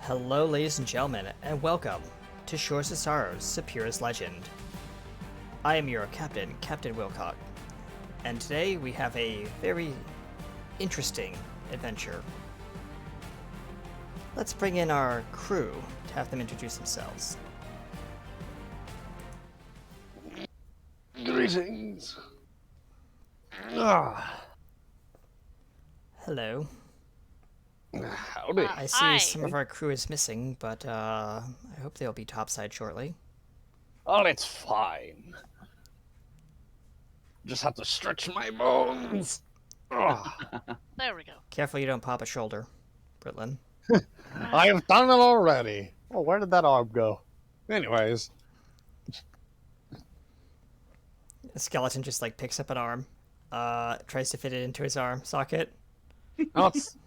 Hello, ladies and gentlemen, and welcome to Shores of Sorrows, Sapira's Legend. I am your captain, Captain Wilcock, and today we have a very interesting adventure. Let's bring in our crew to have them introduce themselves. Greetings. Ah, Hello. howdy. I see Hi. some of our crew is missing, but I hope they'll be topside shortly. Oh, it's fine. Just have to stretch my bones. Ah, There we go. Careful you don't pop a shoulder, Britlin. I have done it already. Oh, where did that arm go? Anyways, The skeleton just picks up an arm, tries to fit it into his arm socket. that's,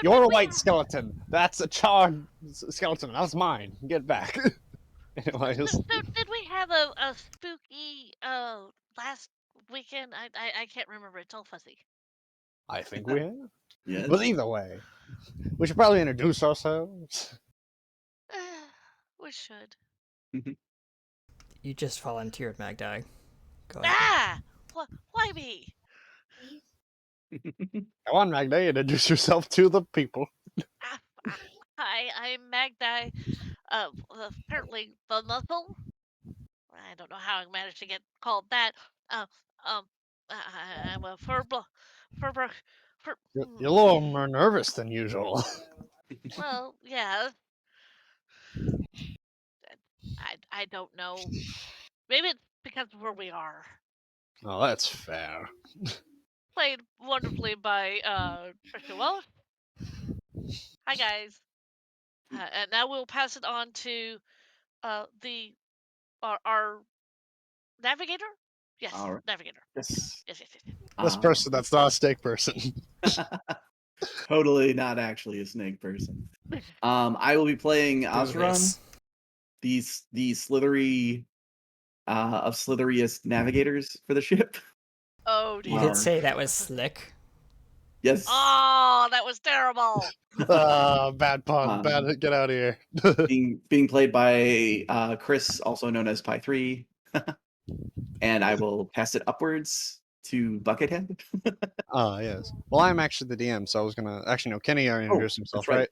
you're a white skeleton. That's a charred skeleton. That's mine. Get back. Anyways, So did we have a spooky last weekend? I can't remember. It's all fuzzy. I think we have. Yes. But either way, we should probably introduce ourselves. We should. You just volunteered, Magdi. Go ahead. Ah! Why me? Come on, Magda, introduce yourself to the people. Hi, I'm Magdi. Apparently the muzzle. I don't know how I managed to get called that. Uh, um, I'm a fur. You're a little more nervous than usual. Well, yeah. I don't know. Maybe it's because of where we are. Oh, that's fair. Played wonderfully by Trisha Welsh. Hi guys. And now we'll pass it on to the our navigator. Yes, All right. navigator. Yes. Yes. This person that's not a steak person. Totally not actually a snake person. I will be playing Osram, Yes. the slithery of slitheriest navigators for the ship. Oh dear. You did say that was slick. Yes. Oh, that was terrible. Bad pun. Bad. Get out of here. being played by Chris, also known as Pi 3. And I will pass it upwards to Buckethead. Yes. Well, I'm actually the DM, so I was gonna actually no. Kenny already introduced himself, that's right. right?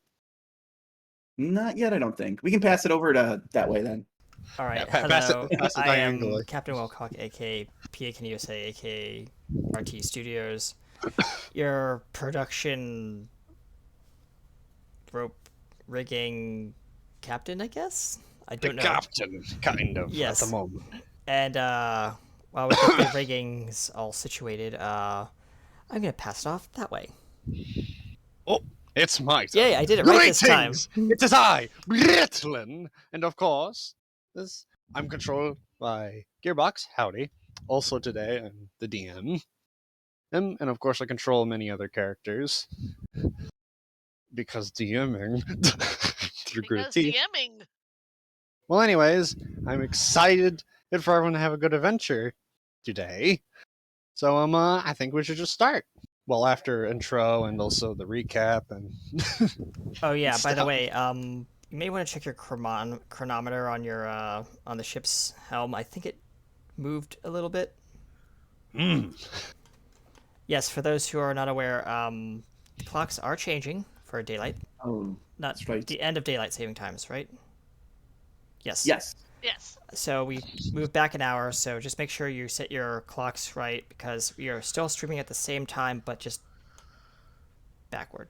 Not yet, I don't think. We can pass it over to that way then. All right. Yeah, pass it Hello. I am diagonally. Captain Wilcock, aka PA Can USA, aka RT Studios. Your production rope rigging captain, I guess. I The don't know. captain, kind of, Yes. at the moment. And while we get the riggings all situated, I'm gonna pass it off that way. Oh, it's my turn. Yay! I did it right this time. Greetings! It is I, Britlin, and of course, I'm controlled by Gearbox. Howdy. Also today, I'm the DM. And of course, I control many other characters. Because DMing. Through gritted Because teeth. DMing. Well, anyways, I'm excited for everyone to have a good adventure today. So, I think we should just start. Well, after intro and also the recap and. Oh yeah. By the stuff. way, you may want to check your chronometer on your on the ship's helm. I think it moved a little bit. Yes, for those who are not aware, clocks are changing for daylight. Oh, Not that's right. the end of daylight saving times, right? Yes. Yes. Yes. So we moved back an hour, so just make sure you set your clocks right because we are still streaming at the same time, but just backward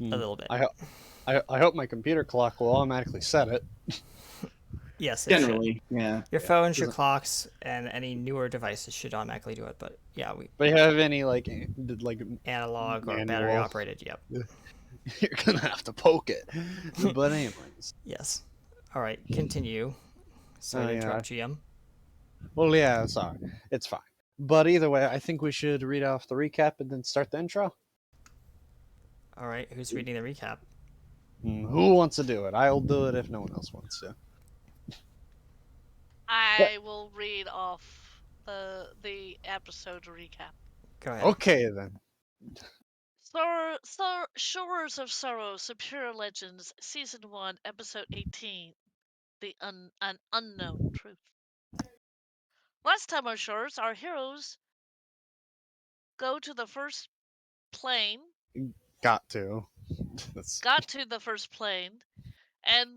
a little bit. I hope my computer clock will automatically set it. Yes, it Generally, should. yeah. Your phones, your doesn't- clocks, and any newer devices should automatically do it. But yeah, we But you have any like analog or Manual. battery operated. Yep. you're gonna have to poke it. But anyways, Yes. All right, continue. Sorry to yeah. interrupt, GM. well, yeah, sorry, it's fine. But either way, I think we should read off the recap and then start the intro. All right, who's reading the recap? Who wants to do it? I'll do it if no one else wants to. I will read off the episode recap. Go ahead. Okay then. Shores of Sorrow, Superior Legends, Season 1, Episode 18, An Unknown Truth. Last time on Shores, our heroes go to the first plane, Got to. That's got to the first plane, and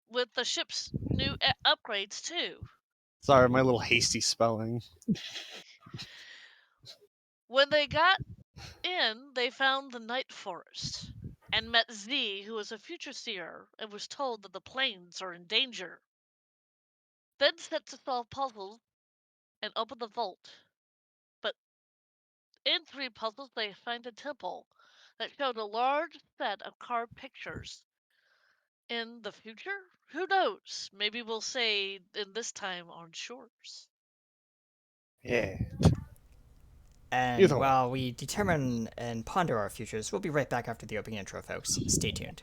with the ship's new upgrades too. sorry, my little hasty spelling. When they got in, they found the Night Forest and met Z, who was a future seer, and was told that the planes are in danger. Then set to solve puzzles and open the vault. But in 3 puzzles, they find a temple that showed a large set of carved pictures. In the future? Who knows? Maybe we'll say in this time on Shores. Yeah. And Either way. while we determine and ponder our futures, we'll be right back after the opening intro, folks. Stay tuned.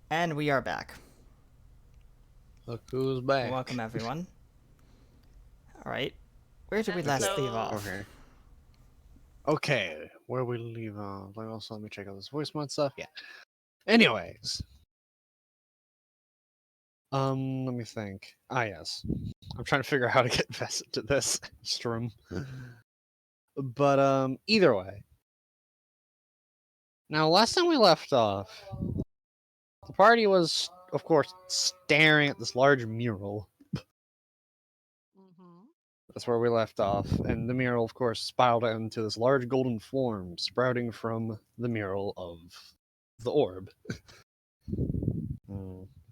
And we are back. Look who's back. Welcome, everyone. All right. Where did we And last so- leave off? Okay. Okay, where we leave off? Also, let me check out this voice mod stuff. Yeah. Anyways. Let me think. Ah, yes. I'm trying to figure out how to get vested to this stream. But, either way. Now, last time we left off, the party was, of course, staring at this large mural. Mhm. That's where we left off. And the mural, of course, spiraled out into this large golden form sprouting from the mural of the orb.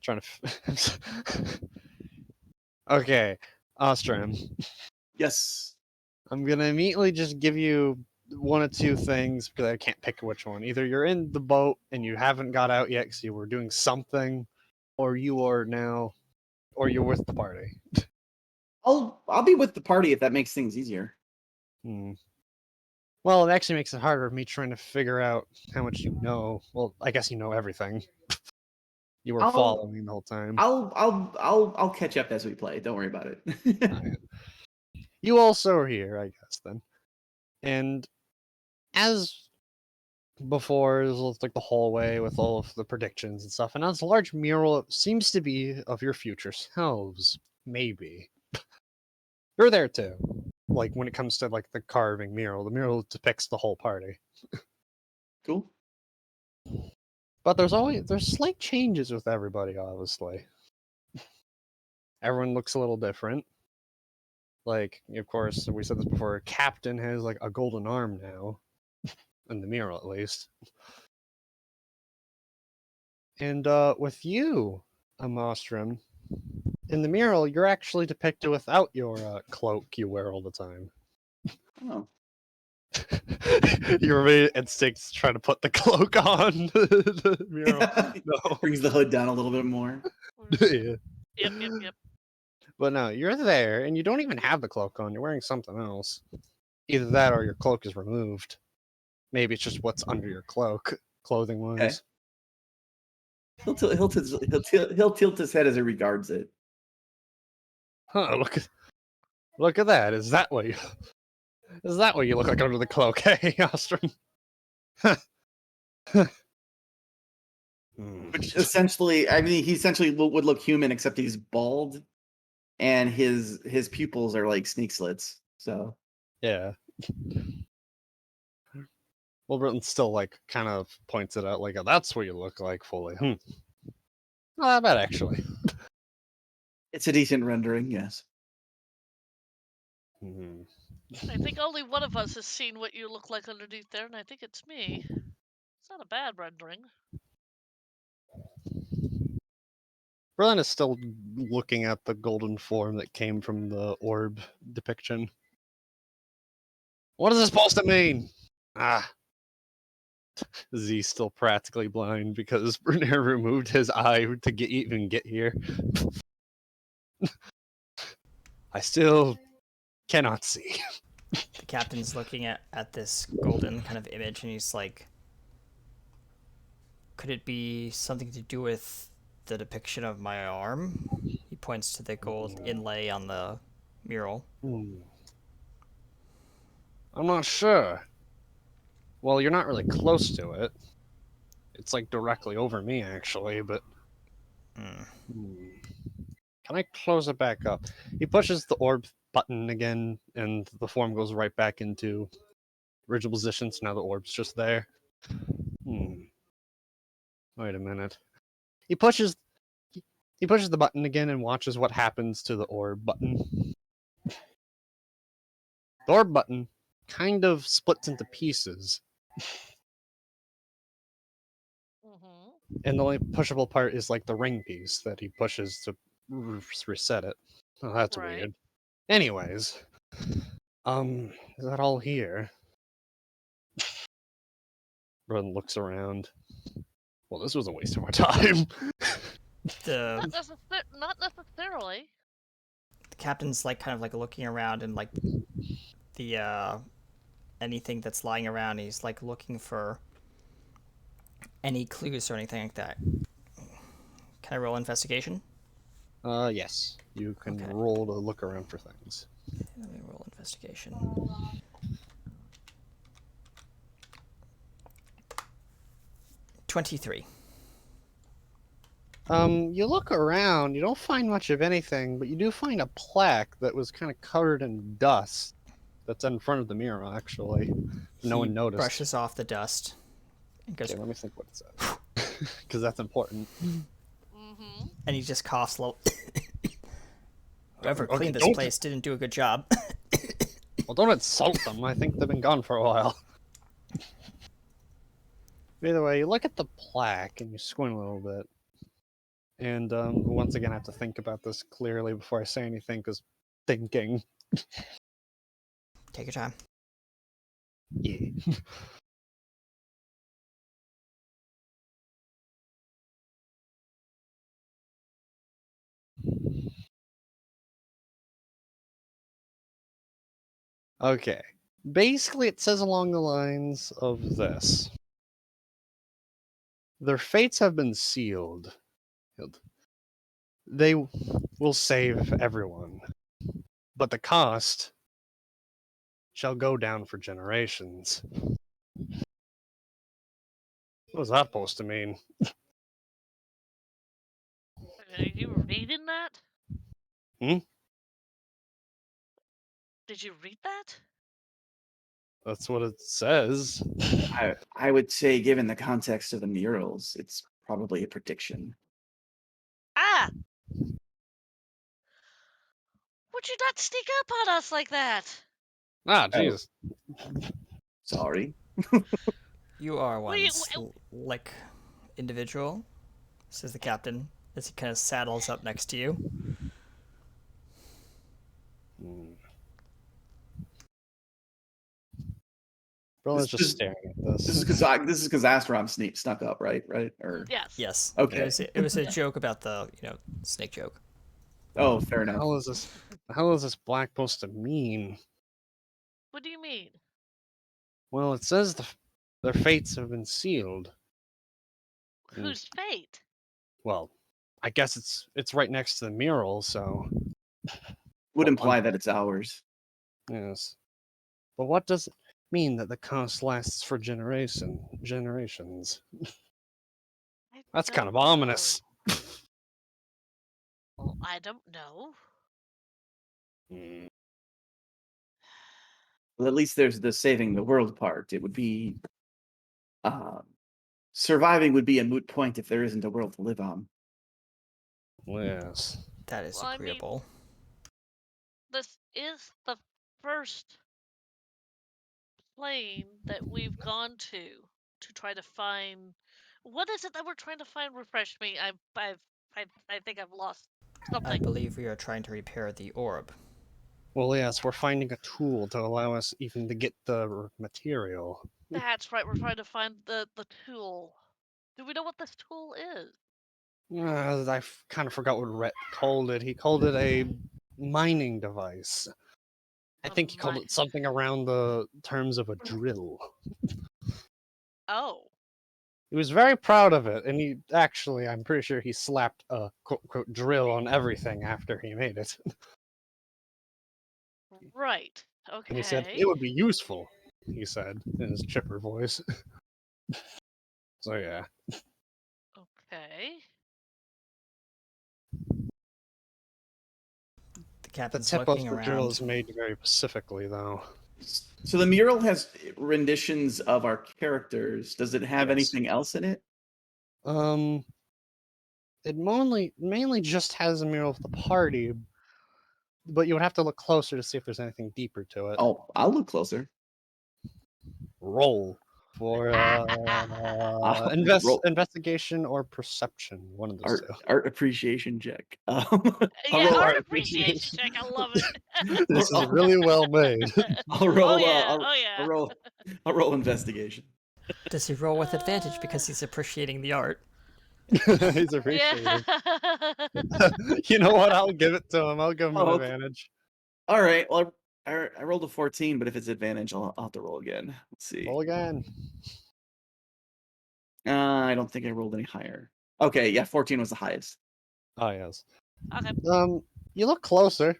Trying to. Okay, Ostrom. Yes. I'm gonna immediately just give you one of 2 things because I can't pick which one. Either you're in the boat and you haven't got out yet because you were doing something, or you're with the party. I'll be with the party if that makes things easier. Hmm. Well, it actually makes it harder for me trying to figure out how much you know. Well, I guess you know everything. You were I'll following the whole time. I'll catch up as we play. Don't worry about it. You also are here, I guess, then. And as before, there's like the hallway with all of the predictions and stuff, and as a large mural it seems to be of your future selves. Maybe. You're there too. Like when it comes to like the carving mural, the mural depicts the whole party. Cool. But there's slight changes with everybody, obviously. Everyone looks a little different. Like, of course, we said this before, Captain has like a golden arm now. In the mural at least. And with you, Amostrum, in the mural, you're actually depicted without your cloak you wear all the time. Oh. Your main instincts trying to put the cloak on the mural. No. Brings the hood down a little bit more. Yeah. Yep. But no, you're there, and you don't even have the cloak on. You're wearing something else. Either that or your cloak is removed. Maybe it's just what's under your cloak, clothing-wise. Okay. He'll tilt his head as he regards it. Huh, look at that. Is that what you look like under the cloak? Hey, Ostrom. Which essentially, I mean, he essentially would look human, except he's bald, and his pupils are like snake slits. So Yeah. Wilburton still like kind of points it out, like, oh, that's what you look like fully. Not that bad actually. it's a decent rendering, yes. I think only one of us has seen what you look like underneath there, and I think it's me. It's not a bad rendering. Berlin is still looking at the golden form that came from the orb depiction. What is this supposed to mean? Ah. Z's still practically blind because Bernier removed his eye to even get here. I still cannot see. The captain's looking at this golden kind of image, and he's like, could it be something to do with the depiction of my arm? He points to the gold inlay on the mural. I'm not sure. Well, you're not really close to it. It's like directly over me, actually, but... Can I close it back up? He pushes the orb button again, and the form goes right back into original position, so now the orb's just there. Wait a minute. He pushes the button again and watches what happens to the orb button. The orb button kind of splits into pieces. And the only pushable part is like the ring piece that he pushes to reset it. Oh, that's Right. weird. Anyways, is that all here? Run looks around. Well, this was a waste of my time. The Not necessarily. captain's like kind of like looking around and like the anything that's lying around. He's like looking for any clues or anything like that. Can I roll investigation? Yes. You can Okay. roll to look around for things. Let me roll investigation. 23. You look around, you don't find much of anything, but you do find a plaque that was kind of covered in dust that's in front of the mirror, actually. No one noticed. Brushes off the dust and goes, Okay, let me think what it says. Because that's important. and he just coughs low. Whoever Okay, cleaned this don't- place didn't do a good job. Well, don't insult them. I think they've been gone for a while. Either way, you look at the plaque and you squint a little bit. And once again, I have to think about this clearly before I say anything, because thinking. Take your time. Yeah. Okay. Basically, it says along the lines of this: their fates have been sealed. They will save everyone, but the cost shall go down for generations. What was that supposed to mean? Are you reading that? Hmm? Did you read that? That's what it says. I would say, given the context of the murals, it's probably a prediction. Ah! Would you not sneak up on us like that? Ah, Oh, Jesus. sorry. You are What do one you, slick individual, says the captain as he kind of saddles up next to you. Hmm. Brother's This- just staring at this. This is because Astrom snuck up, right? Or yes. Yes. okay. It was a joke about the snake joke. Oh, fair enough. How is this? How is this black supposed to mean? What do you mean? Well, it says their fates have been sealed. Whose fate? Well, I guess it's right next to the mural, so Would well, imply that it's ours. yes. But what does it mean that the cost lasts for generations? I That's kind don't of know. ominous. Well, I don't know. Hmm. Well, at least there's the saving the world part. It would be surviving would be a moot point if there isn't a world to live on. Yes. That is Well, I mean, agreeable. this is the first plane that we've gone to try to find. What is it that we're trying to find? Refresh me. I think I've lost I something. believe we are trying to repair the orb. Well, yes, we're finding a tool to allow us even to get the material. That's right. We're trying to find the tool. Do we know what this tool is? I kind of forgot what Rhett called it. He called it a mining device. I think he called it something around the terms of a drill. Oh, He was very proud of it, and he actually, I'm pretty sure he slapped a quote unquote drill on everything after he made it. right. And he said, Okay. it would be useful, he said in his chipper voice. So, yeah. Okay. The The captain's tip looking of the drill around. is made very specifically, though. So the mural has renditions of our characters. Does it have Yes. anything else in it? It mainly just has a mural of the party, but you would have to look closer to see if there's anything deeper to it. Oh, I'll look closer. Roll for I'll roll investigation or perception, one of those two. art appreciation check. I'll Yeah, roll art art appreciation check. I love it. This is really well made. I'll roll. Oh yeah. I'll, Oh I'll yeah. roll. I'll roll investigation. Does he roll with advantage because he's appreciating the art? He's appreciating. Yeah. You know what? I'll give it to him. I'll give him an Oh, okay. advantage. All right. Well, I rolled a 14, but if it's advantage, I'll have to roll again. Let's see. Roll again. I don't think I rolled any higher. Okay, yeah, 14 was the highest. Oh yes. Okay. You look closer.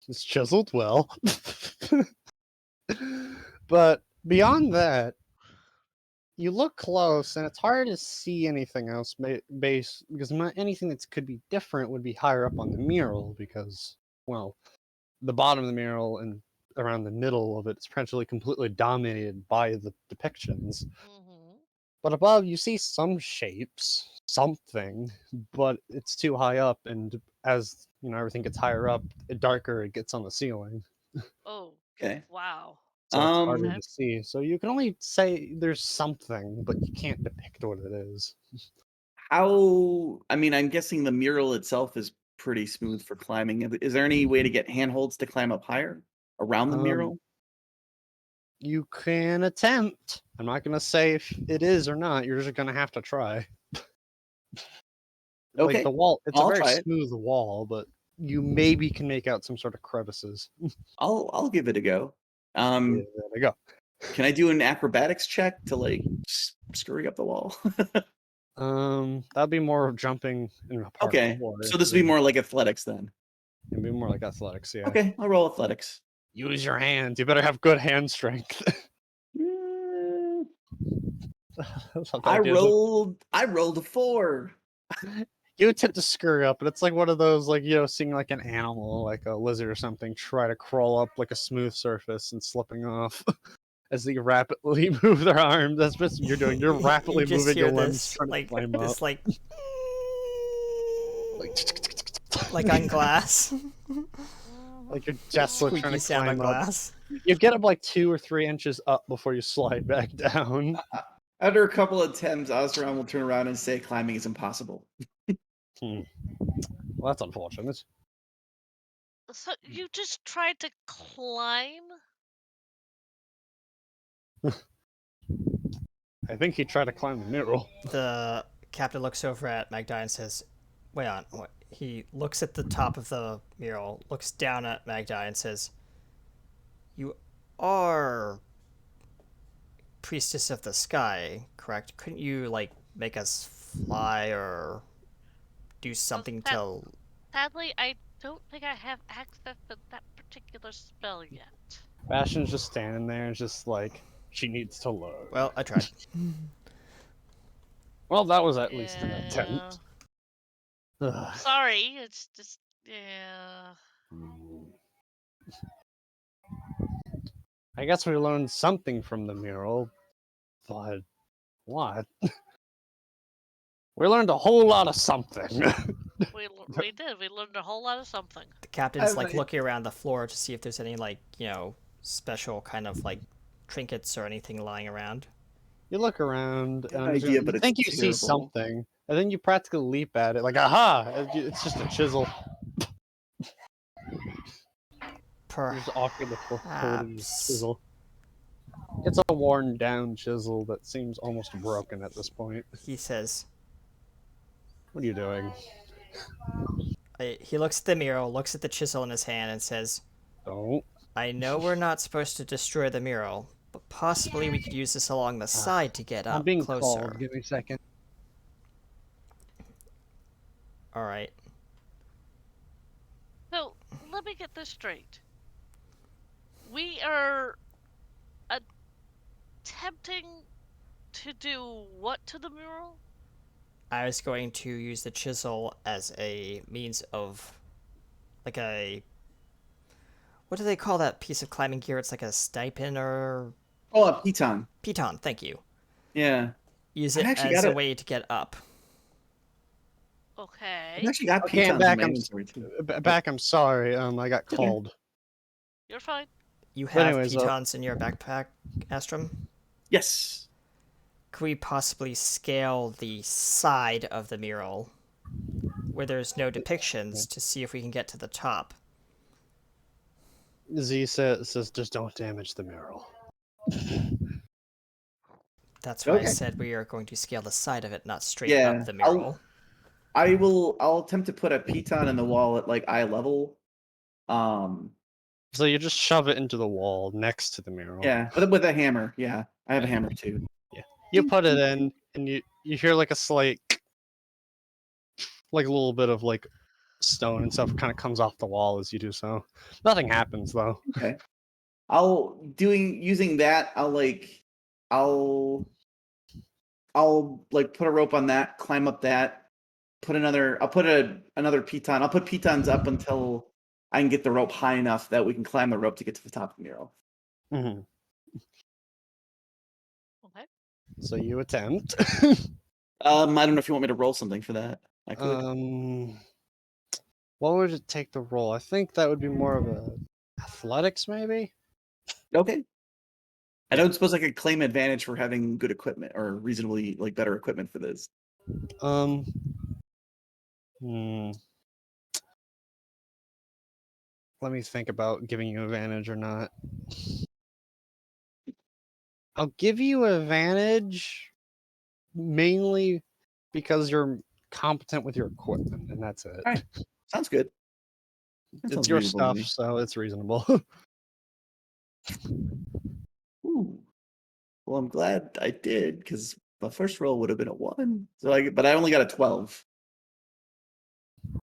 It's chiseled well. But beyond that, you look close, and it's hard to see anything else base because anything that could be different would be higher up on the mural because, well, the bottom of the mural and around the middle of it is practically completely dominated by the depictions. Mhm. But above, you see some shapes, something, but it's too high up, and as everything gets higher up, the darker it gets on the ceiling. Oh. Okay. Wow. So it's harder Okay. to see. So you can only say there's something, but you can't depict what it is. How? I mean, I'm guessing the mural itself is pretty smooth for climbing. Is there any way to get handholds to climb up higher around the Um, mural? you can attempt. I'm not gonna say if it is or not. You're just gonna have to try. Like Okay, the wall, it's a I'll very try it. smooth wall, but you maybe can make out some sort of crevices. I'll give it a go. There we go. Can I do an acrobatics check to like scurry up the wall? That'd be more of jumping in a park. Okay, so this would be more like athletics then. It'd be more like athletics, yeah. Okay, I'll roll athletics. Use your hands. You better have good hand strength. I rolled a 4. You attempt to scurry up, but it's like one of those, like, seeing like an animal, like a lizard or something, try to crawl up like a smooth surface and slipping off as they rapidly move their arms. That's what you're doing. You're rapidly You just moving hear your limbs, this, trying to climb up. Like on glass. Like you're desperately trying Squeaky to sound on climb up. glass. You get up like 2 or 3 inches up before you slide back down. After a couple of attempts, Osram will turn around and say climbing is impossible. Well, that's unfortunate. So you just tried to climb? I think he tried to climb the mural. The captain looks over at Magdi and says, wait on. What? He looks at the top of the mural, looks down at Magdi and says, you are priestess of the sky, correct? Couldn't you, like, make us fly or do something to... Sadly, I don't think I have access to that particular spell yet. Bastion's just standing there, just like, she needs to learn. Well, I tried. Well, that was at least an attempt. Ugh. Sorry, it's just, yeah. I guess we learned something from the mural, but what? We learned a whole lot of something. We did. We learned a whole lot of something. The captain's, like, looking around the floor to see if there's any, like, special kind of, like, trinkets or anything lying around. You look around, and idea, you but think it's you see terrible. something, and then you practically leap at it, like, aha! It's just a chisel. Just awkwardly holding this chisel. It's a worn down chisel that seems almost broken at this point. He says, what are you doing? He looks at the mural, looks at the chisel in his hand, and says, Don't. I know we're not supposed to destroy the mural, but possibly we could use this along the side to get up I'm being closer. called. Give me a second. All right. So, let me get this straight. We are attempting to do what to the mural? I was going to use the chisel as a means of, like a... What do they call that piece of climbing gear? It's like a stipend or... Oh, a piton. Piton, thank you. Yeah. Use it as a way to get up. Okay. I actually got Okay, pitons back, in my inventory too. Back, I'm sorry. I got called. You're fine. You have anyways, pitons in your backpack, Astrum? Yes. Could we possibly scale the side of the mural where there's no depictions to see if we can get to the top? Z says just don't damage the mural. That's why I said we are going to scale the side of it, not straight up the mural. I'll attempt to put a piton in the wall at like eye level. So you just shove it into the wall next to the mural. Yeah, with a hammer. Yeah, I have a hammer too. Yeah, you put it in, and you hear like a slight, like a little bit of like stone and stuff kind of comes off the wall as you do so. Nothing happens though. Okay. Using that, I'll like put a rope on that, climb up that, I'll put another piton. I'll put pitons up until I can get the rope high enough that we can climb the rope to get to the top of the mural. Mm-hmm. Okay. So you attempt. I don't know if you want me to roll something for that. I could. What would it take to roll? I think that would be more of a athletics, maybe. Okay. I don't suppose I could claim advantage for having good equipment or reasonably like better equipment for this. Let me think about giving you advantage or not. I'll give you advantage mainly because you're competent with your equipment, and that's it. All right. Sounds good. It's your stuff, so it's reasonable. Ooh. Well, I'm glad I did because the first roll would have been a 1. But I only got a 12.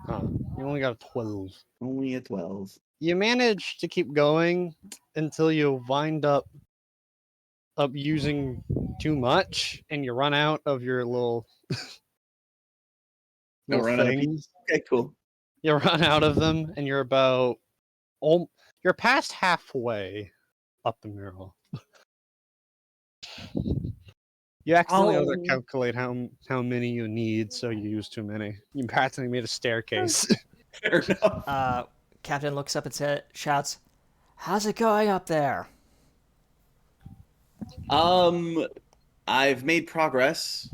Huh. You only got a 12. Only a 12. You manage to keep going until you wind up using too much, and you run out of your little No, little run out of people. things. Okay, cool. You run out of them, and you're you're past halfway up the mural. You accidentally I'll calculate how many you need, so you use too many. You practically made a staircase. fair enough. Captain looks up and shouts, "How's it going up there?" I've made progress.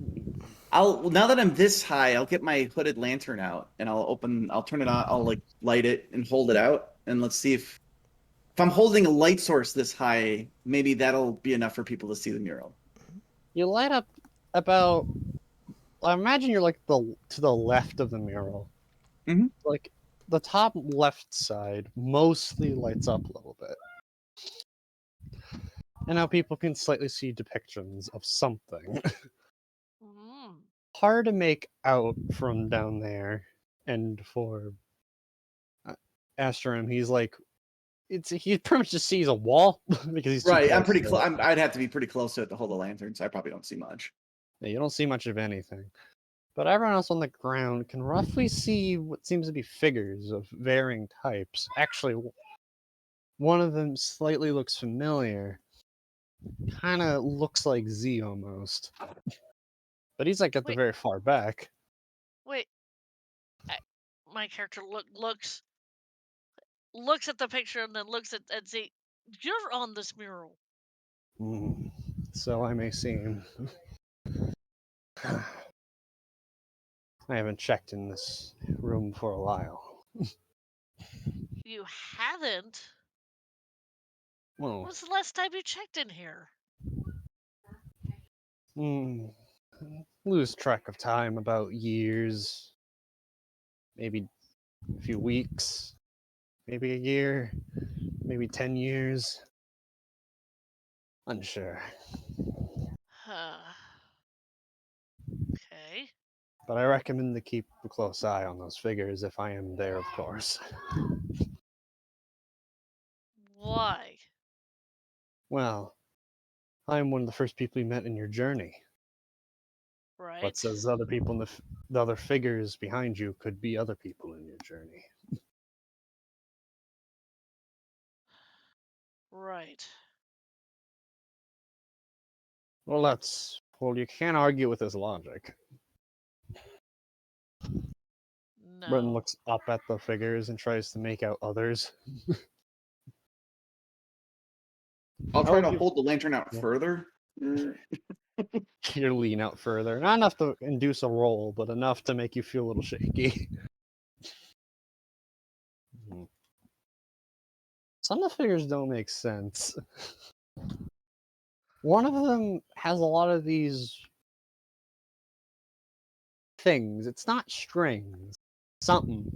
Now that I'm this high, I'll get my hooded lantern out and I'll turn it on, I'll like light it and hold it out, and let's see if I'm holding a light source this high, maybe that'll be enough for people to see the mural. You light up about. I imagine you're like to the left of the mural. Mhm. Like the top left side mostly lights up a little bit. And now people can slightly see depictions of something. Mm. Hard to make out from down there. And for Astrum, he's like, he pretty much just sees a wall because he's too Right, I'm close pretty to close. it. I'd have to be pretty close to it to hold the lantern, so I probably don't see much. Yeah, you don't see much of anything. But everyone else on the ground can roughly see what seems to be figures of varying types. Actually, one of them slightly looks familiar. Kind of looks like Z almost. But he's like at the Wait, very far back. wait. I, my character looks at the picture and then looks at Z. You're on this mural. So I may seem. I haven't checked in this room for a while. You haven't? Well, When's the last time you checked in here? lose track of time about years, maybe a few weeks, maybe a year, maybe 10 years. Unsure. Huh. Okay. But I recommend to keep a close eye on those figures if I am there, of course. Why? Well, I am one of the first people you met in your journey. But Right? says other people in the other figures behind you could be other people in your journey. Right. Well, you can't argue with his logic. Brenton No. looks up at the figures and tries to make out others. I'll I try will to give hold the lantern out Yeah. further. you lean out further. Not enough to induce a roll, but enough to make you feel a little shaky. Some of the figures don't make sense. One of them has a lot of these things. It's not strings. Something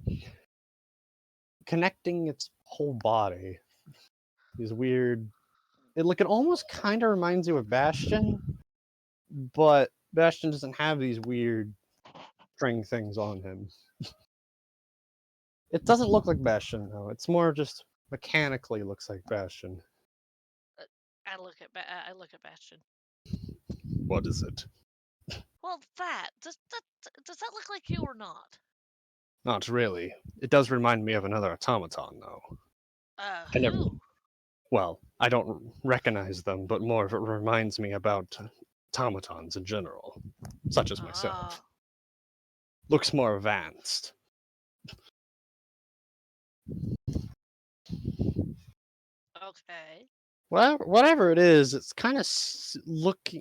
connecting its whole body. These weird. It almost kind of reminds you of Bastion, but Bastion doesn't have these weird string things on him. It doesn't look like Bastion though. It's more just mechanically looks like Bastion. I look at Bastion. What is it? Well, does that look like you or not? Not really. It does remind me of another automaton though. I never. Who? Well, I don't recognize them, but more of it reminds me about automatons in general, such as myself. Ah, Looks more advanced. okay. Well, whatever it is, it's kind of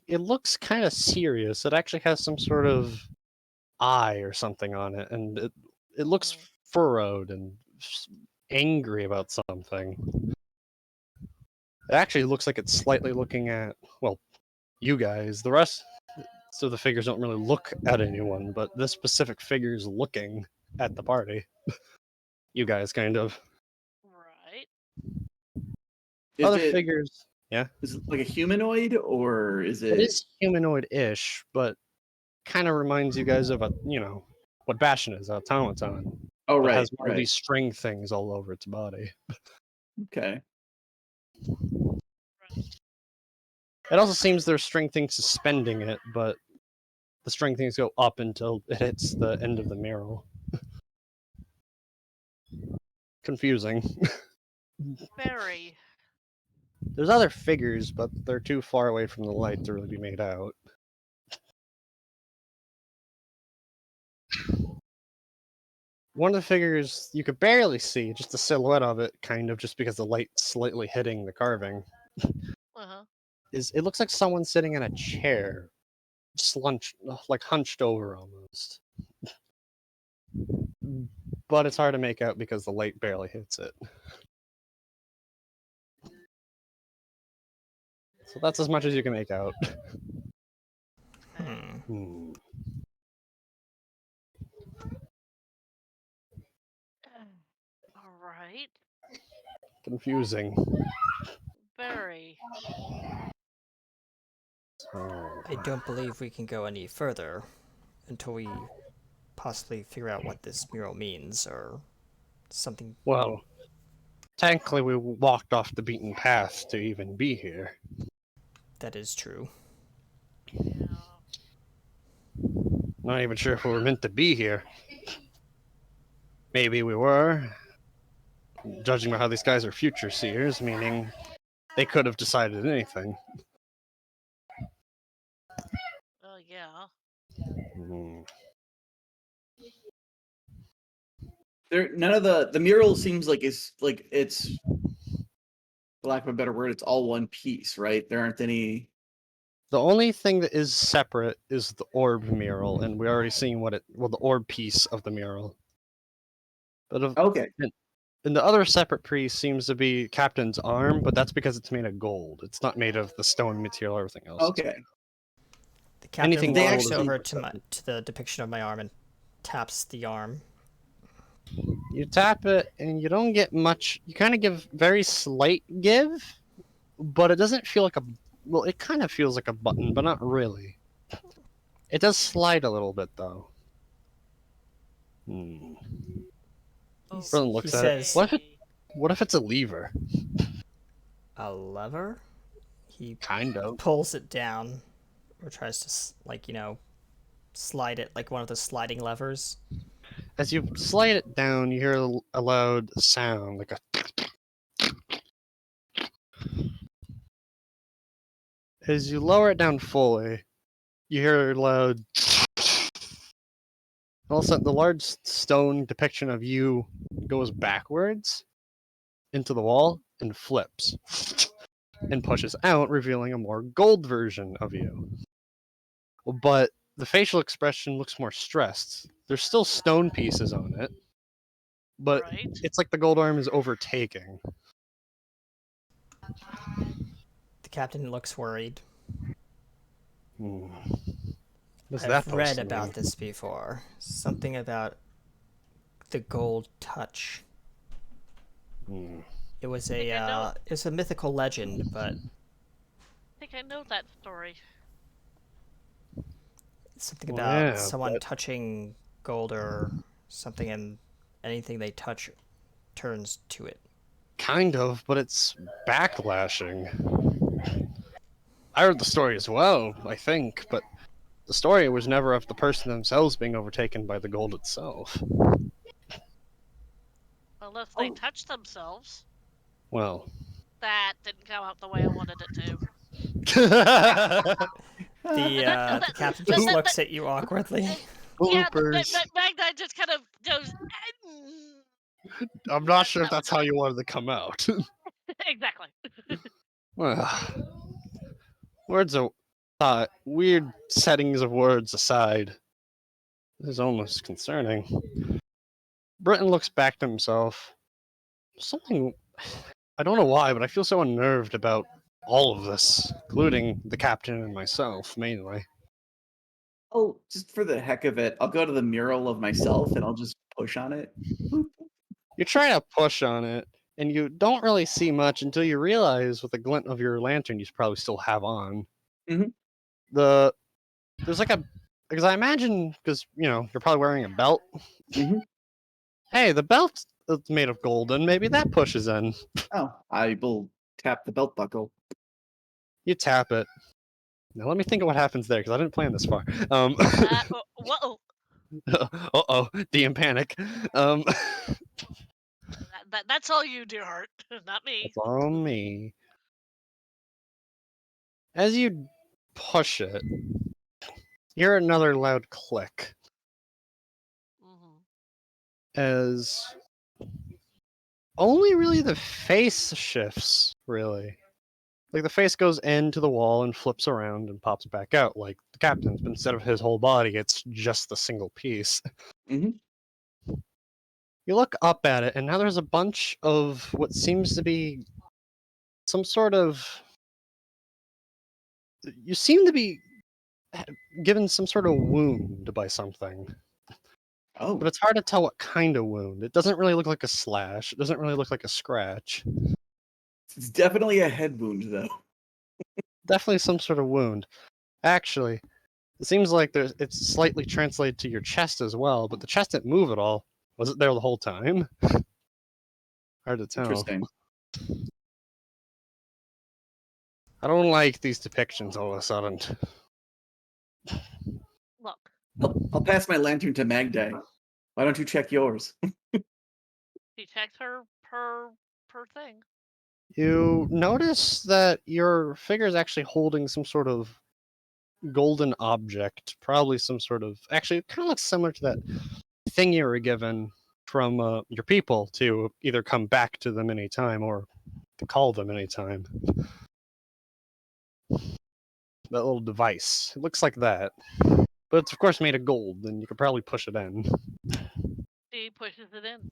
It looks kind of serious. It actually has some sort of eye or something on it, and it looks Mm. furrowed and angry about something. It actually looks like it's slightly looking at you guys. The rest, so the figures don't really look at anyone, but this specific figure is looking at the party. You guys, kind of. Right. Is Other it figures, yeah, is it like a humanoid or is it it? is humanoid-ish, but kind of reminds you guys of what Bastion is, automaton, Oh, but right, has more of right. these string things all over its body. Okay. It also seems there's string things suspending it, but the string things go up until it hits the end of the mural. Confusing. Very. There's other figures, but they're too far away from the light to really be made out. One of the figures you could barely see, just the silhouette of it, kind of, just because the light's slightly hitting the carving, Uh-huh. it looks like someone sitting in a chair, slunched, like hunched over almost. But it's hard to make out because the light barely hits it. So that's as much as you can make out. Okay. Hmm. All right. Confusing. Very. I don't believe we can go any further until we possibly figure out what this mural means or something. Well, technically we walked off the beaten path to even be here. That is true. Yeah. Not even sure if we were meant to be here. Maybe we were, judging by how these guys are future seers, meaning they could have decided anything. Oh, yeah. Hmm. There, none of the mural seems like it's, for lack of a better word, it's all one piece, right? There aren't any. The only thing that is separate is the orb mural, and we already seen the orb piece of the mural. But Okay. and the other separate piece seems to be Captain's arm, but that's because it's made of gold. It's not made of the stone material or everything else. Okay. The captain Anything They walks gold actually- over to the depiction of my arm and taps the arm. You tap it, and you don't get much. You kind of give very slight give, but it doesn't feel like a. Well, it kind of feels like a button, but not really. It does slide a little bit, though. Hmm. Brilliant looks He at it. says, What if it's a lever? a lever? He Kind of. pulls it down or tries to, slide it like one of the sliding levers. As you slide it down, you hear a loud sound, like a. As you lower it down fully, you hear a loud. All of a sudden, the large stone depiction of you goes backwards into the wall and flips and pushes out, revealing a more gold version of you. But the facial expression looks more stressed. There's still stone pieces on it, but Right. it's like the gold arm is overtaking. The captain looks worried. Hmm. What's I've that supposed read to about mean? this before. Something about the gold touch. Hmm. It was think I know- it's a mythical legend, but I think I know that story. it's something Well, about yeah, someone but- touching gold or something, and anything they touch turns to it. Kind of, but it's backlashing. I heard the story as well, I think, but the story was never of the person themselves being overtaken by the gold itself. Unless they Oh. touch themselves. Well. That didn't come out the way I wanted it to. The captain just looks at you awkwardly. Yeah, Bloopers. Magna just kind of goes. I'm not sure if that's how you wanted to come out. Exactly. Well, words are weird settings of words aside. This is almost concerning. Britton looks back to himself. Something. I don't know why, but I feel so unnerved about all of this, including the captain and myself, mainly. Oh, just for the heck of it, I'll go to the mural of myself and I'll just push on it. Boop. You try to push on it, and you don't really see much until you realize, with the glint of your lantern, you probably still have on. Mhm. There's like a, because I imagine, because you're probably wearing a belt. Mhm. Hey, the belt is made of gold, and maybe that pushes in. Oh, I will tap the belt buckle. You tap it. Now let me think of what happens there, because I didn't plan this far. Whoa. Uh-oh, DM panic. That's all you, dear heart, not me. That's all me. As you push it, you hear another loud click Hmm. as only really the face shifts, really. Like the face goes into the wall and flips around and pops back out like the captain's, but instead of his whole body, it's just the single piece. Mhm. You look up at it, and now there's a bunch of what seems to be some sort of. You seem to be given some sort of wound by something, but Oh, it's hard to tell what kind of wound. It doesn't really look like a slash. It doesn't really look like a scratch. it's definitely a head wound, though. Definitely some sort of wound. Actually, it seems like it's slightly translated to your chest as well, but the chest didn't move at all. Was it there the whole time? Hard to tell. Interesting. I don't like these depictions all of a sudden. Look, I'll pass my lantern to Magday. Why don't you check yours? she checked her thing. You notice that your figure is actually holding some sort of golden object, probably some sort of. Actually, it kind of looks similar to that thing you were given from your people to either come back to them anytime or to call them anytime. That little device. It looks like that. But it's, of course, made of gold, and you could probably push it in. She pushes it in.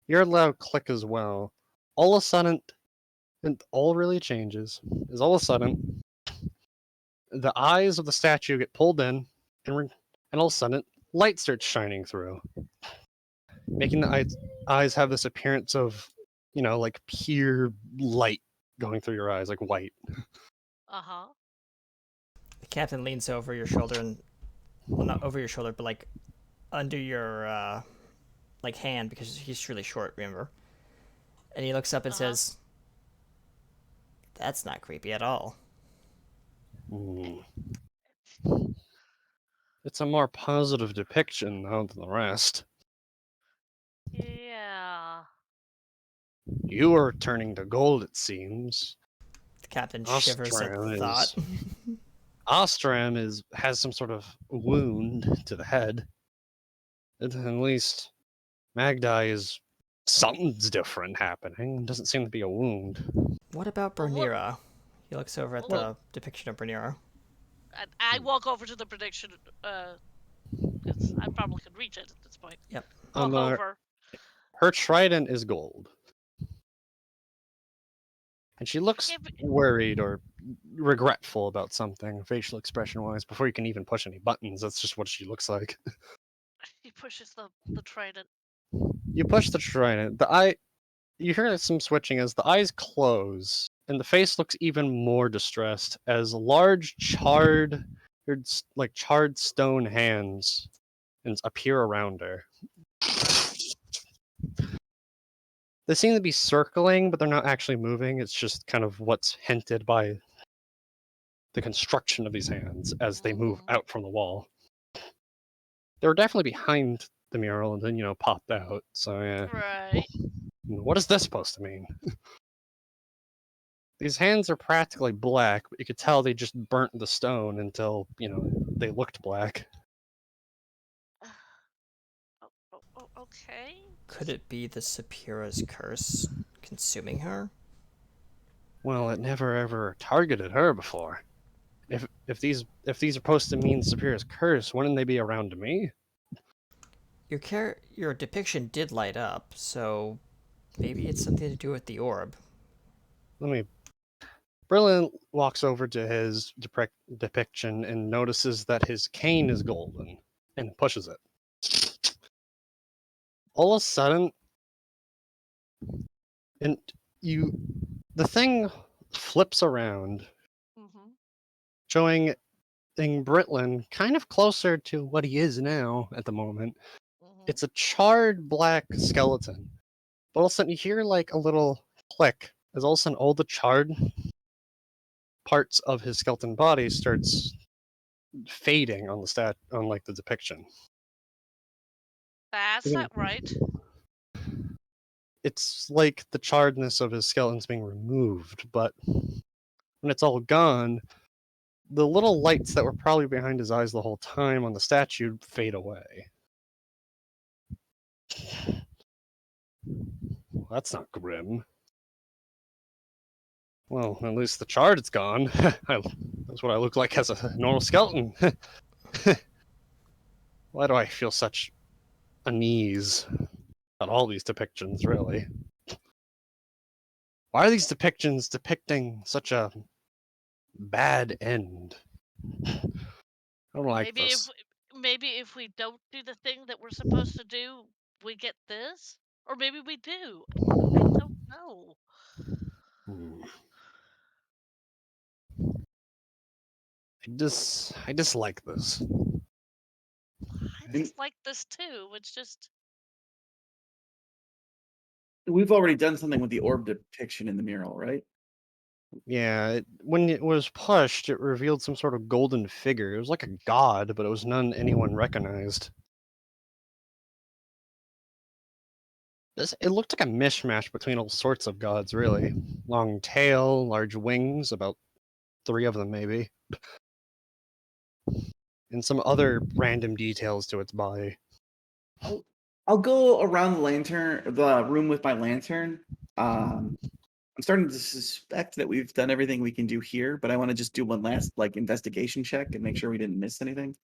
You're a loud click as well. All of a sudden, and all really changes is all of a sudden, the eyes of the statue get pulled in, and all of a sudden, light starts shining through, making the eyes have this appearance of, like pure light going through your eyes, like white. Uh-huh. The captain leans over your shoulder and, well, not over your shoulder, but like under your like hand because he's really short. Remember? And he looks up and Uh-huh. says, "That's not creepy at all." Mm. It's a more positive depiction, though, than the rest. Yeah. You are turning to gold, it seems. The captain shivers at the thought. Ostram has some sort of wound to the head. At least Magdai is something's different happening. It doesn't seem to be a wound. What about Well, what? Bernira? He looks over at Well, the depiction of Bernira. I walk over to the prediction. Because I probably could reach it at this point. Yep. Walk over. Her trident is gold. And she looks Yeah, worried or regretful about something, facial expression wise, before you can even push any buttons. That's just what she looks like. he pushes the trident. You push the trident. You hear some switching as the eyes close, and the face looks even more distressed as large charred stone hands appear around her. They seem to be circling, but they're not actually moving. It's just kind of what's hinted by the construction of these hands as they move Mhm. out from the wall. They were definitely behind the mural and then, popped out. So, yeah. Right. What is this supposed to mean? These hands are practically black, but you could tell they just burnt the stone until, they looked black. Okay. Could it be the Sapira's curse consuming her? Well, it never ever targeted her before. If these are supposed to mean Sapira's curse, wouldn't they be around me? Your depiction did light up, so maybe it's something to do with the orb. Let me. Berlin walks over to his depiction and notices that his cane is golden and pushes it. All of a sudden, And the thing flips around, Mm-hmm. showing Britlin kind of closer to what he is now at the moment. Mm-hmm. It's a charred black skeleton. But all of a sudden you hear like a little click as all of a sudden all the charred parts of his skeleton body starts fading on like the depiction. That's not right. It's like the charredness of his skeleton's being removed, but when it's all gone, the little lights that were probably behind his eyes the whole time on the statue fade away. Well, that's not grim. Well, at least the chard is gone. That's what I look like as a normal skeleton. Why do I feel such unease about all these depictions, really? Why are these depictions depicting such a bad end? I don't like Maybe this. if we don't do the thing that we're supposed to do, we get this, or maybe we do. I don't know. Hmm. I dislike this. I And just like this too. It's just we've already done something with the orb depiction in the mural, right? Yeah, when it was pushed, it revealed some sort of golden figure. It was like a god, but it was none anyone recognized. It looked like a mishmash between all sorts of gods, really. Long tail, large wings, about 3 of them maybe, and some other random details to its body. I'll go around the room with my lantern. I'm starting to suspect that we've done everything we can do here, but I want to just do one last like investigation check and make sure we didn't miss anything.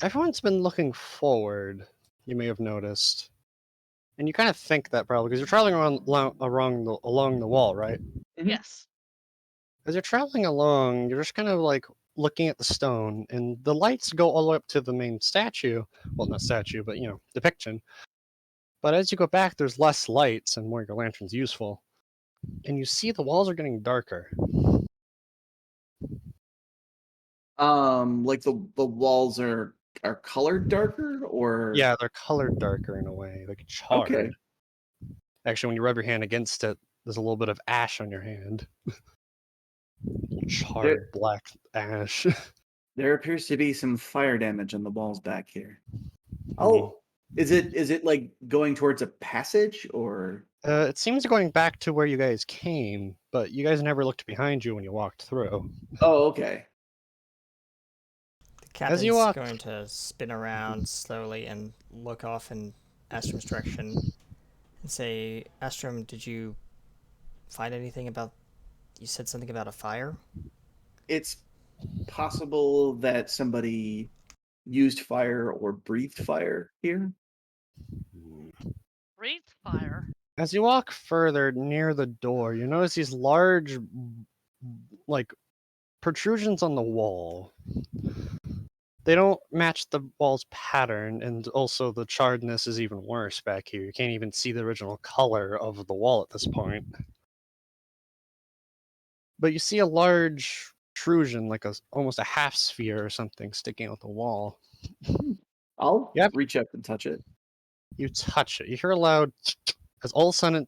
Everyone's been looking forward, you may have noticed. And you kind of think that probably because you're traveling along the wall, right? Mhm. yes. As you're traveling along, you're just kind of like looking at the stone, and the lights go all the way up to the main statue. Well, not statue, but depiction. But as you go back, there's less lights and more your lantern's useful. And you see the walls are getting darker. Like the walls are colored darker or Yeah, they're colored darker in a way, like charred. okay. Actually, when you rub your hand against it, there's a little bit of ash on your hand. There Charred black ash. there appears to be some fire damage on the walls back here. Mhm. Oh, is it like going towards a passage or It seems going back to where you guys came, but you guys never looked behind you when you walked through. oh, okay. The As you captain's walk, going to spin around slowly and look off in Astrom's direction and say, Astrom, did you find anything about. You said something about a fire? It's possible that somebody used fire or breathed fire here. Breathe fire. as you walk further near the door, you notice these large, like, protrusions on the wall. They don't match the wall's pattern, and also the charredness is even worse back here. You can't even see the original color of the wall at this point. But you see a large protrusion, like almost a half sphere or something, sticking out the wall. I'll Yep. reach up and touch it. You touch it. You hear a loud as all of a sudden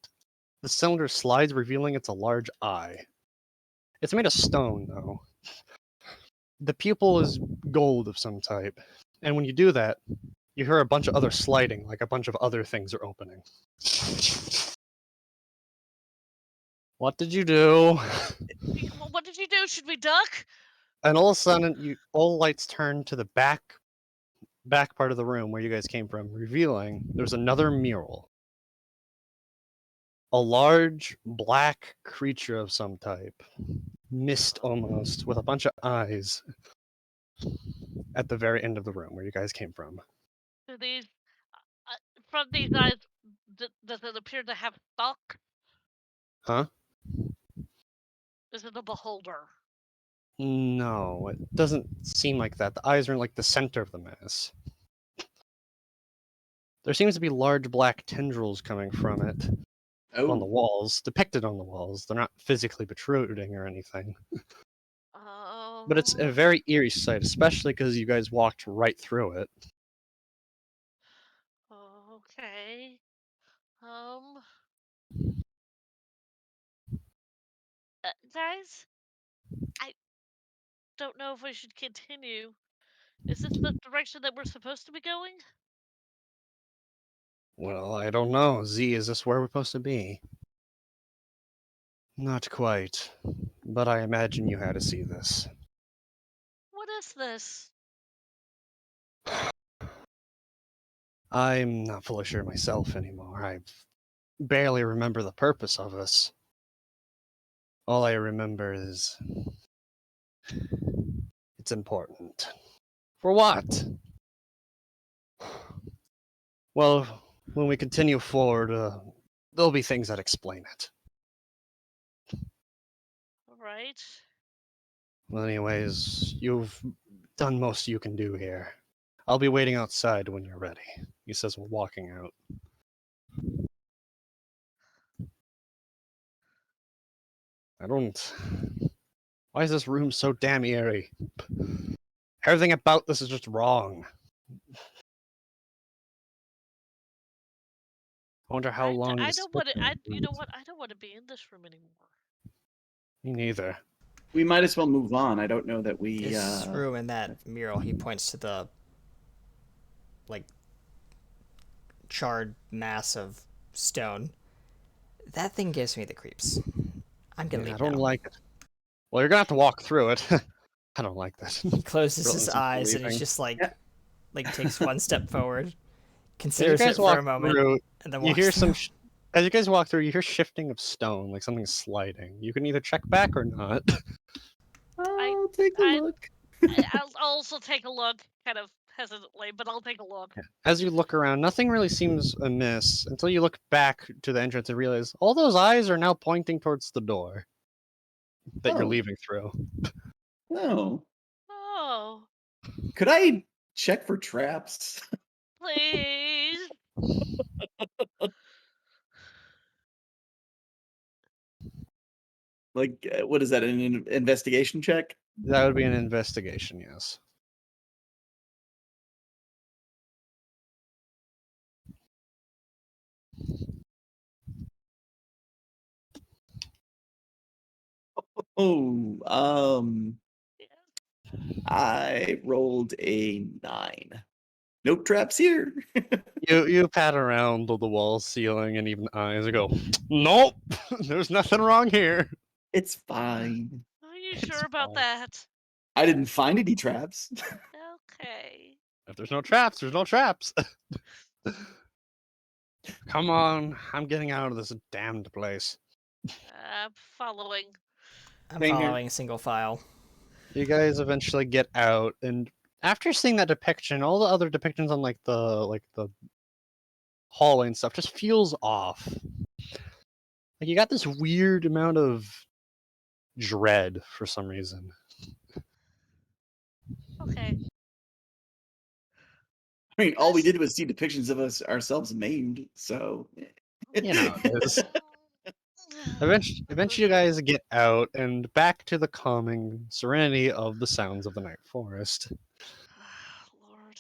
the cylinder slides, revealing it's a large eye. It's made of stone, though. The pupil is gold of some type. And when you do that, you hear a bunch of other sliding, like a bunch of other things are opening. What did you do? What did you do? Should we duck? And all of a sudden, all lights turn to the back part of the room where you guys came from, revealing there's another mural. A large black creature of some type, mist almost, with a bunch of eyes at the very end of the room where you guys came from. Do these from these eyes? Does it appear to have stalk? Huh? Is it a beholder? No, it doesn't seem like that. The eyes are in like the center of the mass. There seems to be large black tendrils coming from it. on the Oh, walls, depicted on the walls. They're not physically protruding or anything. But it's a Um. very eerie sight, especially because you guys walked right through it. Okay. Um. Guys, I don't know if we should continue. Is this the direction that we're supposed to be going? Well, I don't know. Z, is this where we're supposed to be? Not quite. But I imagine you had to see this. What is this? I'm not fully sure myself anymore. I barely remember the purpose of this. All I remember is it's important. For what? Well, when we continue forward, there'll be things that explain it. Right. Well, anyways, you've done most you can do here. I'll be waiting outside when you're ready. He says we're walking out. I don't. Why is this room so damn eerie? Everything about this is just wrong. I wonder how long I this don't want to. I. You know is. what? I don't want to be in this room anymore. Me neither. we might as well move on. I don't know that we. This room and that mural, he points to the like charred mass of stone. That thing gives me the creeps. I'm gonna Yeah, I leave don't now. like it. Well, you're gonna have to walk through it. I don't like this. He closes his Brilliant eyes and he's leaving. just Yeah. like takes one step forward, As you considers it guys for walk a moment, through, and then you walks hear through. as you guys walk through, you hear shifting of stone, like something sliding. You can either check back or not. I'll take a I. look. I'll also take a look, kind of hesitantly, but I'll take a look. As you look around, nothing really seems amiss until you look back to the entrance and realize all those eyes are now pointing towards the door that you're Oh, leaving through. no. Oh, Could I check for traps? please. Like, what is that? An investigation check? That would be an investigation, yes. Oh, Yeah. I rolled a 9. No traps here. You pat around the wall, ceiling, and even eyes and go, nope, there's nothing wrong here. It's fine. Are you It's sure about fine. that? I didn't find any traps. Okay. If there's no traps, there's no traps. Come on, I'm getting out of this damned place. I'm following. I'm Same here. following single file. You guys eventually get out, and after seeing that depiction, all the other depictions on like the hallway and stuff just feels off. Like you got this weird amount of dread for some reason. Okay. I mean, all we This. did was see depictions of us ourselves maimed. So, You know, it is. Eventually, you guys get out and back to the calming serenity of the sounds of the night forest. Lord.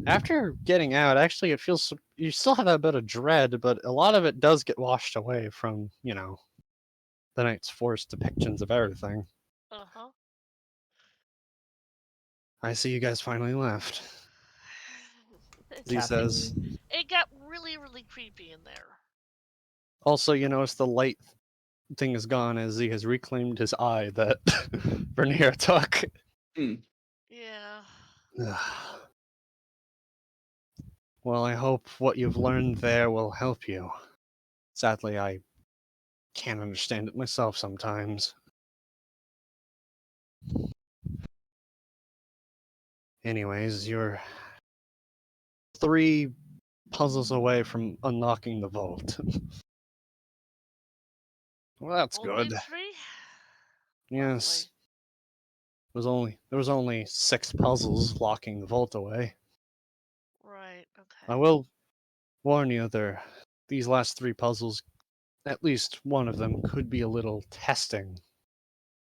After getting out, actually, it feels you still have that bit of dread, but a lot of it does get washed away from, the night's forest depictions of everything. Uh huh. I see you guys finally left. He says, Captain, It got really, really creepy in there. also, you notice the light thing is gone as he has reclaimed his eye that Vernier took. Yeah. Well, I hope what you've learned there will help you. Sadly, I can't understand it myself sometimes. Anyways, you're 3 puzzles away from unlocking the vault. Well, that's Only good. 3? Yes. There was only 6 puzzles locking the vault away. Right. I Okay. will warn you, these last 3 puzzles at least one of them could be a little testing,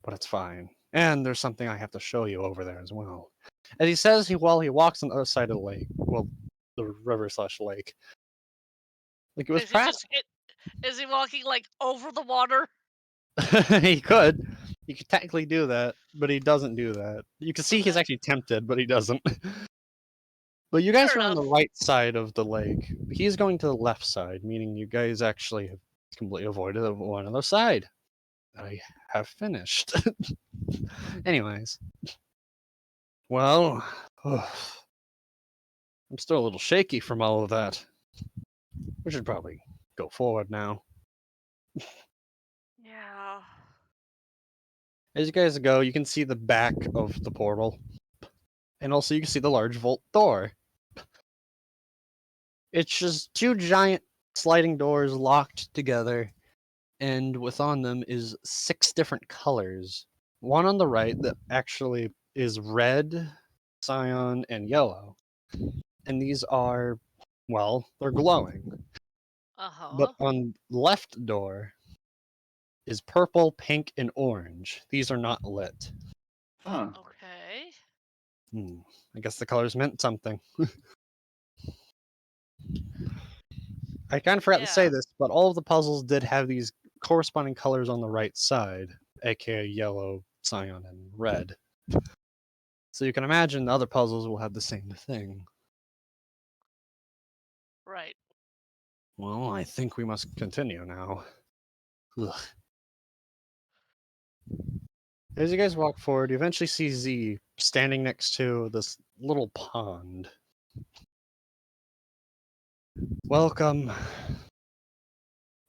but it's fine. And there's something I have to show you over there as well. As he says, while he walks on the other side of the lake, well, the river slash lake, like it was Is he Pratt. just is he walking like over the water? He could. He could technically do that, but he doesn't do that. You can see he's Okay. actually tempted, but he doesn't. But you guys Fair are on enough. the right side of the lake. He's going to the left side, meaning you guys actually have completely avoided the one other side. I have finished. Anyways. Well, I'm still a little shaky from all of that. We should probably go forward now. Yeah. As you guys go, you can see the back of the portal. And also you can see the large vault door. It's just two giant sliding doors locked together, and within them is 6 different colors. One on the right that actually is red, cyan, and yellow. And these are, well, they're glowing. But Uh-huh. on the left door is purple, pink, and orange. These are not lit. Huh. Okay. I guess the colors meant something. I kind of forgot to say Yeah. this, but all of the puzzles did have these corresponding colors on the right side, aka yellow, cyan, and red. So you can imagine the other puzzles will have the same thing. Right. Well, I think we must continue now. Ugh. As you guys walk forward, you eventually see Z standing next to this little pond. Welcome.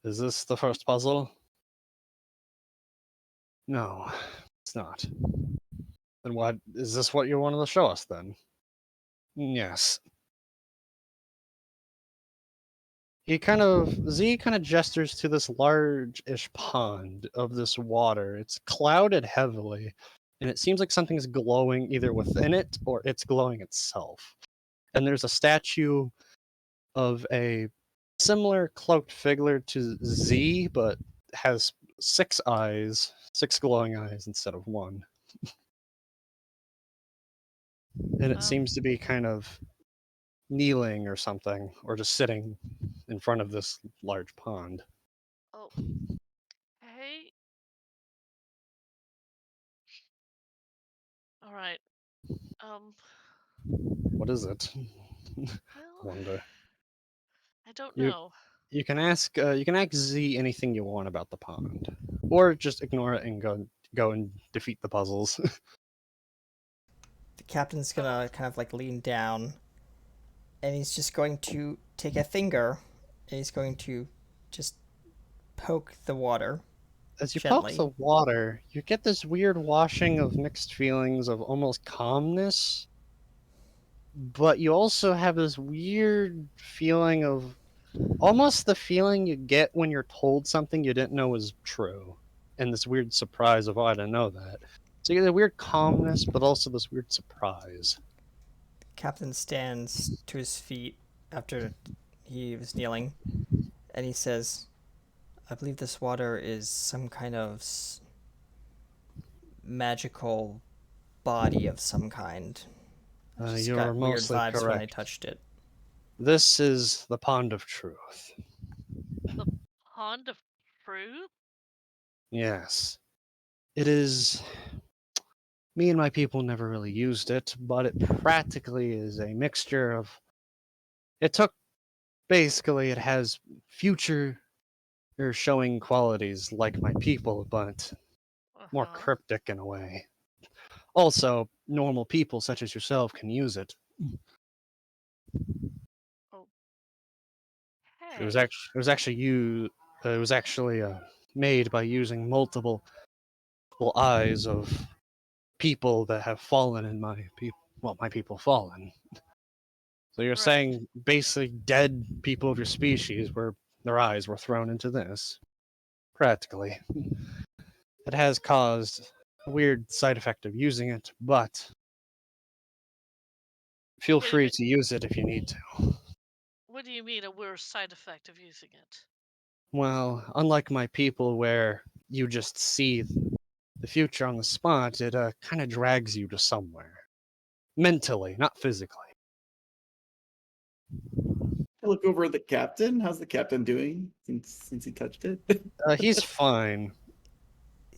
Is this the first puzzle? No, it's not. Then what is this what you wanted to show us then? Yes. Z kind of gestures to this large-ish pond of this water. It's clouded heavily, and it seems like something's glowing either within it or it's glowing itself. And there's a statue of a similar cloaked figure to Z, but has 6 eyes, 6 glowing eyes instead of 1. And it Um. seems to be kind of kneeling or something, or just sitting in front of this large pond. Oh. Hey. All right. Um. What is it? Well, Wonder. I don't You know. you can ask Z anything you want about the pond, or just ignore it and go and defeat the puzzles. The captain's Oh. gonna kind of like lean down, and he's just going to take a finger, and he's going to just poke the water As you poke gently. the water, you get this weird washing of mixed feelings of almost calmness, but you also have this weird feeling of almost the feeling you get when you're told something you didn't know was true, and this weird surprise of, oh, I didn't know that. So you get a weird calmness, but also this weird surprise. Captain stands to his feet after he was kneeling, and he says, I believe this water is some kind of magical body of some kind. I just You're got weird mostly vibes when I correct. touched it. This is the Pond of Truth. The pond of fruit. Yes. It is. Me and my people never really used it, but it practically is a mixture of. It took. Basically, it has future or showing qualities like my people, but more Uh-huh. cryptic in a way. Also, normal people such as yourself can use it. Okay. It was actually made by using multiple eyes of people that have fallen in my people. Well, my people fallen. So you're Right. saying basically dead people of your species were their eyes were thrown into this. Practically. It has caused a weird side effect of using it, but feel What do you free mean? to use it if you need to. What do you mean a worse side effect of using it? Well, unlike my people where you just see the future on the spot, it kind of drags you to somewhere. Mentally, not physically. I look over at the captain. How's the captain doing since he touched it? He's fine.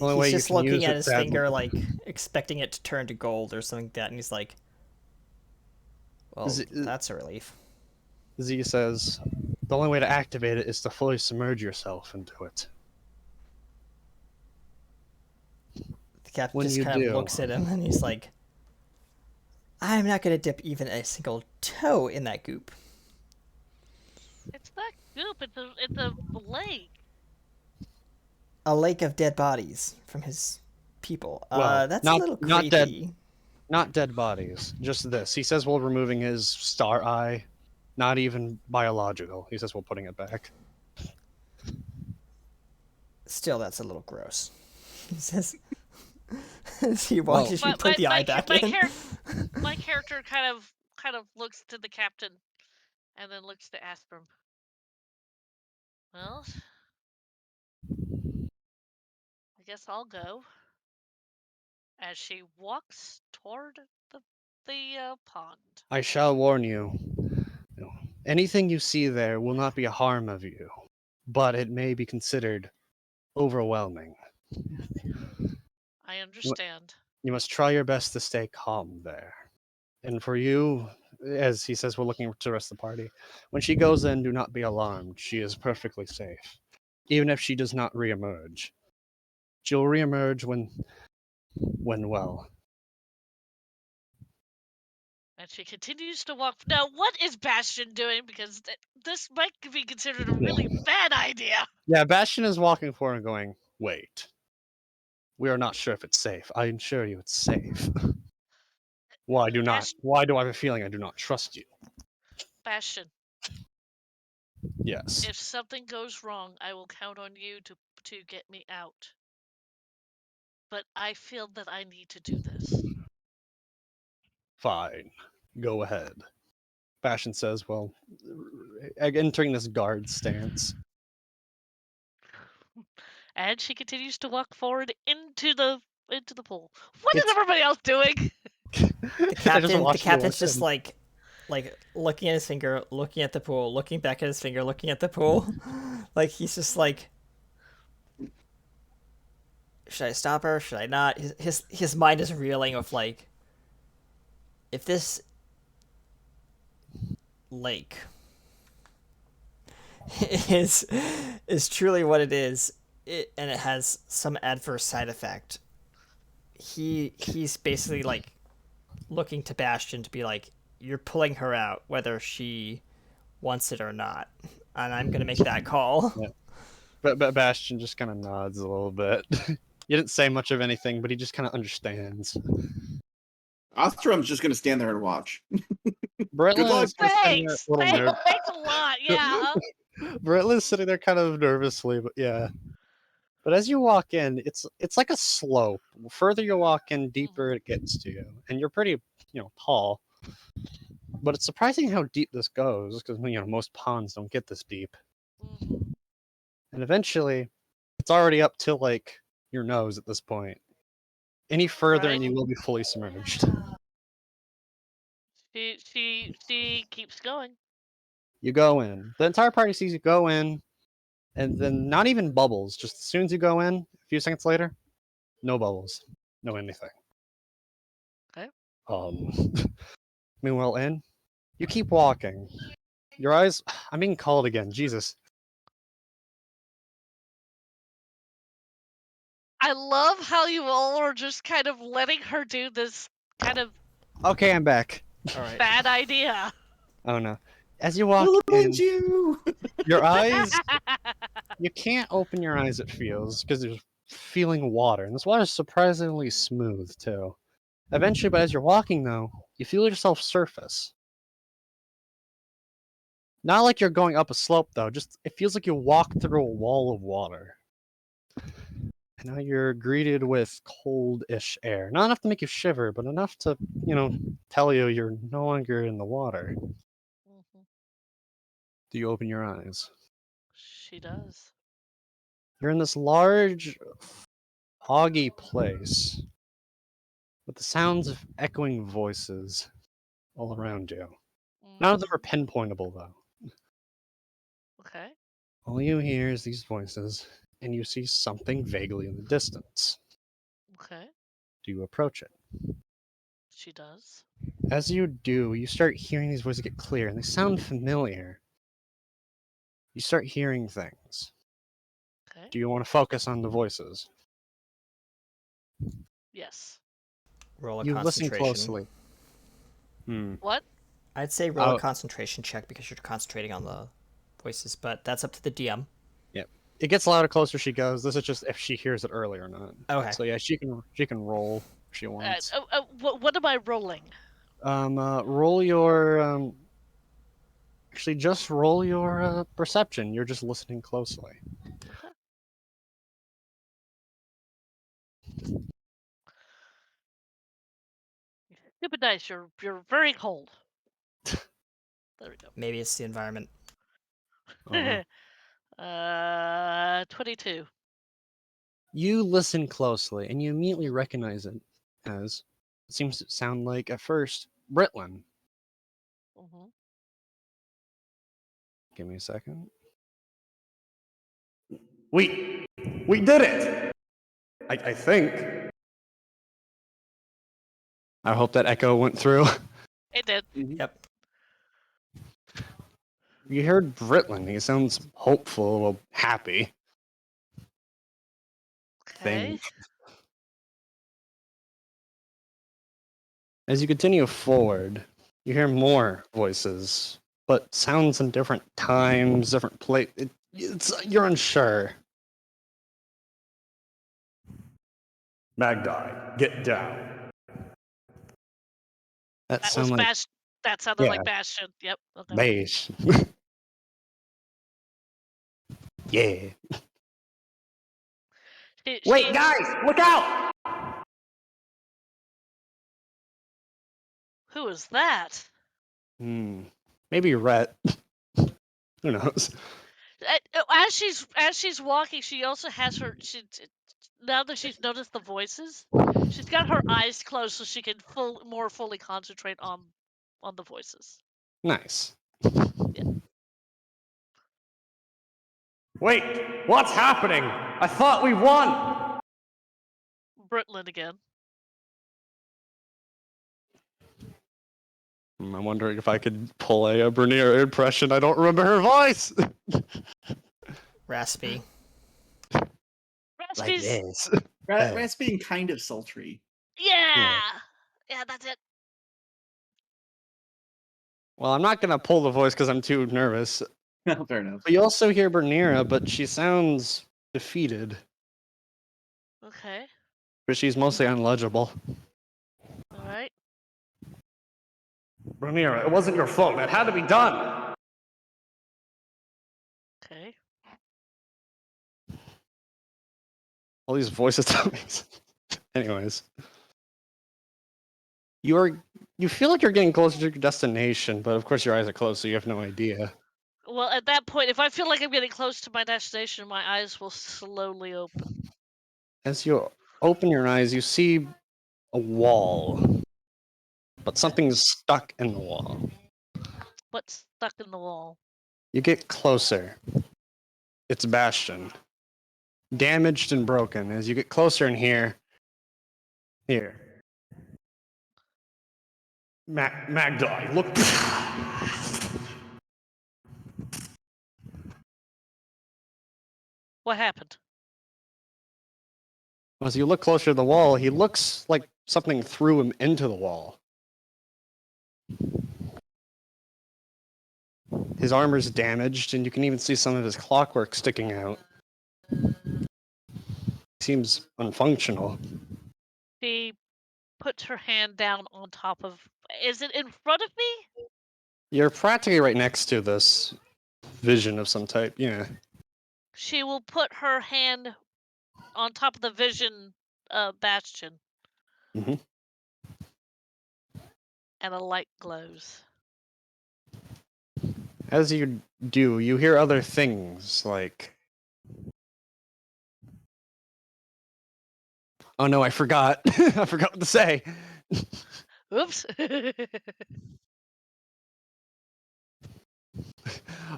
Only He's way you just can looking use at it, his sadly. finger, like expecting it to turn to gold or something like that, and he's like, "Well, that's a relief." Z says, the only way to activate it is to fully submerge yourself into it. The captain When just you kind of do, looks at him, and he's like, "I'm not going to dip even a single toe in that goop." It's not goop. It's a lake. A lake of dead bodies from his people. well, That's a little creepy. not dead bodies. Just this. He says we're removing his star eye. Not even biological. He says we're putting it back. Still, that's a little gross. He says, as he Well- watches you put the eye back in. My character kind of looks to the captain, and then looks to Aspram. Well, I guess I'll go. As she walks toward the pond. I shall warn you. Anything you see there will not be a harm of you, but it may be considered overwhelming. I understand. You must try your best to stay calm there. And for you, as he says, we're looking to the rest of the party. When she goes in, do not be alarmed. She is perfectly safe, even if she does not reemerge. She'll reemerge when well. And she continues to walk. Now, what is Bastion doing? Because this might be considered a really bad idea. Yeah, Bastion is walking forward and going, wait. We are not sure if it's safe. I assure you it's safe. Why do I have a feeling I do not trust you? Bastion, Yes. if something goes wrong, I will count on you to get me out. But I feel that I need to do this. Fine. Go ahead. Bastion says, well, entering this guard stance. And she continues to walk forward into the pool. What is everybody else doing? The captain's just like looking at his finger, looking at the pool, looking back at his finger, looking at the pool. Like he's just like, should I stop her? Should I not? His mind is reeling of like, if this lake is truly what it is, and it has some adverse side effect, he's basically like looking to Bastion to be like, you're pulling her out whether she wants it or not, and I'm gonna make that call. Yeah. But Bastion just kind of nods a little bit. He didn't say much of anything, but he just kind of understands. Ostrom's just gonna stand there and watch. Britlin is just sitting there Thanks. a little nervous. Thanks a lot. Yeah. Britlin's sitting there kind of nervously, but yeah. But as you walk in, it's like a slope. The further you walk in, deeper it gets to you, and you're pretty, tall. But it's surprising how deep this goes, because most ponds don't get this deep. Mm-hmm. And eventually, it's already up to like your nose at this point. Any further, and you will be fully submerged. She keeps going. You go in. The entire party sees you go in, and then not even bubbles. Just as soon as you go in, a few seconds later, no bubbles, no anything. Okay. Meanwhile, you keep walking. Your eyes. I'm being called again. Jesus. I love how you all are just kind of letting her do this kind of Okay, I'm back. All right. bad idea. Oh no. As you walk in, your eyes. You can't open your eyes. It feels because there's feeling water, and this water is surprisingly smooth too. Eventually, but as you're walking though, you feel yourself surface. Not like you're going up a slope though, just it feels like you walk through a wall of water. And now you're greeted with cold-ish air. Not enough to make you shiver, but enough to, tell you you're no longer in the water. Mm-hmm. Do you open your eyes? She does. You're in this large, foggy place with the sounds of echoing voices all around you. None of them are pinpointable, though. Okay. All you hear is these voices, and you see something vaguely in the distance. Okay. Do you approach it? She does. As you do, you start hearing these voices get clear, and they sound familiar. You start hearing things. Okay. Do you want to focus on the voices? Yes. Roll a You listen concentration. closely. What? I'd say roll a Oh. concentration check because you're concentrating on the voices, but that's up to the DM. Yep. It gets louder closer she goes. This is just if she hears it early or not. Okay. So yeah, she can roll if she wants. What am I rolling? Roll your actually just roll your perception. You're just listening closely. Okay. Stupid dice, you're very cold. There we go. Maybe it's the environment. 22. You listen closely, and you immediately recognize it as it seems to sound like at first Britlin. Mm-hmm. Give me a second. We did it. I think. I hope that echo went through. It did. Yep. You heard Britlin. He sounds hopeful, well, happy. Okay. Thing. As you continue forward, you hear more voices, but sounds in different times, different you're unsure. Magdai, get down. That That was sound like That sounded yeah, like Bastion. Yep. Okay. bass. Yeah. Wait, She guys, look out! Who is that? Maybe Rhett. Who knows? As she's walking, she also has her. Now that she's noticed the voices, she's got her eyes closed so she can more fully concentrate on the voices. Nice. Yeah. Wait, what's happening? I thought we won. Britlin again. I'm wondering if I could pull a Bernier impression. I don't remember her voice. Raspy. Like Raspy's. this. Rat's being kind of sultry. Yeah. Yeah, that's it. Well, I'm not gonna pull the voice because I'm too nervous. No, fair enough. But you also hear Bernira, but she sounds defeated. Okay. But she's mostly unlegible. All right. Bernira, it wasn't your fault. That had to be done. Okay. All these voices tell me. Anyways. You feel like you're getting closer to your destination, but of course your eyes are closed, so you have no idea. Well, at that point, if I feel like I'm getting close to my destination, my eyes will slowly open. As you open your eyes, you see a wall, but something's stuck in the wall. What's stuck in the wall? You get closer. It's Bastion. Damaged and broken. As you get closer in here. Magdai, look. What happened? As you look closer to the wall, he looks like something threw him into the wall. His armor's damaged, and you can even see some of his clockwork sticking out. Seems unfunctional. She puts her hand down on top of. Is it in front of me? You're practically right next to this vision of some type, yeah. She will put her hand on top of the vision bastion. Mm-hmm. And a light glows. As you do, you hear other things like Oh no, I forgot. I forgot what to say. Oops.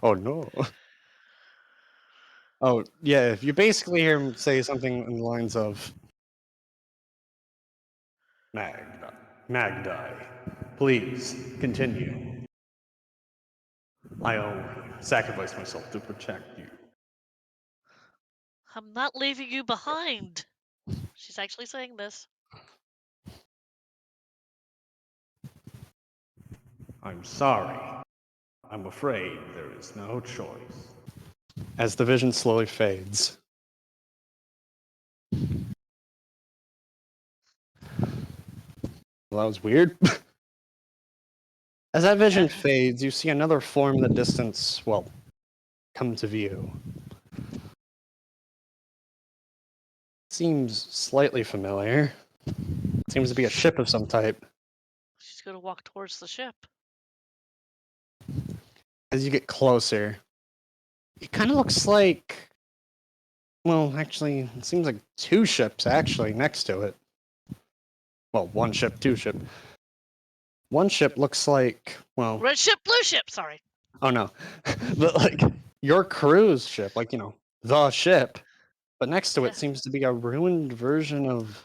Oh no. Oh yeah, you basically hear him say something in the lines of Magdi, please continue. I only sacrificed myself to protect you. I'm not leaving you behind. She's actually saying this. I'm sorry. I'm afraid there is no choice. As the vision slowly fades. Well, that was weird. As that vision fades, you see another form in the distance, well, come to view. Seems slightly familiar. Seems to be a ship of some type. She's going to walk towards the ship. As you get closer, it kind of looks like, well, actually, it seems like two ships actually next to it. Well, one ship, two ship. One ship looks like, well, Red ship, blue ship. Sorry. oh no, but like your cruise ship, like, you know, the ship, but next to Yeah. it seems to be a ruined version of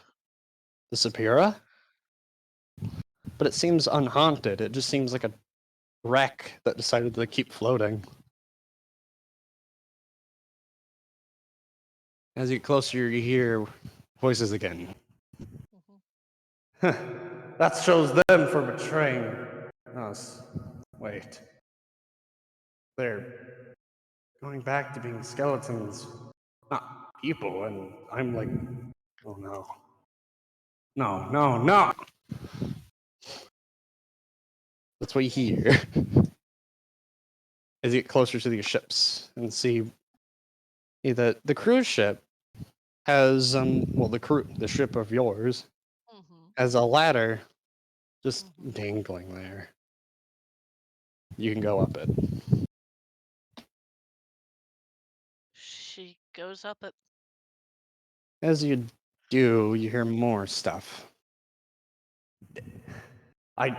the Sapira. But it seems unhaunted. It just seems like a wreck that decided to keep floating. As you get closer, you hear voices again. That shows them for betraying us. Wait. They're going back to being skeletons, not people, and I'm like, oh no. No, no, no! That's what you hear. As you get closer to these ships and see that the cruise ship has, well, the ship of yours Mm-hmm. has a ladder just Mhm. dangling there. You can go up it. She goes up it. As you do, you hear more stuff. I,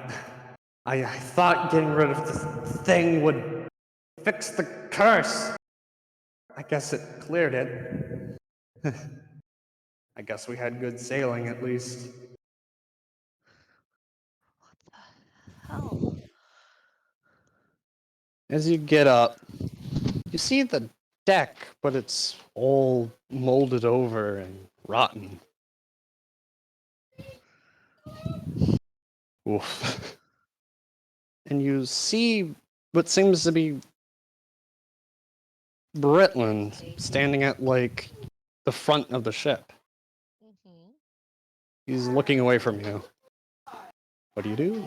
I thought getting rid of this thing would fix the curse. I guess it cleared it. I guess we had good sailing at least. What the hell? As you get up, you see the deck, but it's all molded over and rotten. Oof. And you see what seems to be Britland standing at like the front of the ship. Mm-hmm. He's looking away from you. What do you do?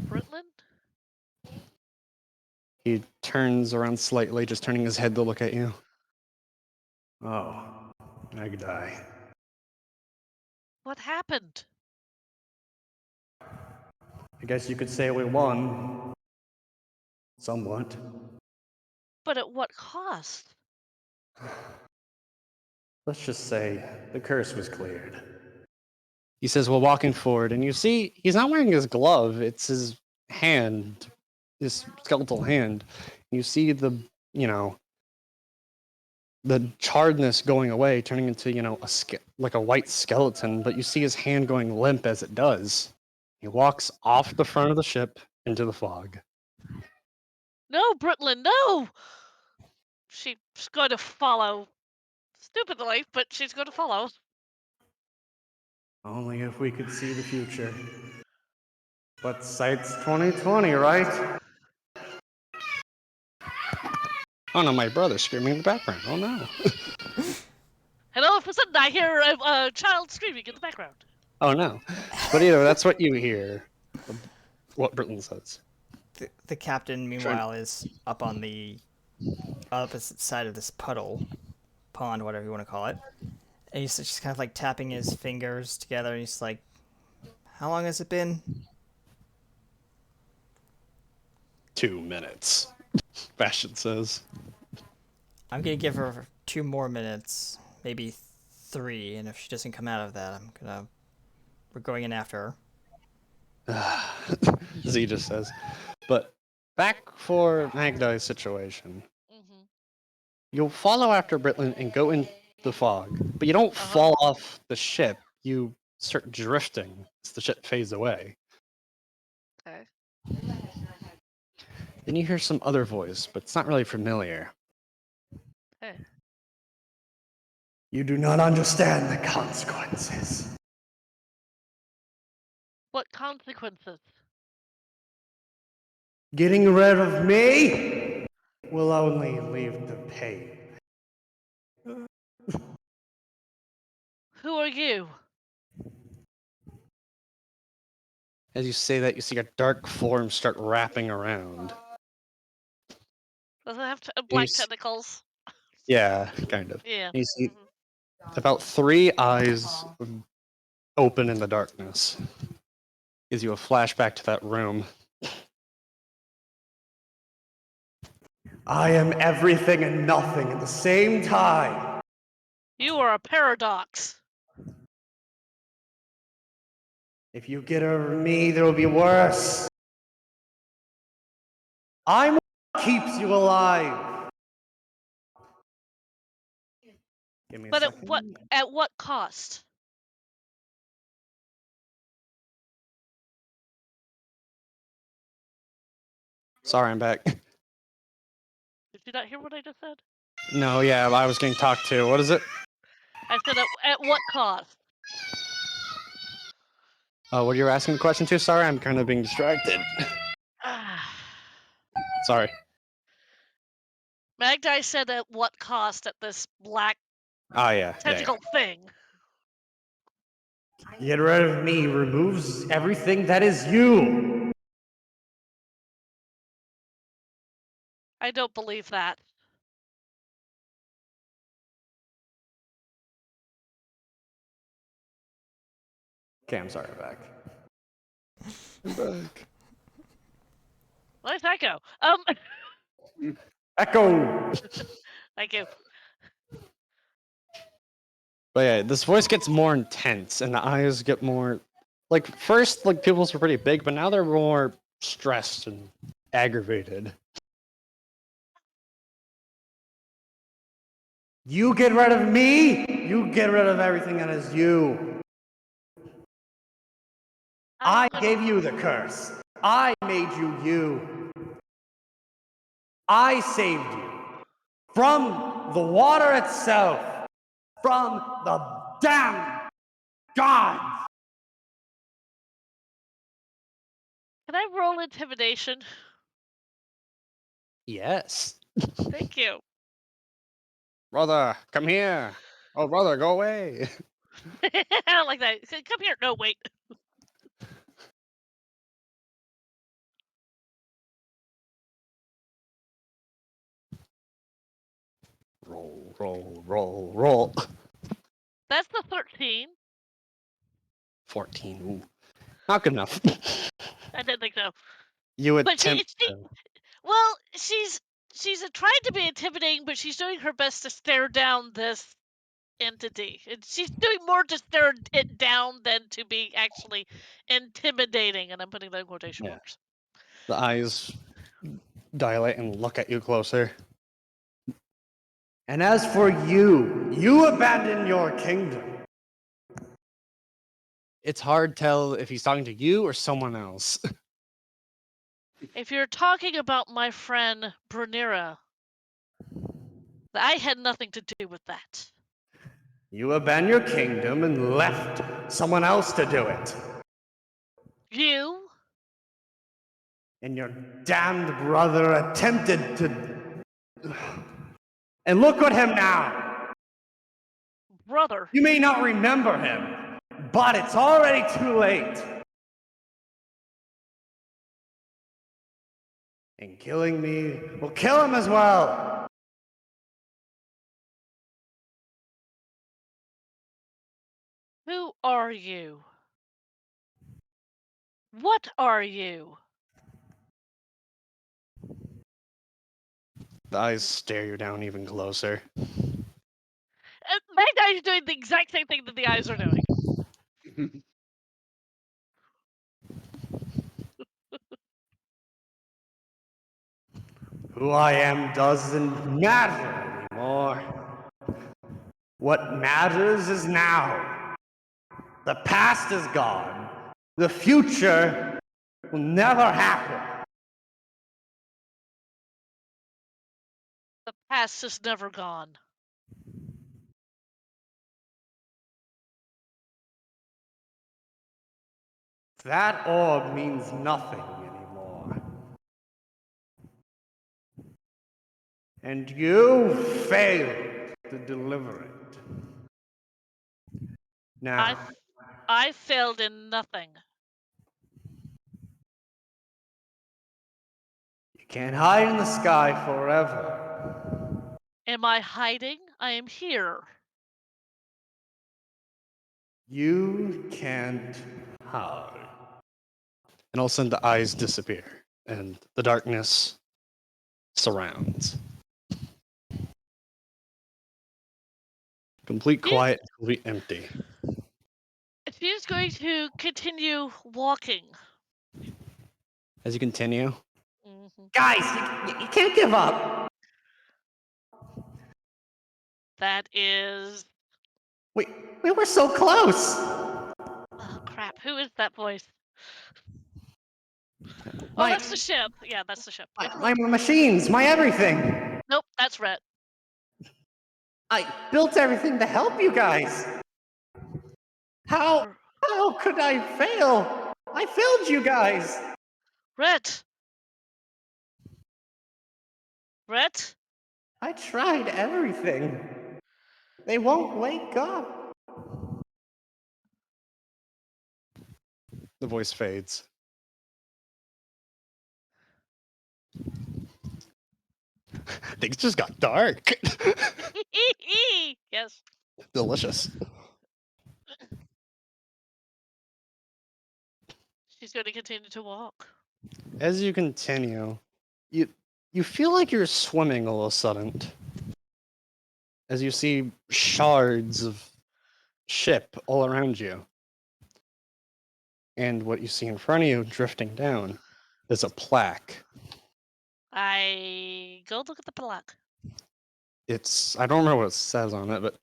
Britland? He turns around slightly, just turning his head to look at you. Oh, I could die. What happened? I guess you could say we won. Somewhat. But at what cost? Let's just say the curse was cleared. He says, while walking forward, and you see he's not wearing his glove, it's his hand, his skeletal hand. You see the, you know, the charredness going away, turning into, you know, like a white skeleton, but you see his hand going limp as it does. He walks off the front of the ship into the fog. No, Britland, no! She's going to follow. Stupidly, but she's going to follow. Only if we could see the future. But sight's 2020, right? Oh no, my brother's screaming in the background. Oh no. And all of a sudden, I hear a child screaming in the background. Oh no. But you know, that's what you hear. What Britland says. The captain, meanwhile, is up on the opposite side of this pond, whatever you want to call it. And he's just kind of like tapping his fingers together. And he's like, "How long has it been?" 2 minutes. Bastion says. I'm gonna give her 2 more minutes maybe 3, and if she doesn't come out of that, we're going in after her. Z just says. But back for Magda's situation. Mm-hmm. You'll follow after Britlin and go in the fog, but you don't fall off the ship. You start drifting as the ship fades away. Okay. Then you hear some other voice, but it's not really familiar. Okay. You do not understand the consequences. What consequences? Getting rid of me will only leave the pain. Who are you? As you say that, you see a dark form start wrapping around. Does it have And black tentacles? Yeah, kind of. Yeah. And you see about 3 eyes open in the darkness. Gives you a flashback to that room. I am everything and nothing at the same time. You are a paradox. If you get rid of me, there will be worse. I'm what keeps you alive. Give me a But second. at what cost? Sorry, I'm back. Did you not hear what I just said? No, yeah, I was getting talked to. What is it? I said at what cost? What you were asking the question to? Sorry, I'm kind of being distracted. Sorry. Magdi said at what cost at this black Oh, yeah. tentacle thing. Get rid of me removes everything that is you. I don't believe that. Okay, I'm sorry, I'm back. I'm back. Nice echo. Echo! Thank you. But yeah, this voice gets more intense, and the eyes get more... Like, first, like, pupils were pretty big, but now they're more stressed and aggravated. You get rid of me, you get rid of everything that is you. I gave you the curse. I made you. I saved you from the water itself, from the damn gods. Can I roll intimidation? Yes. Thank you. Brother, come here. Oh, brother, go away. I like that. Come here. No, wait. Roll, roll, roll, roll. That's the 13. 14. Ooh. Not good enough. I didn't think so. You But attempt well, she's tried to be intimidating, but she's doing her best to stare down this entity. And she's doing more to stare it down than to be actually intimidating. And I'm putting that in quotation marks. the eyes dilate and look at you closer. And as for you, you abandon your kingdom. It's hard to tell if he's talking to you or someone else. If you're talking about my friend Brunira, I had nothing to do with that. You abandoned your kingdom and left someone else to do it. You? And your damned brother attempted to... And look at him now! Brother. You may not remember him, but it's already too late. And killing me will kill him as well. Who are you? What are you? The eyes stare you down even closer. Magda is doing the exact same thing that the eyes are doing. Who I am doesn't matter anymore. What matters is now. The past is gone. The future will never happen. The past is never gone. That orb means nothing anymore. And you failed to deliver it. Now, I failed in nothing. you can't hide in the sky forever. Am I hiding? I am here. You can't hide. And all of a sudden, the eyes disappear, and the darkness surrounds. Complete quiet, complete empty. She's going to continue walking. As you continue, Mhm. Guys, you can't give up. That is. We were so close. Oh, crap. Who is that voice? Oh, My- that's the ship. Yeah, that's the ship. My machines, my everything. Nope, that's Rhett. I built everything to help you guys. How could I fail? I failed you guys. Rhett! Rhett? I tried everything. They won't wake up. the voice fades. Things just got dark. Yes. Delicious. She's going to continue to walk. As you continue, you feel like you're swimming all of a sudden. As you see shards of ship all around you. And what you see in front of you drifting down is a plaque. I go look at the plaque. I don't remember what it says on it, but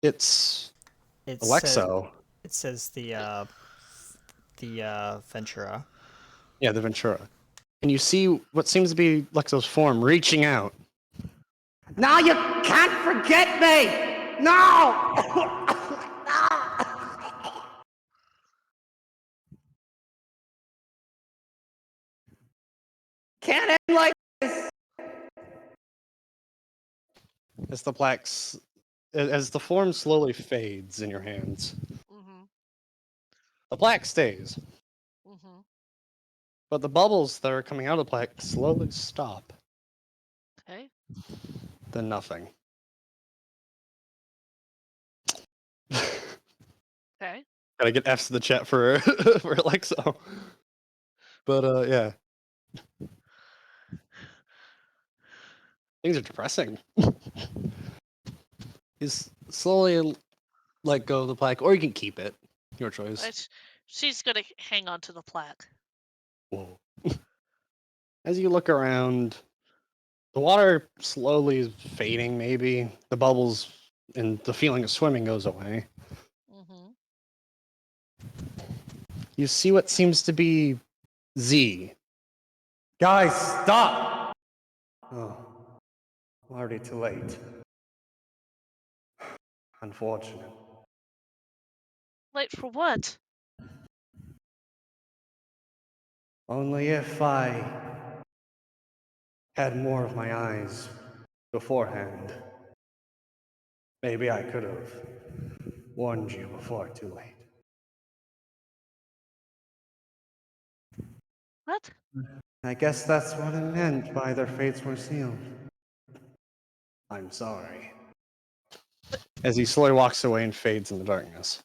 it's It Alexo. says the Ventura. Yeah, the Ventura. And you see what seems to be Lexo's form reaching out. Now you can't forget me. No. Can't end like this. As the form slowly fades in your hands, Mm-hmm. the plaque stays. Mm-hmm. But the bubbles that are coming out of the plaque slowly stop. Okay. Then nothing. Okay. Gotta get F's to the chat for for Alexo. But yeah. Things are depressing. He's slowly let go of the plaque, or you can keep it. Your choice. She's going to hang on to the plaque. Whoa. As you look around, the water slowly is fading, maybe. The bubbles and the feeling of swimming goes away. Mm-hmm. You see what seems to be Z. Guys, stop. Oh, already too late. Unfortunate. Late for what? Only if I had more of my eyes beforehand, maybe I could have warned you before too late. What? I guess that's what it meant by their fates were sealed. I'm sorry. As he slowly walks away and fades in the darkness.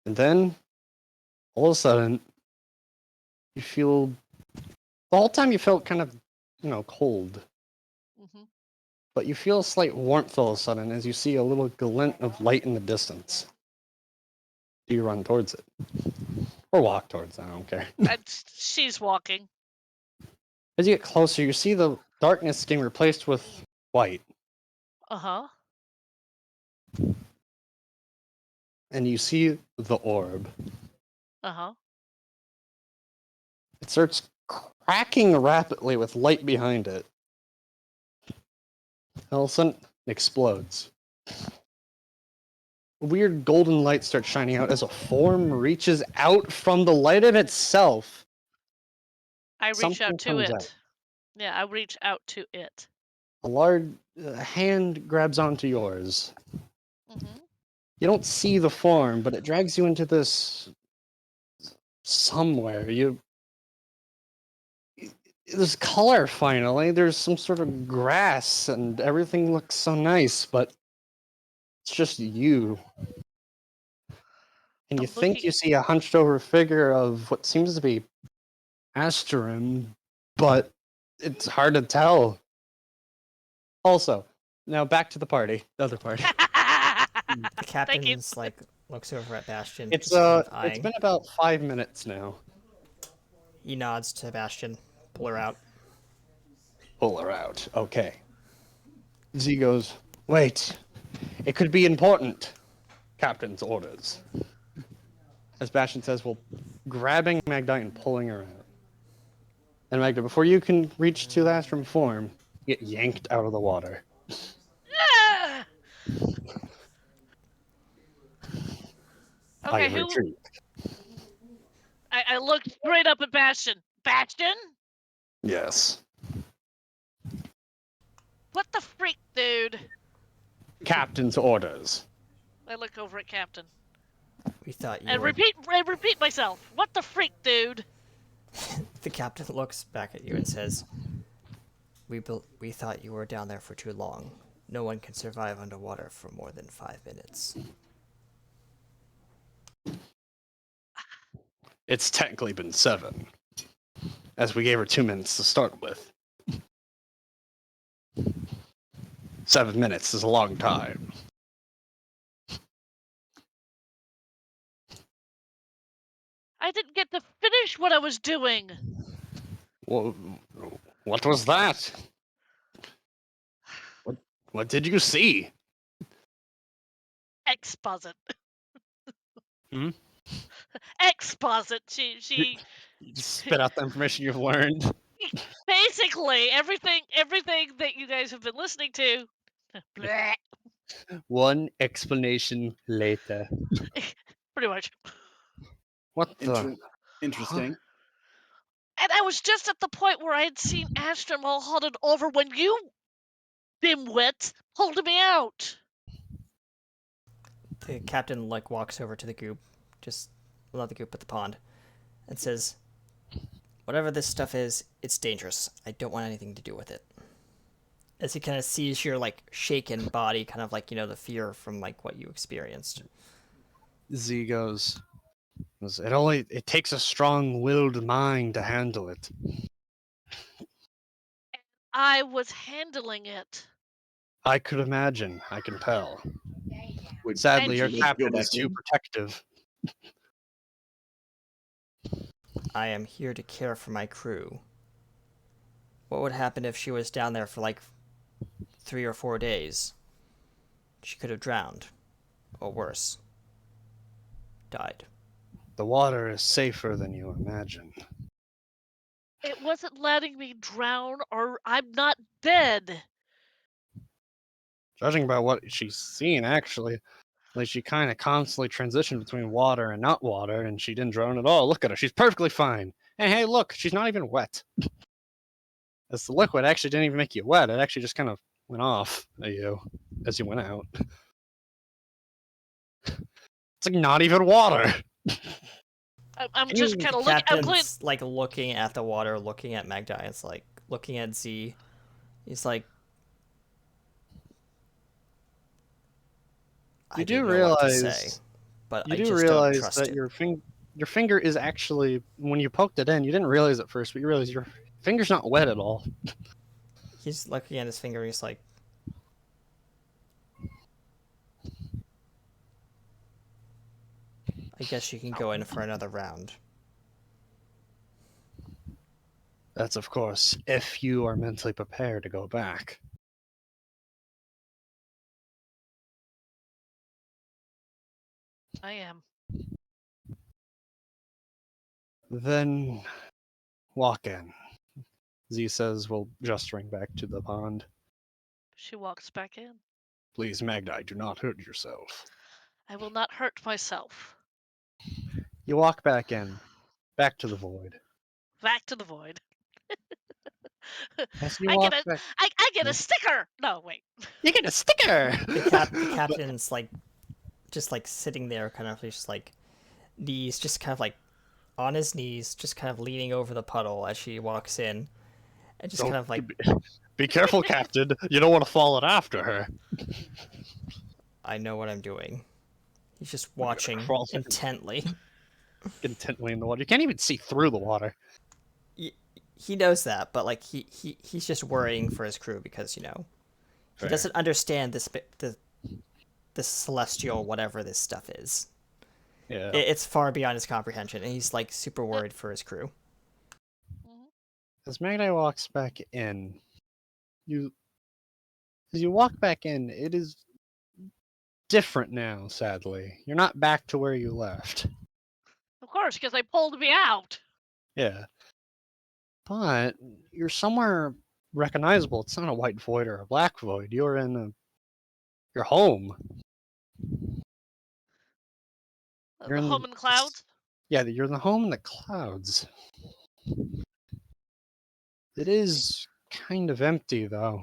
And then, all of a sudden, you feel. The whole time you felt kind of, cold. Mm-hmm. but you feel a slight warmth all of a sudden as you see a little glint of light in the distance. Do you run towards it? Or walk towards it, I don't care. She's walking. As you get closer, you see the darkness getting replaced with white, Uh-huh. and you see the orb. Uh-huh. It starts cracking rapidly with light behind it. All of a sudden, it explodes. A weird golden light starts shining out as a form reaches out from the light in itself. I reach Something out to comes it. out. Yeah, I reach out to it. A large hand grabs onto yours. Mm-hmm. You don't see the form, but it drags you into this somewhere. There's color finally. There's some sort of grass, and everything looks so nice, but it's just you. And you I'm think looking- you see a hunched over figure of what seems to be Asterim, but it's hard to tell. Also, now back to the party. The other party. The captain's like looks over at Bastion. It's just kind of it's eyeing. been about 5 minutes now. He nods to Bastion. Pull her out. Pull her out. Okay. Z goes, wait. It could be important. Captain's orders. As Bastion says, well, grabbing Magda and pulling her out. And Magda, before you can reach to the Astrum form, you get yanked out of the water. Ah! I Okay, am who? retreat. I looked straight up at Bastion. Bastion? Yes. What the freak, dude? Captain's orders. I look over at Captain. We thought you And were. repeat myself. What the freak, dude? The captain looks back at you and says, We thought you were down there for too long. No one can survive underwater for more than 5 minutes. It's technically been 7, as we gave her 2 minutes to start with. 7 minutes is a long time. I didn't get to finish what I was doing. Well, what was that? What did you see? Exposit. Hmm? Exposit. She You just spit out the information you've learned. basically everything that you guys have been listening to. Bleh. One explanation later. Pretty much. What the? Interesting. And I was just at the point where I had seen Astrum all huddled over when you, dimwit, pulled me out. The captain like walks over to the goop, just not the goop but the pond, and says, Whatever this stuff is, it's dangerous. I don't want anything to do with it. As he kind of sees your like shaken body, kind of like, the fear from like what you experienced. Z goes. It takes a strong-willed mind to handle it. I was handling it. I could imagine. I can tell. Would Sadly, your you like to go captain is back too in? protective. I am here to care for my crew. What would happen if she was down there for like 3 or 4 days? She could have drowned. Or worse. Died. The water is safer than you imagine. It wasn't letting me drown, or I'm not dead. Judging by what she's seen, actually, like she kind of constantly transitioned between water and not water, and she didn't drown at all. Look at her; she's perfectly fine. And hey, look, she's not even wet. As the liquid actually didn't even make you wet; it actually just kind of went off at you as you went out. It's like not even water. I'm just kind of looking. I'm playing. Captain's like looking at the water, looking at Magda. It's like looking at Z. He's like, You I do don't know what to say, realize. but You I do just don't realize trust that it. your finger is actually, when you poked it in, you didn't realize at first, but you realize your finger's not wet at all. He's looking at his finger. And he's like, I guess you can go in for another round. That's, of course, if you are mentally prepared to go back. I am. Then walk in. Z says while gesturing back to the pond. She walks back in. Please, Magdi, do not hurt yourself. I will not hurt myself. You walk back in, back to the void. Back to the void. As you I walk get a back, I get a sticker. No, wait. you get a sticker. The captain's like, just like sitting there, kind of just like knees, just kind of like on his knees, just kind of leaning over the puddle as she walks in, and just kind of like, Be careful, Captain. You don't want to fall in after her. I know what I'm doing. He's just watching crawl in. intently. Intently in the water. You can't even see through the water. He knows that, but like he's just worrying for his crew because he Fair. doesn't understand this celestial whatever this stuff is. Yeah. It's far beyond his comprehension, and he's like super worried for his crew. As Magdi walks back in, as you walk back in, it is different now, sadly. You're not back to where you left. Of course, because they pulled me out. Yeah. But you're somewhere recognizable. It's not a white void or a black void. You're in your home. You're The in home in the clouds. Yeah, you're in the home in the clouds. It is kind of empty, though.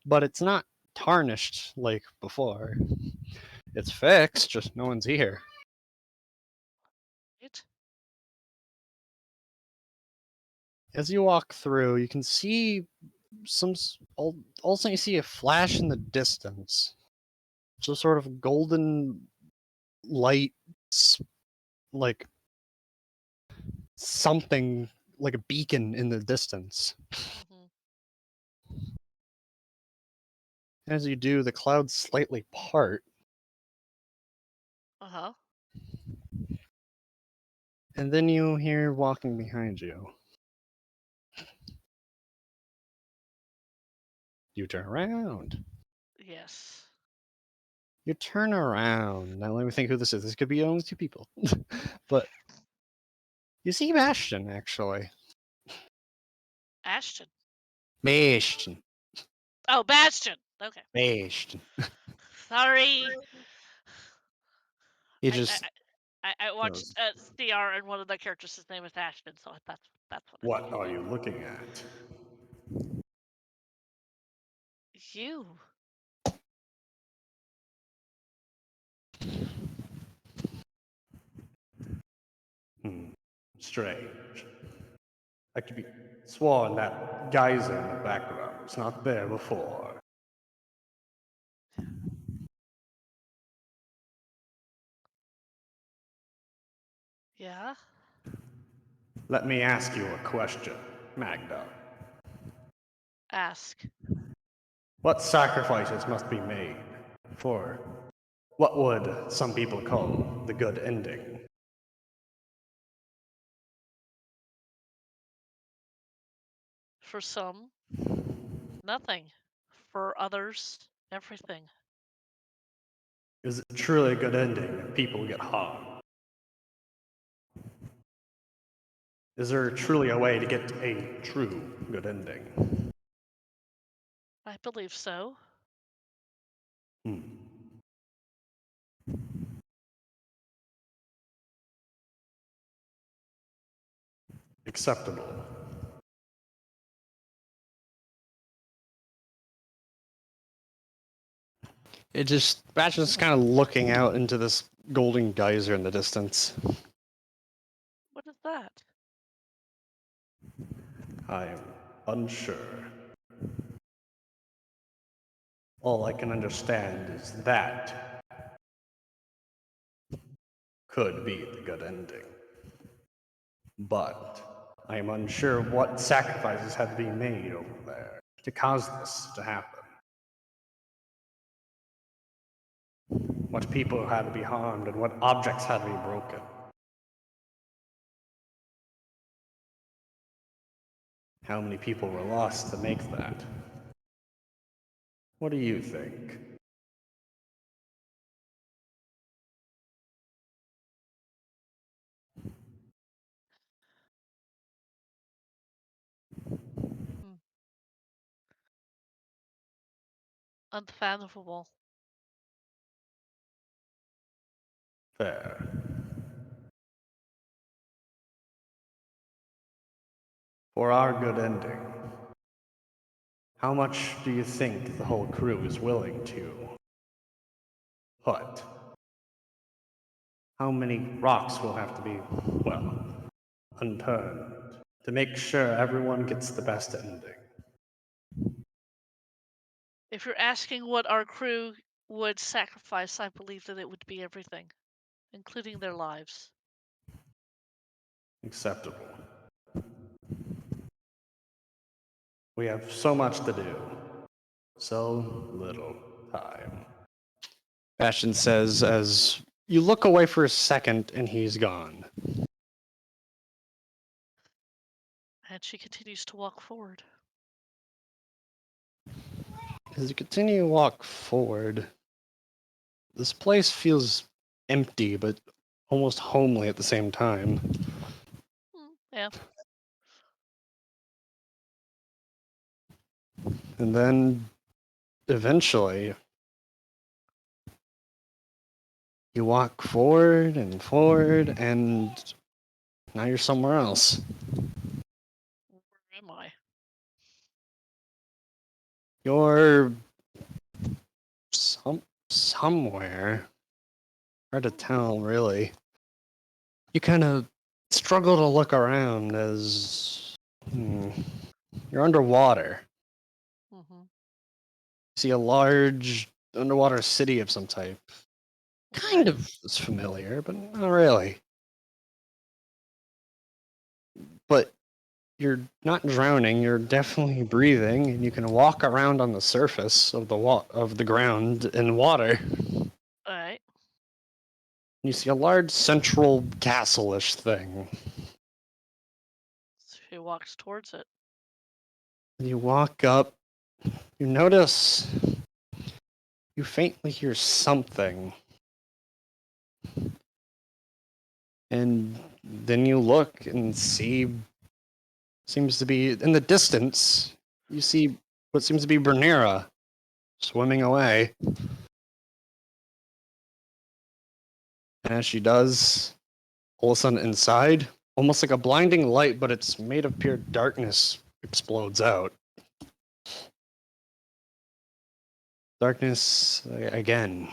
But it's not tarnished like before. It's fixed, just no one's here. Right? As you walk through, you can see also you see a flash in the distance. Just sort of golden light, like something like a beacon in the distance. As you do, the clouds slightly part, Uh-huh. and then you hear walking behind you. You turn around. Yes. You turn around. Now let me think who this is. This could be only two people. But you see Bastion, actually. Ashton. Bastion. Oh, Bastion. Okay. Bastion. Sorry. He I just watched goes, CR and one of the characters, his name is Ashton, so that's what. What are you looking at? You. Strange. I could be sworn that geyser in the background was not there before. Yeah. Let me ask you a question, Magda. Ask. What sacrifices must be made for what would some people call the good ending? For some, nothing. For others, everything. Is it truly a good ending if people get harmed? Is there truly a way to get a true good ending? I believe so. Acceptable. Bastion's kind of looking out into this golden geyser in the distance. What is that? I am unsure. All I can understand is that could be the good ending. But I am unsure what sacrifices had to be made over there to cause this to happen. what people had to be harmed and what objects had to be broken. How many people were lost to make that? What do you think? Unfathomable. Fair. For our good ending, how much do you think the whole crew is willing to put? How many rocks will have to be, well, unturned to make sure everyone gets the best ending? If you're asking what our crew would sacrifice, I believe that it would be everything, including their lives. Acceptable. We have so much to do, so little time. Bastion says as you look away for a second and he's gone. And she continues to walk forward. As you continue to walk forward, this place feels empty but almost homely at the same time. Yeah. And then eventually you walk forward and now you're somewhere else. Where am I? You're somewhere. Hard to tell, really. You kind of struggle to look around as you're underwater. Mm-hmm. See a large underwater city of some type. Kind of is familiar, but not really. But you're not drowning, you're definitely breathing, and you can walk around on the surface of the ground in water. All right. You see a large central castle-ish thing. She walks towards it. You walk up, you notice you faintly hear something. And then you look and see, seems to be in the distance, you see what seems to be Bernera swimming away. And as she does, all of a sudden inside, almost like a blinding light, but it's made of pure darkness, explodes out. Darkness again.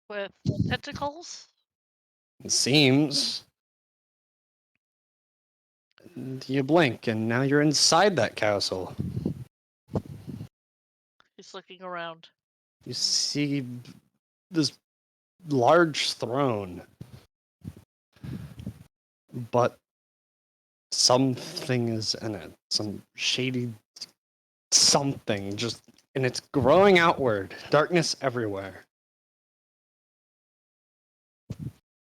With tentacles? It seems. And you blink, and now you're inside that castle. He's looking around. You see this large throne, but something is in it. Some shady something, just, and it's growing outward. Darkness everywhere.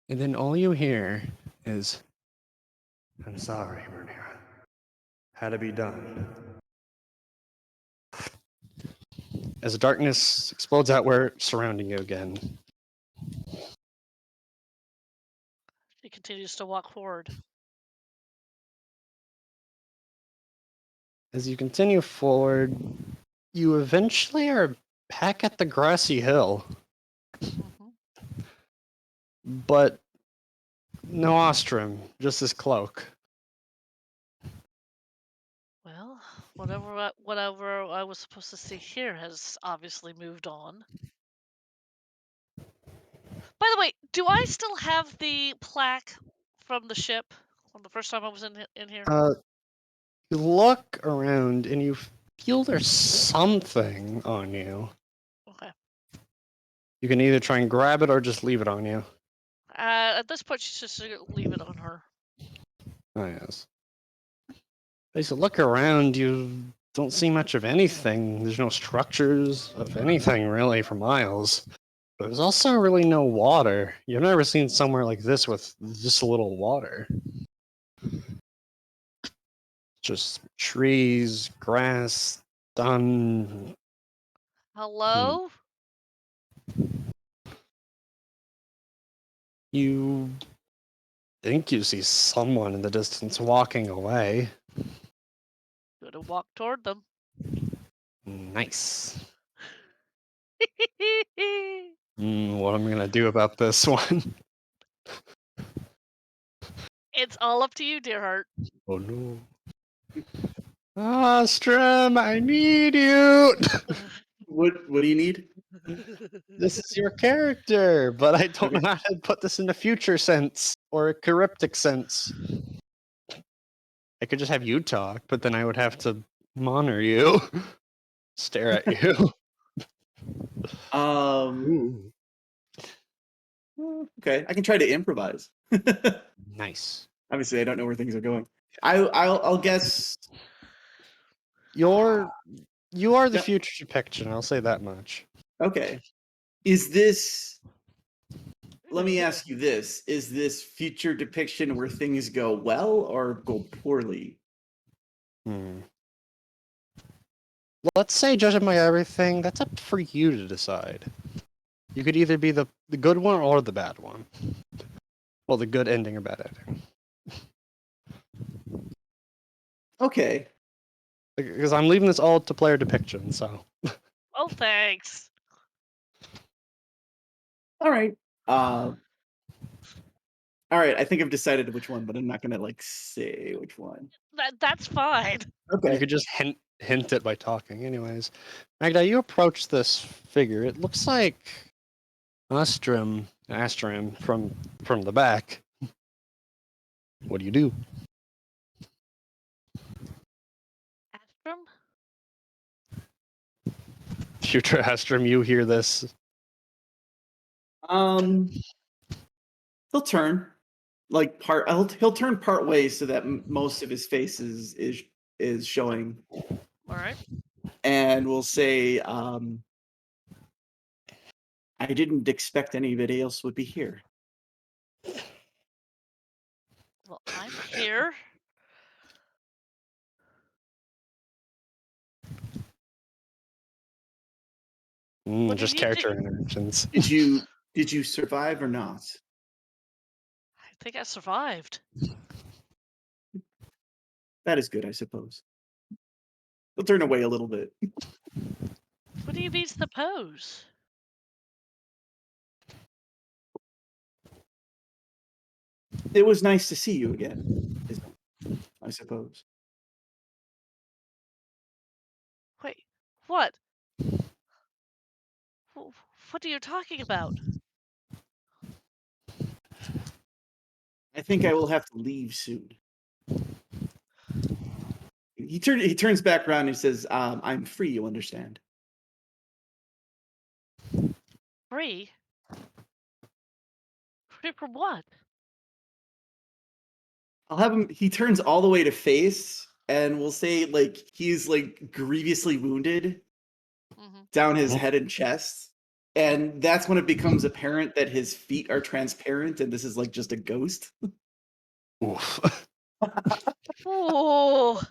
And then all you hear is, "I'm sorry, Bernera. Had to be done." As darkness explodes outward, surrounding you again. She continues to walk forward. As you continue forward, you eventually are back at the grassy hill, Mm-hmm. but no Ostrom, just his cloak. Well, whatever I was supposed to see here has obviously moved on. By the way, do I still have the plaque from the ship from the first time I was in here? You look around and you feel there's something on you. Okay. You can either try and grab it or just leave it on you. At this point, she's just gonna leave it on her. Oh, yes. As you look around, you don't see much of anything. There's no structures of anything really for miles. There's also really no water. You've never seen somewhere like this with just a little water. Just trees, grass, sun. Hello? You think you see someone in the distance walking away. Gonna walk toward them. Nice. What am I gonna do about this one? It's all up to you, dear heart. Oh no. Ostrom, I need you! What do you need? This is your character, but I don't Okay. know how to put this in a future sense or a cryptic sense. I could just have you talk, but then I would have to monitor you, stare at you. Um. Okay, I can try to improvise. Nice. Obviously, I don't know where things are going. I'll guess. You are the Yep. future depiction. I'll say that much. Okay. Is this? Let me ask you this: is this future depiction where things go well or go poorly? Let's say, judging by everything, that's up for you to decide. You could either be the good one or the bad one. Well, the good ending or bad ending. Okay. Because I'm leaving this all to player depiction, so. Oh, thanks. All right. All right. I think I've decided which one, but I'm not gonna like say which one. That's fine. You Okay. could just hint it by talking. Anyways, Magda, you approach this figure. It looks like Astrim from the back. What do you do? Astrum? Future Astrim, you hear this. He'll turn like part. He'll turn part way so that most of his face is showing, All right. and we'll say, I didn't expect anybody else would be here. Well, I'm here. What do you Just need to? character interactions. Did you survive or not? I think I survived. That is good, I suppose. He'll turn away a little bit. What do you mean suppose? It was nice to see you again, I suppose. Wait, what? What are you talking about? I think I will have to leave soon. He turns back around and he says, I'm free, you understand. Free? Free from what? I'll have him. He turns all the way to face, and we'll say like he's like grievously wounded Mm-hmm. down his head and chest, and that's when it becomes apparent that his feet are transparent, and this is like just a ghost. Oof. Oh,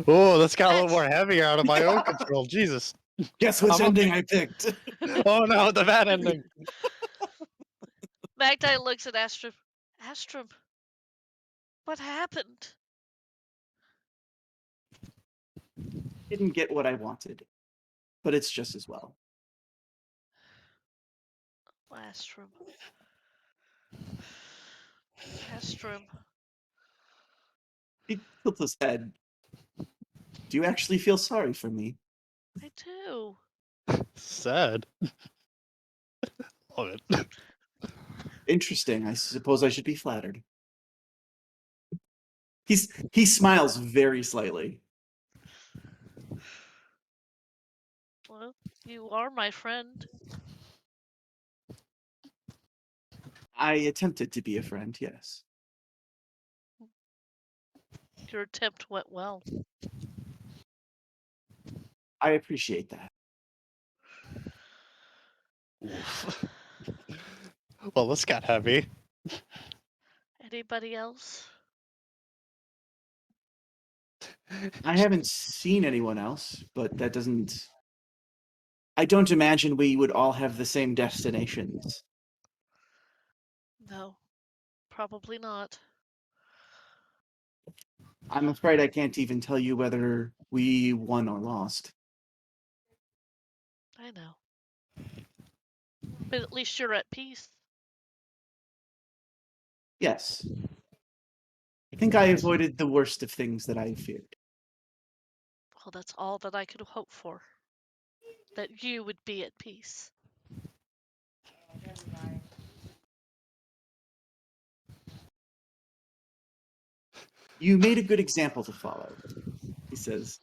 Oh, that's got a little That's- more heavier out of my own control. Jesus. Guess which I'm ending I picked. Oh no, the bad ending. Magdi looks at Astrum. Astrum, what happened? Didn't get what I wanted, but it's just as well. Astrum. Astrum. He tilts his head. Do you actually feel sorry for me? I do. Sad. Love it. Interesting. I suppose I should be flattered. He smiles very slightly. Well, you are my friend. I attempted to be a friend, yes. Your attempt went well. I appreciate that. Oof. Well, this got heavy. Anybody else? I haven't seen anyone else, but that doesn't. I don't imagine we would all have the same destinations. No, probably not. I'm afraid I can't even tell you whether we won or lost. I know. But at least you're at peace. Yes. I think I avoided the worst of things that I feared. Well, that's all that I could hope for. That you would be at peace. You made a good example to follow, he says.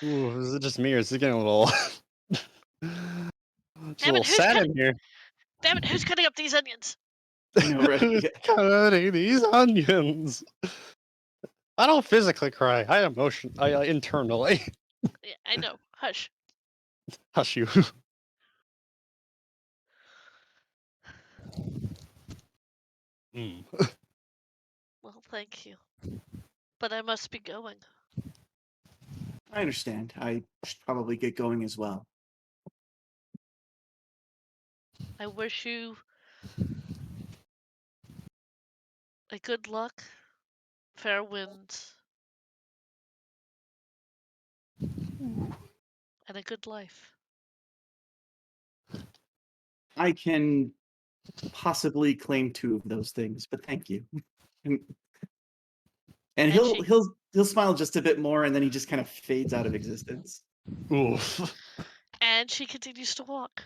Ooh, is it just me or is it getting a little... it's a Damn little it, sad in here. Damn it, who's cutting up these onions? I know, right? Who's cutting these onions? I don't physically cry. I internally. Yeah, I know. Hush. Hush you. Mm. Well, thank you. But I must be going. I understand. I should probably get going as well. I wish you a good luck, fair winds, and a good life. I can possibly claim 2 of those things, but thank you. And And he'll smile just a bit more, and then he just kind of fades out of existence. Oof. And she continues to walk.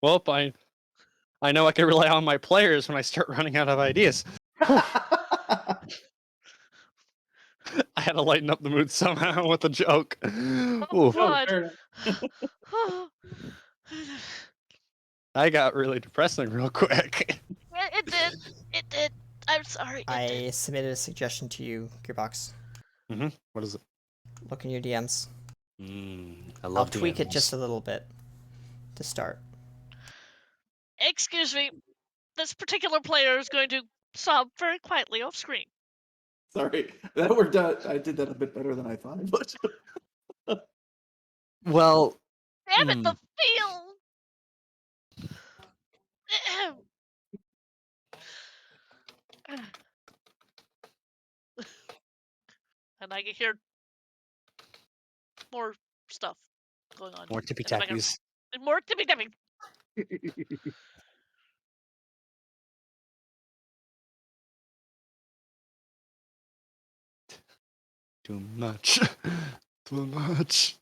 Well, I know I can rely on my players when I start running out of ideas. I had to lighten up the mood somehow with a joke. Oh, Oof. God. fair enough. I got really depressing real quick. It did. It did. I'm sorry. It did. I submitted a suggestion to you, Gearbox. What is it? Look in your DMs. I I'll love tweak it DMs. just a little bit to start. Excuse me. This particular player is going to sob very quietly off screen. Sorry, that worked out. I did that a bit better than I thought. But Well, Damn it, the feel. And I can hear more stuff going on. more tippy in the background. tappies. And more tippy tapping. Too much. Too much.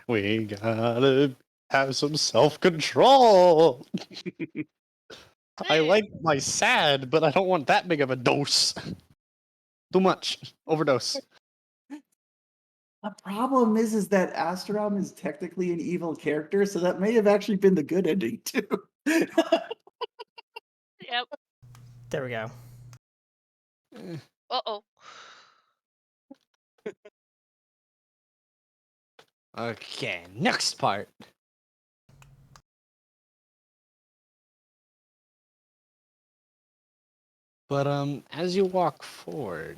We gotta have some self-control. I like my sad, but I don't want that big of a dose. Too much. Overdose. the problem is that Astrom is technically an evil character, so that may have actually been the good ending too. Yep. There we go. Uh-oh. Okay, next part. But as you walk forward,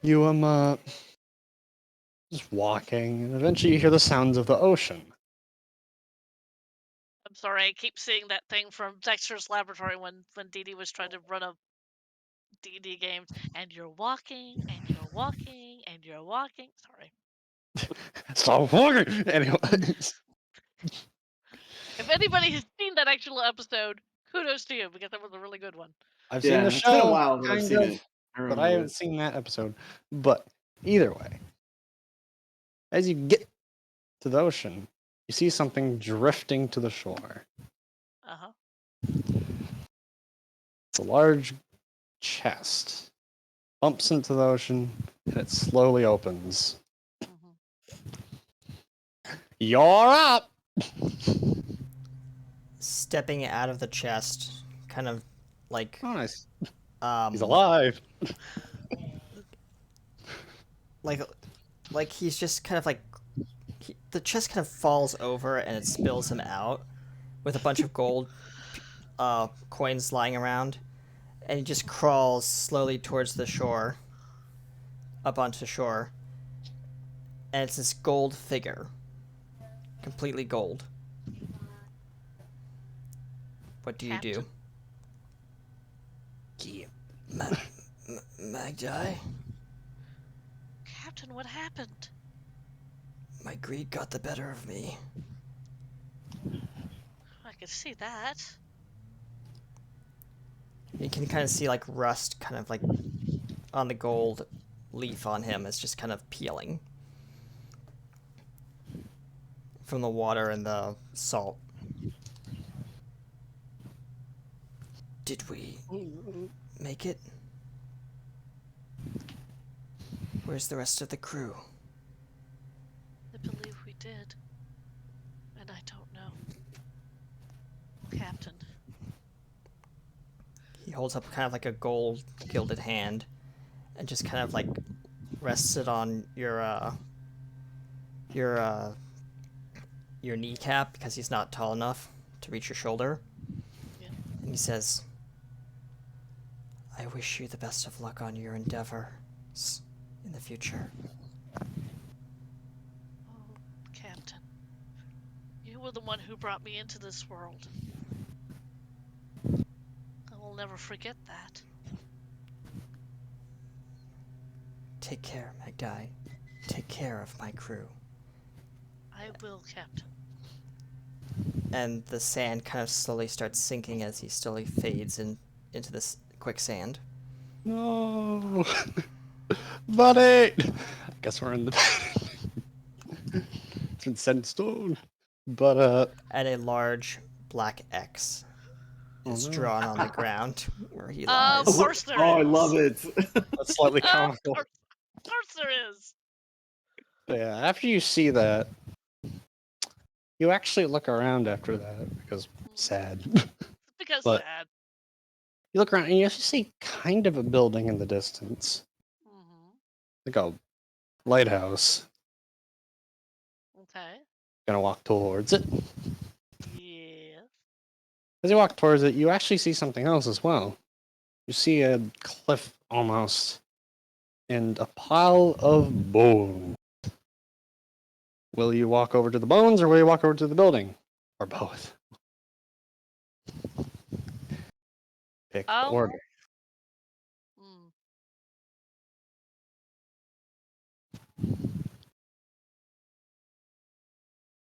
you just walking, and eventually you hear the sounds of the ocean. I'm sorry, I keep seeing that thing from Dexter's Laboratory when Dee Dee was trying to run a D&D game. And you're walking, and you're walking, and you're walking. Sorry. Stop walking! Anyway. If anybody has seen that actual episode, kudos to you, because that was a really good one. I've seen the It's been a show, while that I've kind seen of, it. but I haven't seen that episode. But either way, as you get to the ocean, you see something drifting to the shore. Uh-huh. It's a large chest. Bumps into the ocean, and it slowly opens. You're up! Stepping out of the chest, kind of like Oh, nice. um, He's alive. like he's just kind of like the chest kind of falls over and it spills him out with a bunch of gold coins lying around, and he just crawls slowly towards the shore, up onto the shore, and it's this gold figure, completely gold. What do you do? Yeah. Magdi, Captain, what happened? my greed got the better of me. I could see that. You can kind of see like rust kind of like on the gold leaf on him. It's just kind of peeling from the water and the salt. Did we make it? Where's the rest of the crew? I believe we did. And I don't know. Captain. He holds up kind of like a gold gilded hand and just kind of like rests it on your kneecap because he's not tall enough to reach your shoulder. Yeah. And he says, I wish you the best of luck on your endeavors in the future. Oh, Captain. You were the one who brought me into this world. I will never forget that. Take care, Magdi. Take care of my crew. I will, Captain. And the sand kind of slowly starts sinking as he slowly fades into this quicksand. No. Buddy! I guess we're in the. It's been set in stone. But, And a large black X is no. drawn on the ground where he Of lies. course there Oh, I is. love it. That's slightly Of comical. course there is. Yeah, after you see that, you actually look around after that because sad. Because But- sad. You look around and you actually see kind of a building in the distance, Mm-hmm. like a lighthouse. Okay. Gonna walk towards it. Yes. As you walk towards it, you actually see something else as well. You see a cliff almost, and a pile of bones. Will you walk over to the bones, or will you walk over to the building, or both? Pick the Oh. order. Mm.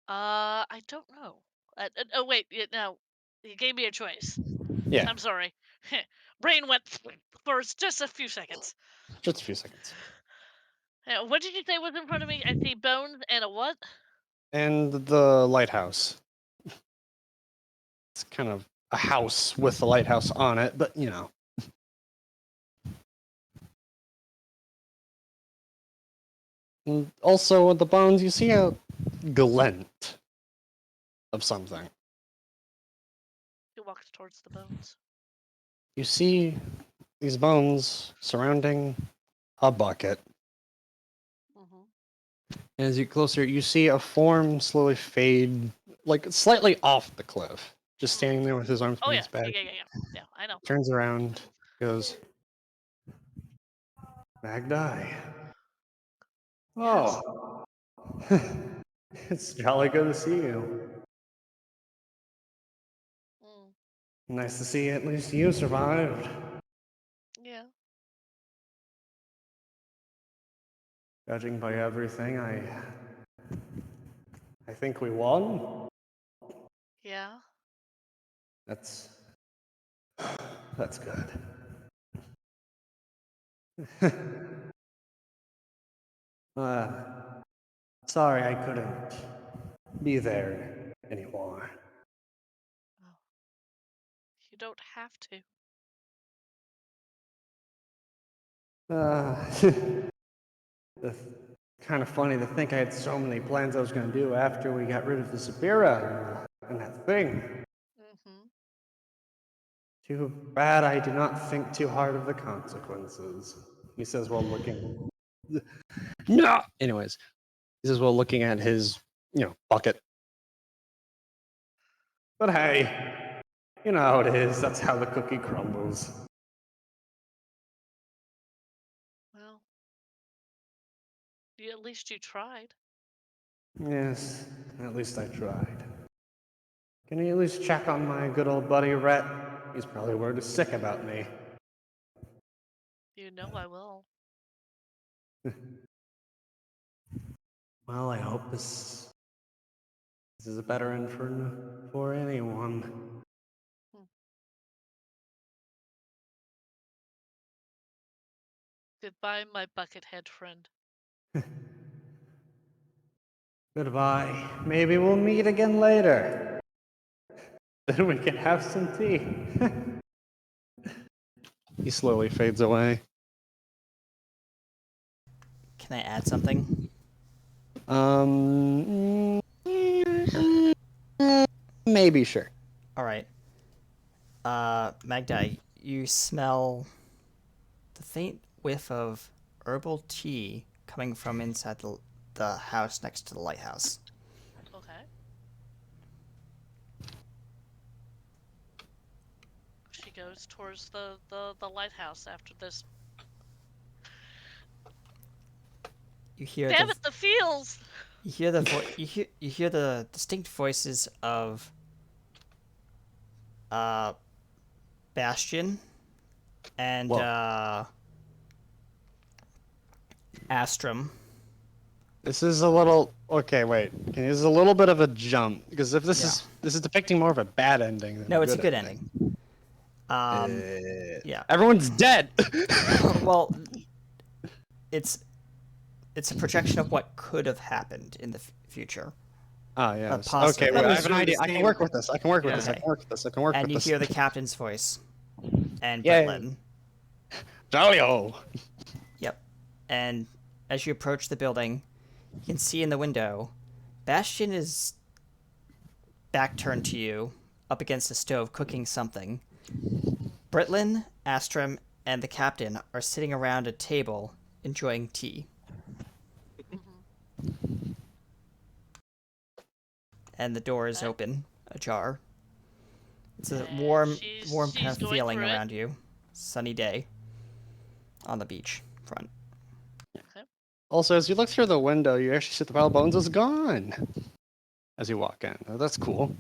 I don't know. Oh wait, no, you gave me a choice. Yeah, I'm sorry. Brain went first, just a few seconds. just a few seconds. What did you say was in front of me? I see bones and a what? And the lighthouse. It's kind of a house with the lighthouse on it, but you know. And also with the bones, you see a glint of something. He walks towards the bones. You see these bones surrounding a bucket. Mm-hmm. And as you get closer, you see a form slowly fade, like slightly off the cliff, just standing there with his arms Oh behind yeah, his back. yeah. I know. Turns around, goes, Magdi. Oh, it's jolly good to see you. Mm. Nice to see at least you survived. Yeah. Judging by everything, I think we won. Yeah. That's good. uh, sorry I couldn't be there anymore. Oh. You don't have to. It's kind of funny to think I had so many plans I was going to do after we got rid of the Sabira and that thing. Mm-hmm. Too bad I did not think too hard of the consequences, he says while looking No. Anyways, this is while looking at his, bucket. But hey, you know how it is. That's how the cookie crumbles. Well, at least you tried. Yes, at least I tried. Can you at least check on my good old buddy Rhett? He's probably word sick about me. You know I will. Well, I hope this is a better end for anyone. Goodbye, my buckethead friend. Goodbye. Maybe we'll meet again later. Then we can have some tea. He slowly fades away. Can I add something? Maybe, sure. All right. Magda, you smell the faint whiff of herbal tea coming from inside the house next to the lighthouse. Okay. She goes towards the lighthouse after this. You hear Damn it, the feels! you hear the you hear the distinct voices of Bastion and Astrum. This is a little okay. Wait, this is a little bit of a jump because if this is depicting more of a bad ending. Than No, it's a good ending. Yeah. Everyone's dead. Well, it's a projection of what could have happened in the future. Oh yeah. Possible. Okay, wait, I have an really idea. the I can same. work with this. I can work with Yeah. this. I can work with this. I can work And with you this. hear the captain's voice and Yay. Britlin. Jolly-o. Yep. And as you approach the building, you can see in the window, Bastion is back turned to you, up against the stove, cooking something. Britlin, Astrum, and the captain are sitting around a table, enjoying tea. And the door is open, ajar. It's a warm she's kind of going feeling through it. around you. Sunny day on the beach front. Okay. Also, as you look through the window, you actually see the pile of bones is gone. As you walk in, oh, that's cool.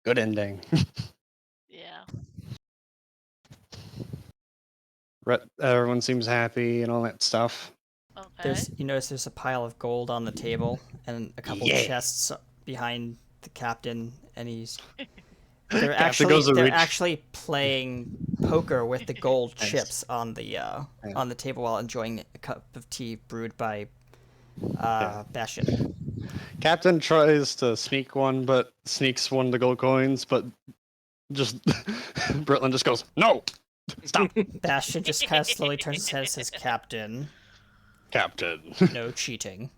Good ending. Yeah. Everyone seems happy and all that stuff. Okay. You notice there's a pile of gold on the table and a couple Yeah. chests behind the captain, and they're Captain goes to reach. actually playing poker with the gold Nice. chips on the table while enjoying a cup of tea brewed by Bastion. Captain tries to sneak one, but sneaks one of the gold coins, but just Britlin just goes, "No, stop, Bastion just kind of slowly turns his head and says, "Captain, Captain. no cheating."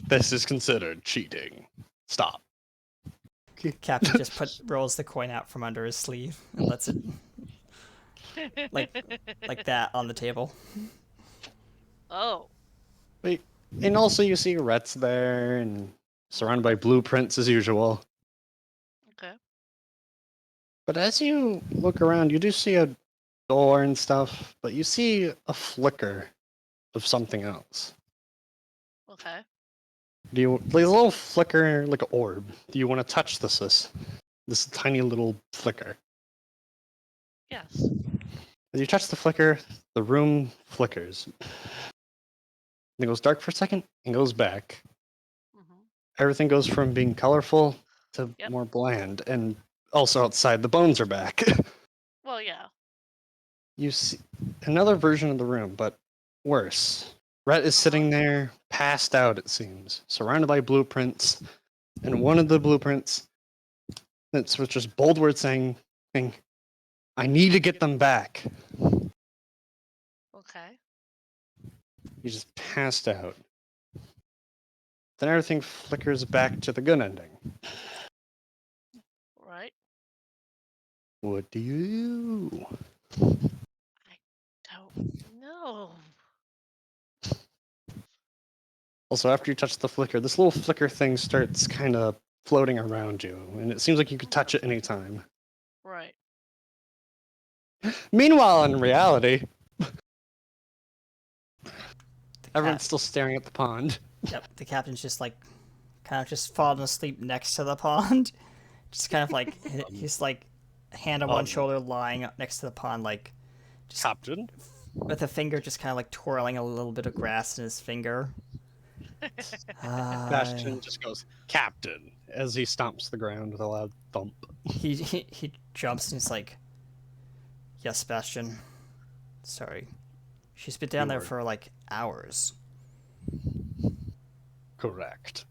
This is considered cheating. Stop." Captain just rolls the coin out from under his sleeve and lets it like that on the table. Oh. Wait, and also you see Rhett's there and surrounded by blueprints as usual. Okay. But as you look around, you do see a door and stuff, but you see a flicker of something else. Okay. There's a little flicker, like an orb. Do you want to touch this tiny little flicker? Yes. As you touch the flicker, the room flickers. It goes dark for a second and goes back. Mm-hmm. Everything goes from being colorful to Yep. more bland, and also outside the bones are back. Well, yeah. You see another version of the room, but worse. Rhett is sitting there, passed out, it seems, surrounded by blueprints, and one of the blueprints, it's with just bold words saying, "I need to get them back." Okay. He just passed out. Then everything flickers back to the good ending. Right. What do you do? I don't know. Also, after you touch the flicker, this little flicker thing starts kind of floating around you, and it seems like you could touch it anytime. Right. Meanwhile, in reality, The everyone's cap- still staring at the pond. Yep, the captain's just like, kind of just falling asleep next to the pond. Just kind of like, he's like, hand on one shoulder lying up next to the pond, like, just Captain? with a finger just kind of like twirling a little bit of grass in his finger. Bastion just goes, Captain, as he stomps the ground with a loud thump. He jumps and he's like, yes, Bastion. Sorry. She's been down there for like hours. Correct.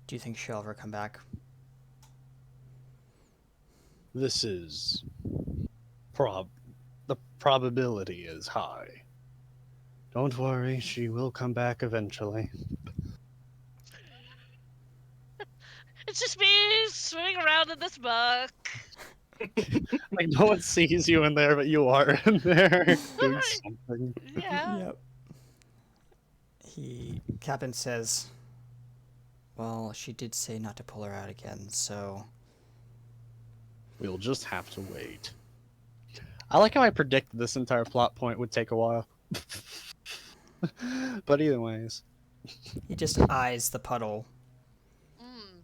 Do you think she'll ever come back? This is the probability is high. Don't worry, she will come back eventually. It's just me swimming around in this muck. Like no one sees you in there, but you are in there doing something. Yeah. Yep. Captain says, well, she did say not to pull her out again, so... We'll just have to wait. I like how I predicted this entire plot point would take a while. But either ways. He just eyes the puddle Mm.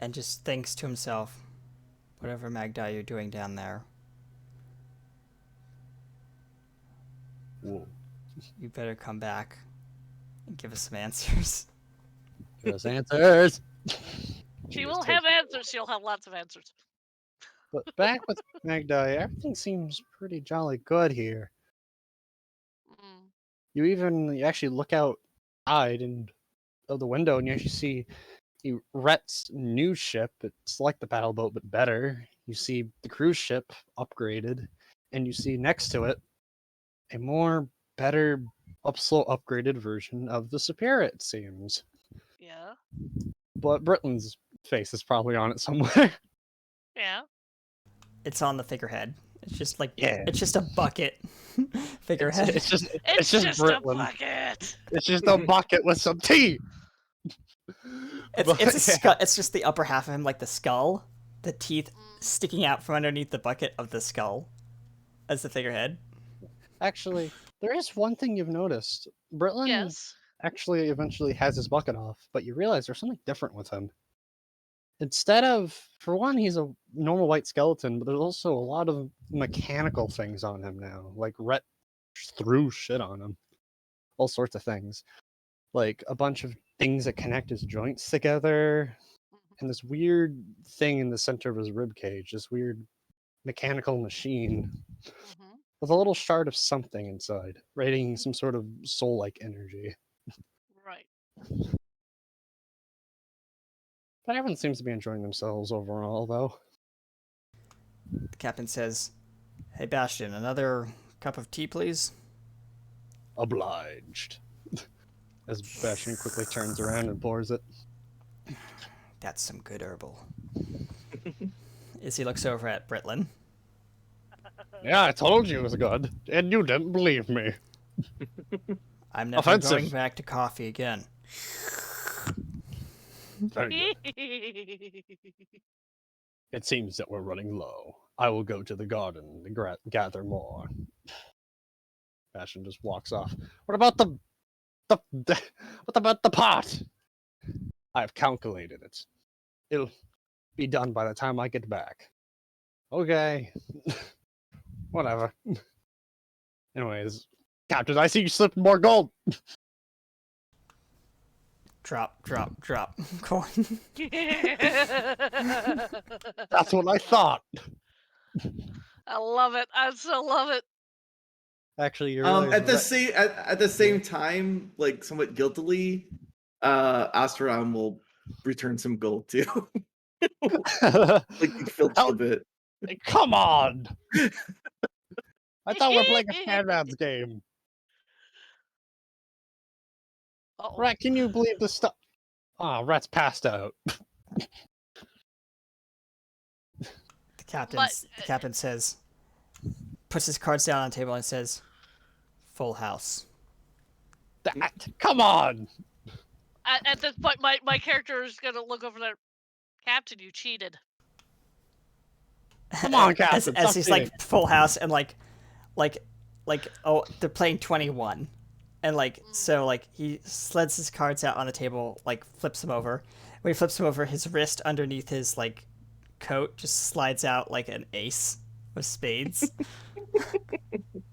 and just thinks to himself, whatever Magda you're doing down there, Whoa. you better come back and give us some answers. Give us answers! She will have answers. She'll have lots of answers. But back with Magda, everything seems pretty jolly good here. Mm. You actually look outside of the window and you actually see Rhett's new ship. It's like the paddle boat, but better. You see the cruise ship upgraded, and you see next to it a better, slow upgraded version of the Superior, it seems. Yeah. But Britlin's face is probably on it somewhere. Yeah. It's on the figurehead. It's just like, Yeah. it's just a bucket figurehead. It's just It's just a Britlin. bucket. It's just a bucket with some tea. It's a skull. It's just the upper half of him, like the skull, the teeth sticking out from underneath the bucket of the skull as the figurehead. Actually, there is one thing you've noticed. Britlin Yes. actually eventually has his bucket off, but you realize there's something different with him. Instead of, for one, he's a normal white skeleton, but there's also a lot of mechanical things on him now. Like Rhett threw shit on him. All sorts of things. Like a bunch of things that connect his joints together. And this weird thing in the center of his rib cage, this weird mechanical machine Mm-hmm. with a little shard of something inside, radiating some sort of soul-like energy. Right. But everyone seems to be enjoying themselves overall, though. The captain says, hey, Bastion, another cup of tea, please? Obliged. As Bastion quickly turns around and pours it. That's some good herbal. As he looks over at Britlin. Yeah, I told you it was good, and you didn't believe me. I'm never Offensive. going back to coffee again. Very good. It seems that we're running low. I will go to the garden to gather more. Bastion just walks off. What about what about the pot? I've calculated it. It'll be done by the time I get back. Okay. Whatever. Anyways, Captain, I see you slipped more gold. Drop, drop, drop. Coin. That's what I thought. I love it. I so love it. Actually, you're At the same time, like somewhat guiltily, Asteron will return some gold too. Like he filched a bit. Come on! I thought we were playing a Sandman's game. Uh-oh. Rat, can you believe this stuff? Ah, Rat's passed out. The captain says, puts his cards down on the table and says, full house. Come on! At this point, my character is gonna look over there. Captain, you cheated. Come on, as, Captain, as stop he's cheating. like full house and like oh they're playing 21 and so he sleds his cards out on the table, like flips them over. When he flips them over, his wrist underneath his coat just slides out like an ace of spades.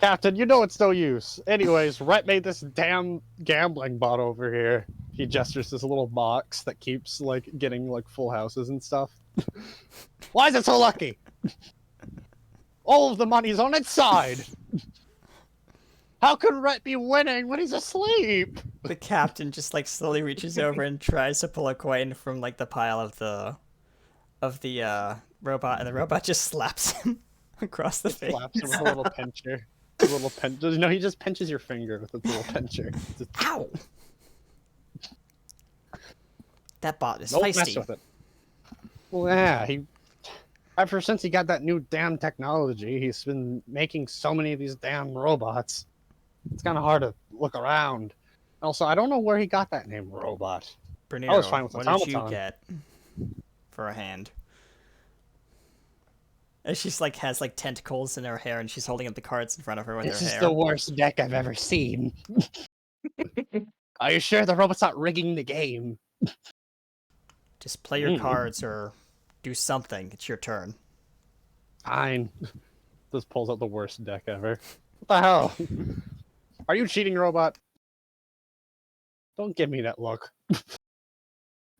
Captain, you know it's no use. Anyways, Rhett made this damn gambling bot over here. He gestures this little box that keeps getting full houses and stuff. Why is it so lucky? All of the money's on its side. How can Rhett be winning when he's asleep? The captain just slowly reaches over and tries to pull a coin from the pile of the robot, and the robot just slaps him across the face. Slaps him with a little pincher. A little No, he just pinches your finger with a little pincher. Just, ow! That bot is don't feisty. mess with it. Well, yeah, ever since he got that new damn technology, he's been making so many of these damn robots. It's kind of hard to look around. Also, I don't know where he got that name, Robot. Bernardo, I was fine with what did you automaton. get for a hand? And she's has tentacles in her hair, and she's holding up the cards in front of her with This her is hair. the worst deck I've ever seen. Are you sure the robot's not rigging the game? Just play your cards or do something. It's your turn. Fine. This pulls out the worst deck ever. What the hell? Are you cheating, robot? Don't give me that look.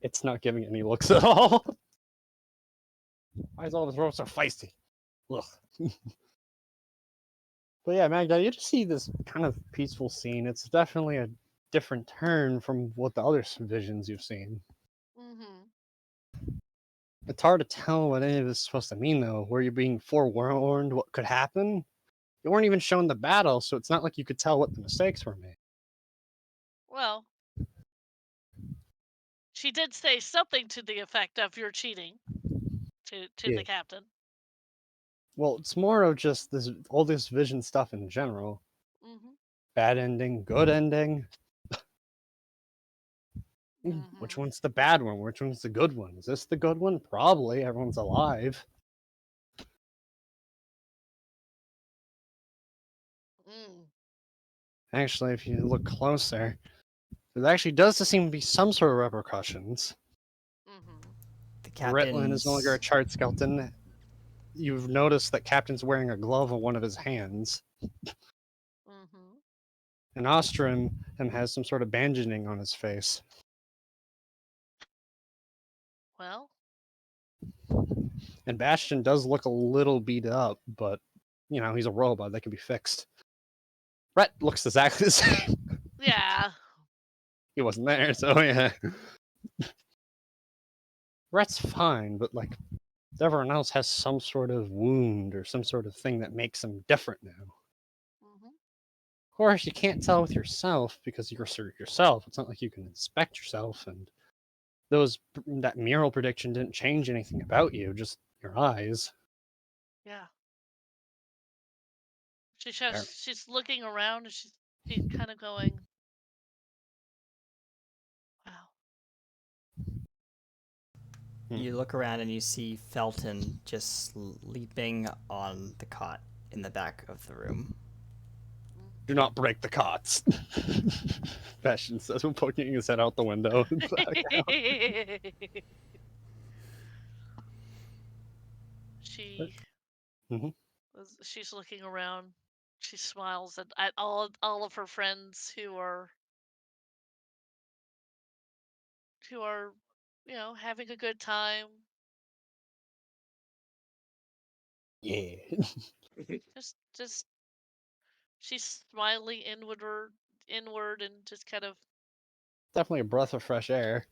It's not giving any looks at all. Why is all this robot so feisty? Ugh. But yeah, Magda, you just see this kind of peaceful scene. It's definitely a different turn from what the other visions you've seen. Mm-hmm. It's hard to tell what any of this is supposed to mean, though. Were you being forewarned what could happen? You weren't even shown the battle, so it's not like you could tell what the mistakes were made. Well, she did say something to the effect of "you're cheating" to Yeah. the captain. Well, it's more of just all this vision stuff in general. Mm-hmm. Bad ending, good ending. Which Mm-hmm. one's the bad one? Which one's the good one? Is this the good one? Probably. Everyone's alive. Mm. Actually, if you look closer, there actually does seem to be some sort of repercussions. Mm-hmm. The Ritlin is no longer a captain's chart skeleton. You've noticed that Captain's wearing a glove on one of his hands. Mm-hmm. And Ostrom has some sort of bandaging on his face. Well, And Bastion does look a little beat up, but, he's a robot. That can be fixed. Rhett looks exactly the same. yeah. He wasn't there, so yeah. Rhett's fine, but, everyone else has some sort of wound or some sort of thing that makes him different now. Mm-hmm. Of course, you can't tell with yourself because you're yourself. It's not like you can inspect yourself, and that mural prediction didn't change anything about you, just your eyes. Yeah. She's looking around and she's kind of going, wow. You look around and you see Felton just leaping on the cot in the back of the room. Do not break the cots. Bastion says when poking his head out the window. She Mhm. she's looking around. She smiles at all of her friends who are having a good time. Yeah. Just she's smiling inward and just kind of Definitely a breath of fresh air.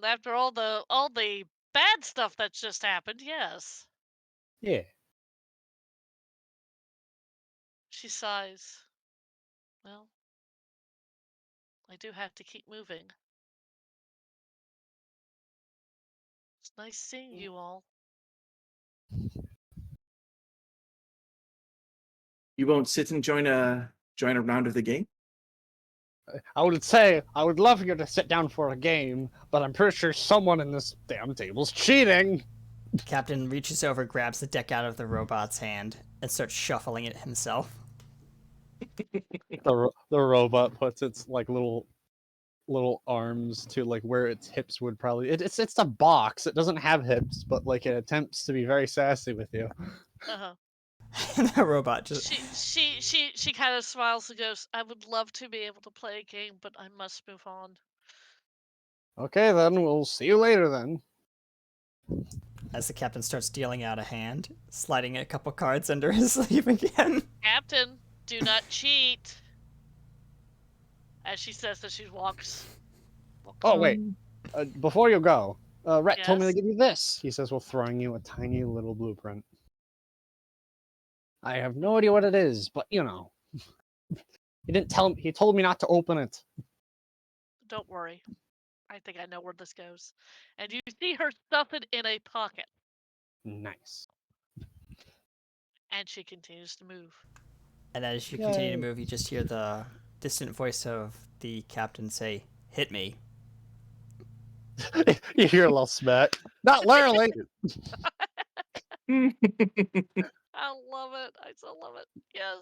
after all the bad stuff that's just happened. Yes. Yeah. She sighs. Well, I do have to keep moving. It's nice seeing you all. You won't sit and join a round of the game? I would say I would love you to sit down for a game, but I'm pretty sure someone in this damn table's cheating. Captain reaches over, grabs the deck out of the robot's hand, and starts shuffling it himself. The robot puts its like little arms to like where its hips would probably. It's a box. It doesn't have hips, but like it attempts to be very sassy with you. Uh-huh. And the robot just. She kind of smiles and goes, "I would love to be able to play a game, but I must move on." Okay, then we'll see you later then. As the captain starts dealing out a hand, sliding a couple cards under his sleeve again. Captain, do not cheat. As she says as she walks. Oh wait, before you go, Rhett told me to Yes? give you this. He says while throwing you a tiny little blueprint. I have no idea what it is, but you know, he didn't tell me. He told me not to open it. Don't worry. I think I know where this goes. And you see her stuff it in a pocket. Nice. And she continues to move. And as you continue to Yay. move, you just hear the distant voice of the captain say, "Hit me." You hear a little smack. Not literally. I love it. I so love it. Yes.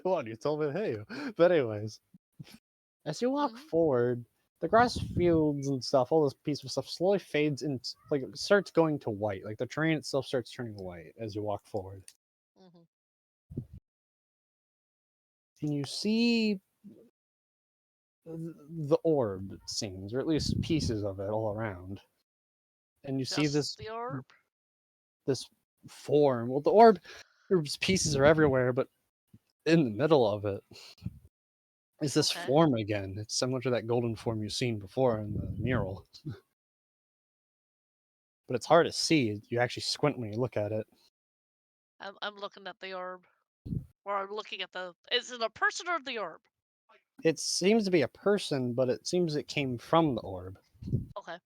What, you told me to hit you. But anyways, as you walk Mhm. forward, the grass fields and stuff, all this peaceful stuff, slowly fades into like it starts going to white. Like the terrain itself starts turning white as you walk forward, Mhm. and you see the orb, it seems, or at least pieces of it all around. And you see Just the orb. this form. Well, the orb's pieces are everywhere, but in the middle of it is this Okay. form again. It's similar to that golden form you've seen before in the mural. But it's hard to see. You actually squint when you look at it. I'm looking at the orb. Or I'm looking at the. Is it a person or the orb? It seems to be a person, but it seems it came from the orb. Okay.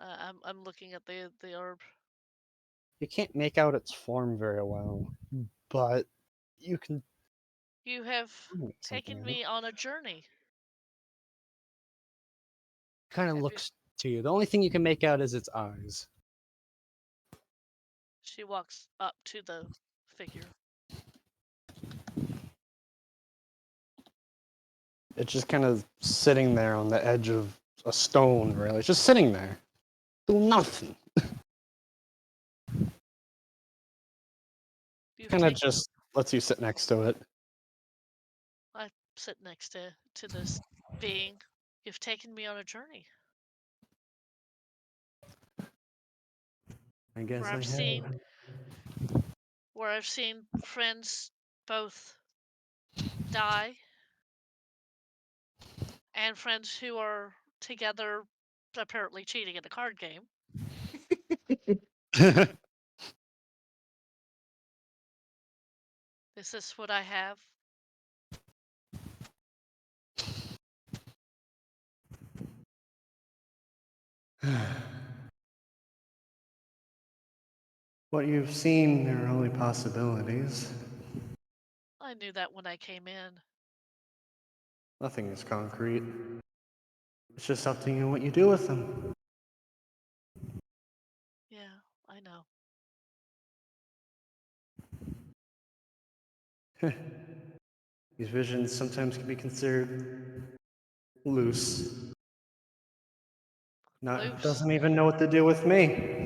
I'm looking at the orb. You can't make out its form very well, but you can You have make something taken out. me on a journey. Kind of Have you? looks to you. The only thing you can make out is its eyes. She walks up to the figure. It's just kind of sitting there on the edge of a stone, really. It's just sitting there. Doing nothing. You've Kind of taken. just lets you sit next to it. I sit next to this being. You've taken me on a journey I guess where I I've have. seen friends both die and friends who are together apparently cheating in a card game. Is this what I have? What you've seen are only possibilities. I knew that when I came in. Nothing is concrete. It's just up to you what you do with them. Yeah, I know. These visions sometimes can be considered loose. Not Loose. doesn't even know what to do with me.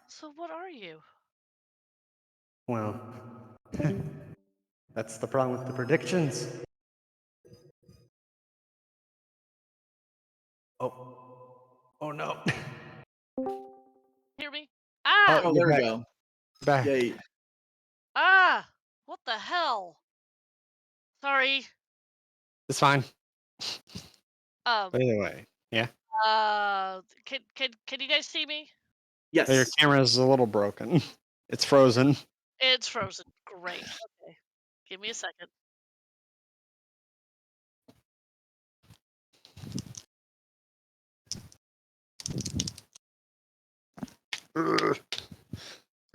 So what are you? Well, that's the problem with the predictions. Oh no. Hear me? Oh, Ah! Oh, you're there we back. go. Back. Yay. Ah! What the hell? Sorry. It's fine. Um. But anyway, yeah. Can you guys see me? Your Yes. camera's a little broken. It's frozen. It's frozen. Great. Okay. Give me a second.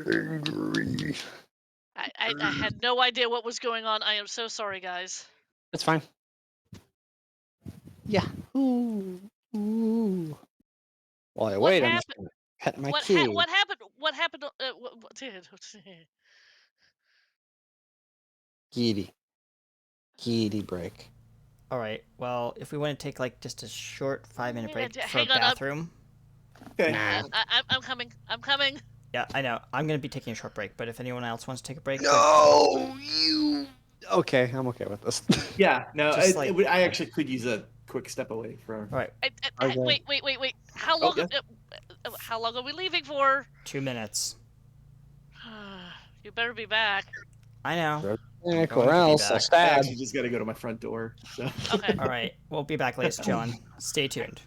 Angry. I had no idea what was going on. I am so sorry, guys. It's fine. Yeah. Ooh. Ooh. While I What wait, I'm just happened? gonna pet my What kitty. what happened? What happened? Kitty. Kitty break. All right. Well, if we want to take like just a short 5-minute break for a Hang on, bathroom. Okay. Nah. I'm coming. I'm coming. Yeah, I know. I'm gonna be taking a short break, but if anyone else wants to take a break, No, you. Okay, I'm okay with this. Yeah. No, Just like- I actually could use a quick step away for. all right, Okay. Wait. How Oh, long? yes. How long are we leaving for? 2 minutes. You better be back. I know. Heck, Going or to be else I'll back. I stab. actually just got to go to my front door. So. Okay. All right, we'll be back, ladies and gentlemen. Stay tuned.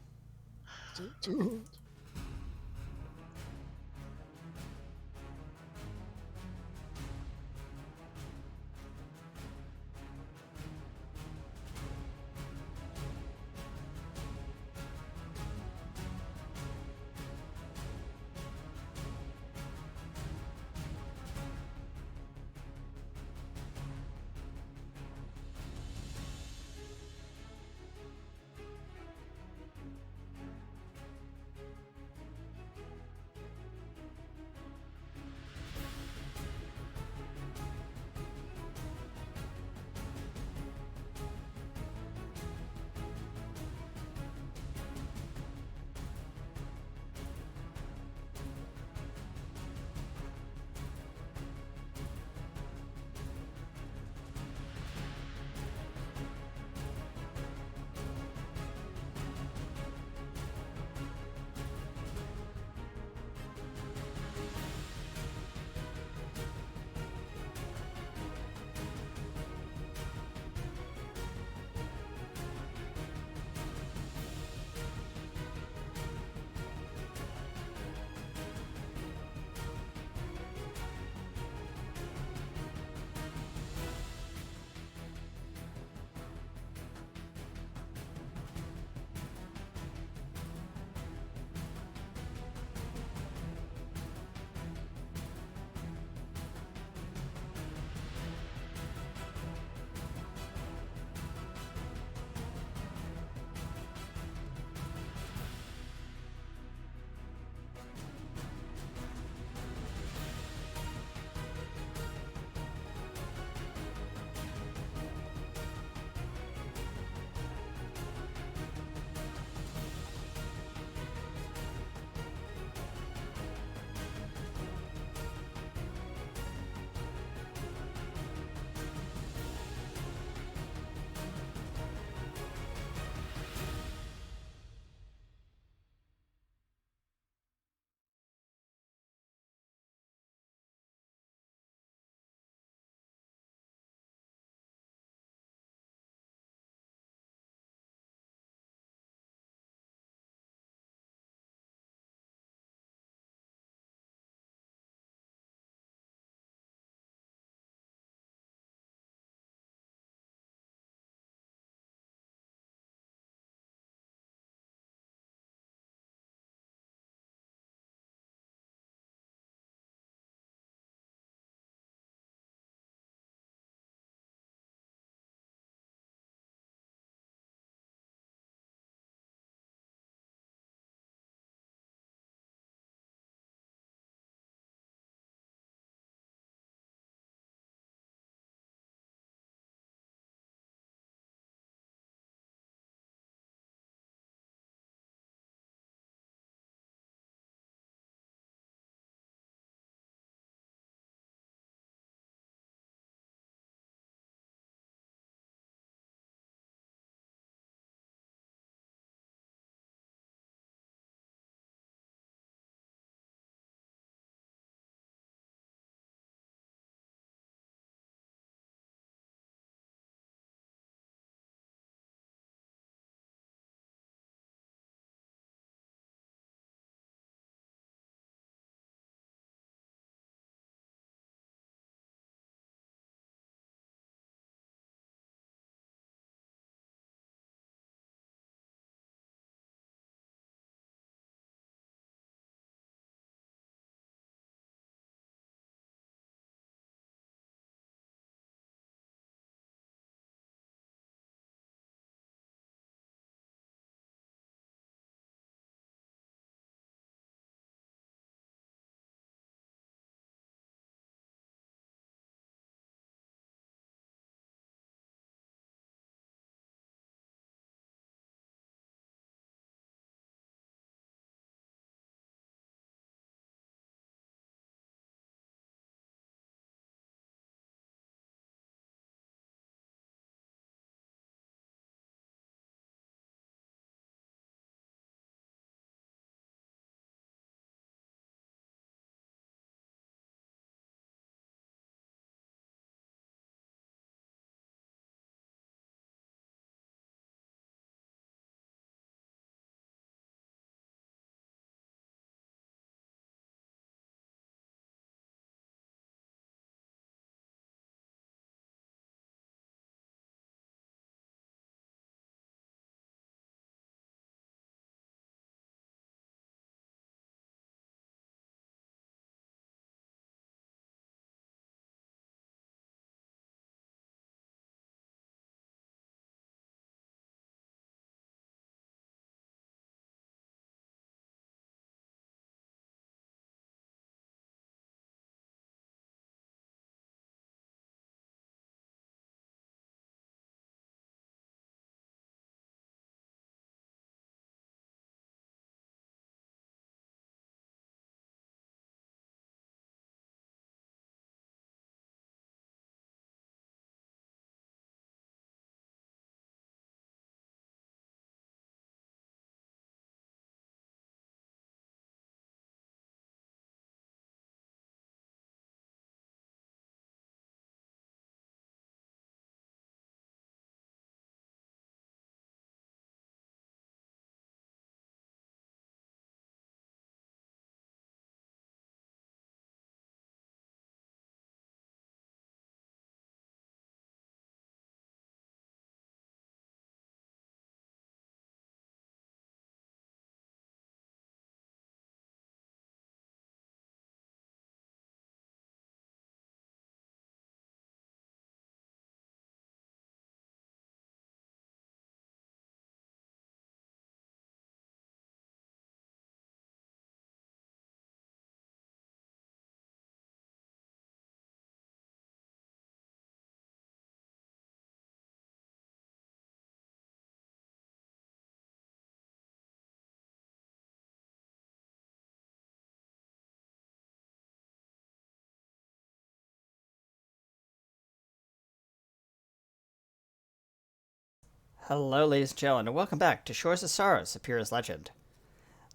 Hello, ladies and gentlemen, and welcome back to Shores of Sorrow, Superior's Legend.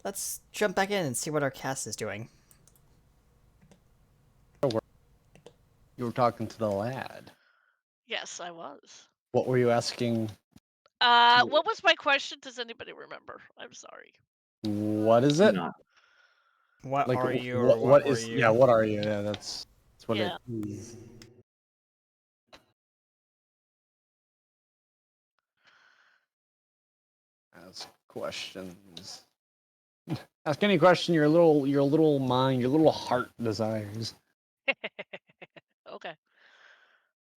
Let's jump back in and see what our cast is doing. You were talking to the lad. Yes, I was. What were you asking? What was my question? Does anybody remember? I'm sorry. What is it? No. What Like are you, or what were is? you? Yeah, what are you? Yeah, that's what Yeah. it is. Ask questions. Ask any question your little mind, your little heart desires. Okay.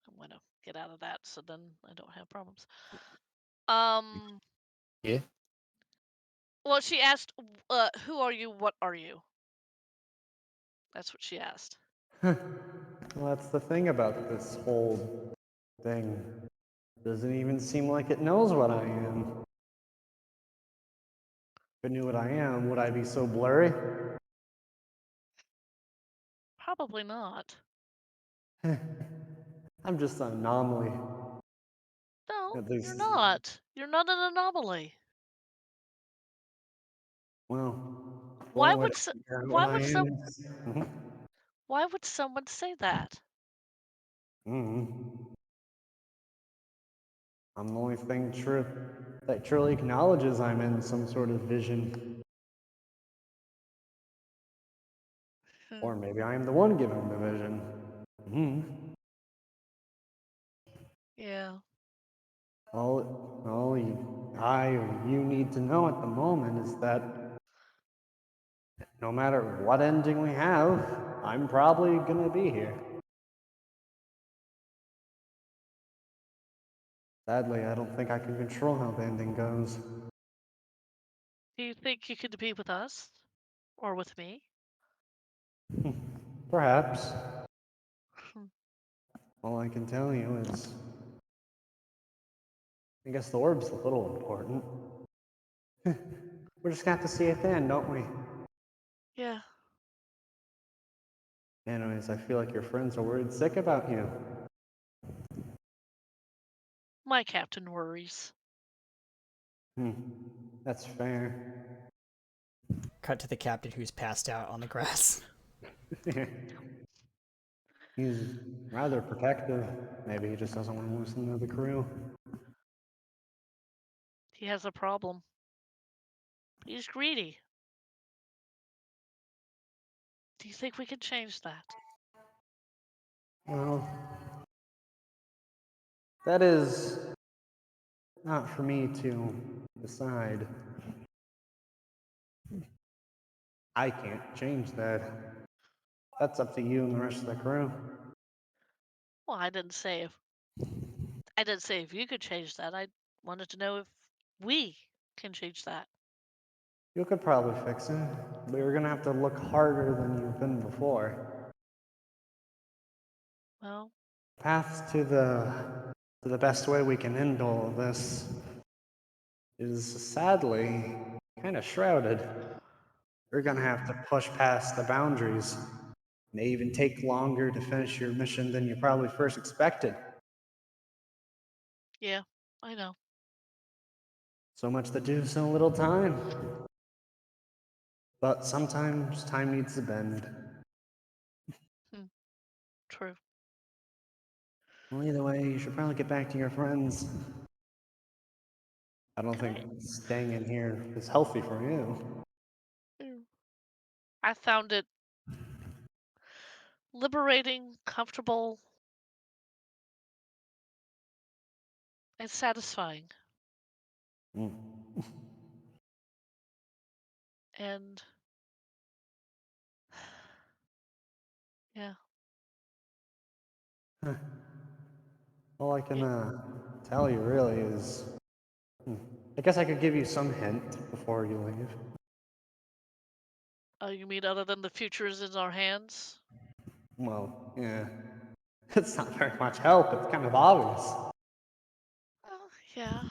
I'm gonna get out of that so then I don't have problems. Um. Yeah. Well, she asked, "Who are you? What are you?" That's what she asked. Well, that's the thing about this whole thing. Doesn't even seem like it knows what I am. If it knew what I am, would I be so blurry? Probably not. I'm just an anomaly. No, At you're least, not. You're not an anomaly. well, Why one way would to figure out what why I would am is. why would someone say that? I'm the only thing true that truly acknowledges I'm in some sort of vision. Hmm. Or maybe I am the one given the vision. Yeah. All you need to know at the moment is that no matter what ending we have, I'm probably gonna be here. Sadly, I don't think I can control how the ending goes. Do you think you could be with us? Or with me? Perhaps. Hmm. All I can tell you is I guess the orb's a little important. We're just gonna have to see it then, don't we? Yeah. Anyways, I feel like your friends are worried sick about you. My captain worries. That's fair. Cut to the captain who's passed out on the grass. He's rather protective. Maybe he just doesn't want to listen to the crew. He has a problem. He's greedy. Do you think we can change that? Well, that is not for me to decide. I can't change that. That's up to you and the rest of the crew. Well, I didn't say if you could change that. I wanted to know if we can change that. You could probably fix it, but you're gonna have to look harder than you've been before. Well, Path to the best way we can end all of this is sadly kind of shrouded. You're gonna have to push past the boundaries. May even take longer to finish your mission than you probably first expected. yeah, I know. So much to do, so little time. But sometimes time needs to bend. Hmm, true. Well, either way, you should probably get back to your friends. I don't think Okay. staying in here is healthy for you. I found it liberating, comfortable, and satisfying. Mm. And yeah, All I can yeah. tell you really is I guess I could give you some hint before you leave. You mean other than the future is in our hands? Well, yeah. It's not very much help, it's kind of obvious. Yeah.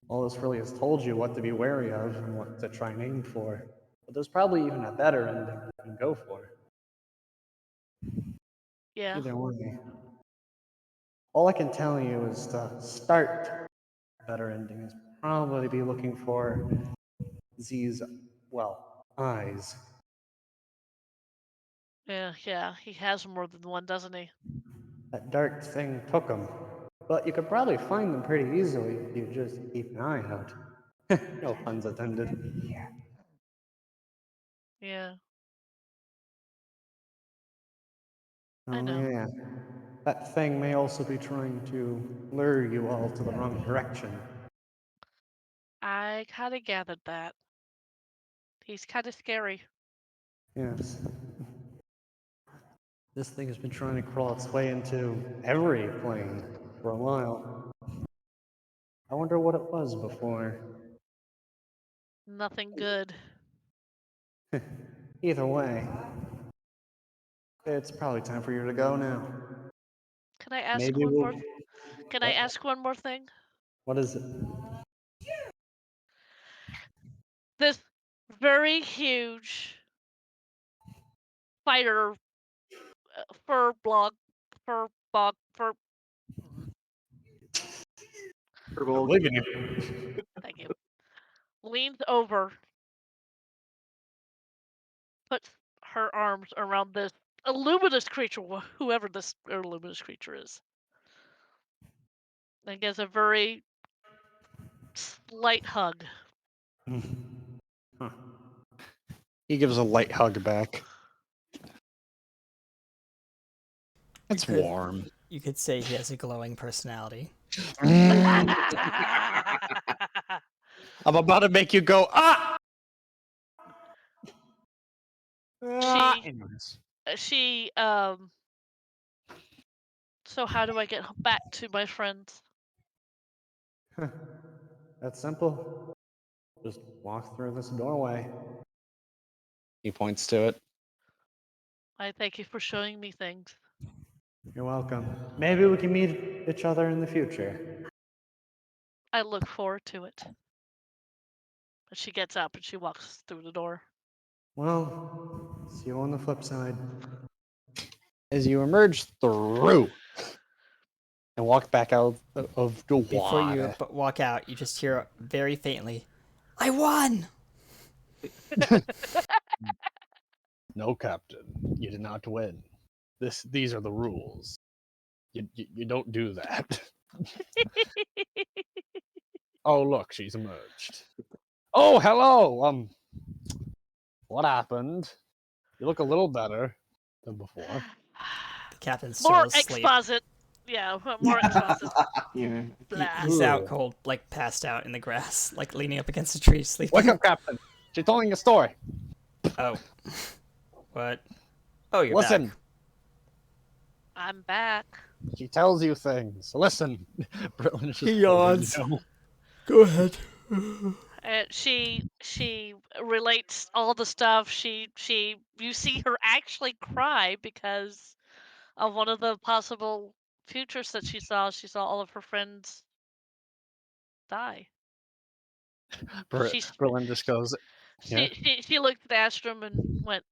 All this really has told you what to be wary of and what to try and aim for. But there's probably even a better ending you can go for. Yeah. Either way. All I can tell you is to start better ending is probably be looking for Z's, well, eyes. Yeah, he has more than one, doesn't he? That dark thing took them. But you could probably find them pretty easily if you just keep an eye out. No puns intended. Yeah, I Oh, know. yeah. That thing may also be trying to lure you all to the wrong direction. I kind of gathered that. He's kind of scary. Yes. This thing has been trying to crawl its way into every plane for a while. I wonder what it was before. Nothing good. Either way, it's probably time for you to go now. Can I ask Maybe one we'll. more? Can I What? ask one more thing? What is it? This very huge fighter fur blog, fur bog, fur. I believe in you. Thank you. Leans over, puts her arms around this illuminous creature, whoever this illuminous creature is, and gives a very slight hug. Huh. He gives a light hug back. It's could- warm. You could say he has a glowing personality. I'm about to make you go, ah! She- Anyways. So how do I get back to my friends? That's simple. Just walk through this doorway. He points to it. I thank you for showing me things. You're welcome. Maybe we can meet each other in the future. I look forward to it. But she gets up and she walks through the door. Well, see you on the flip side. As you emerge through and walk back out of the Before you water. walk out, you just hear very faintly, "I won!" No, Captain, you did not win. These are the rules. You don't do that. Oh, look, she's emerged. Oh, hello. What happened? You look a little better than before. The captain's still More asleep. exposit. Yeah, more exposit. Yeah. He- Blah. he's out Ooh. cold, like passed out in the grass, like leaning up against a tree, sleeping. Wake up, Captain. She's telling a story. Oh. What? Oh, you're Listen. back. I'm back. She tells you things. Listen. Brittlin is just He yawns. holding you. Go ahead. And she relates all the stuff. You see her actually cry because of one of the possible futures that she saw. She saw all of her friends die. She's- Brittlin just goes, yeah. She looked at Astrum and went,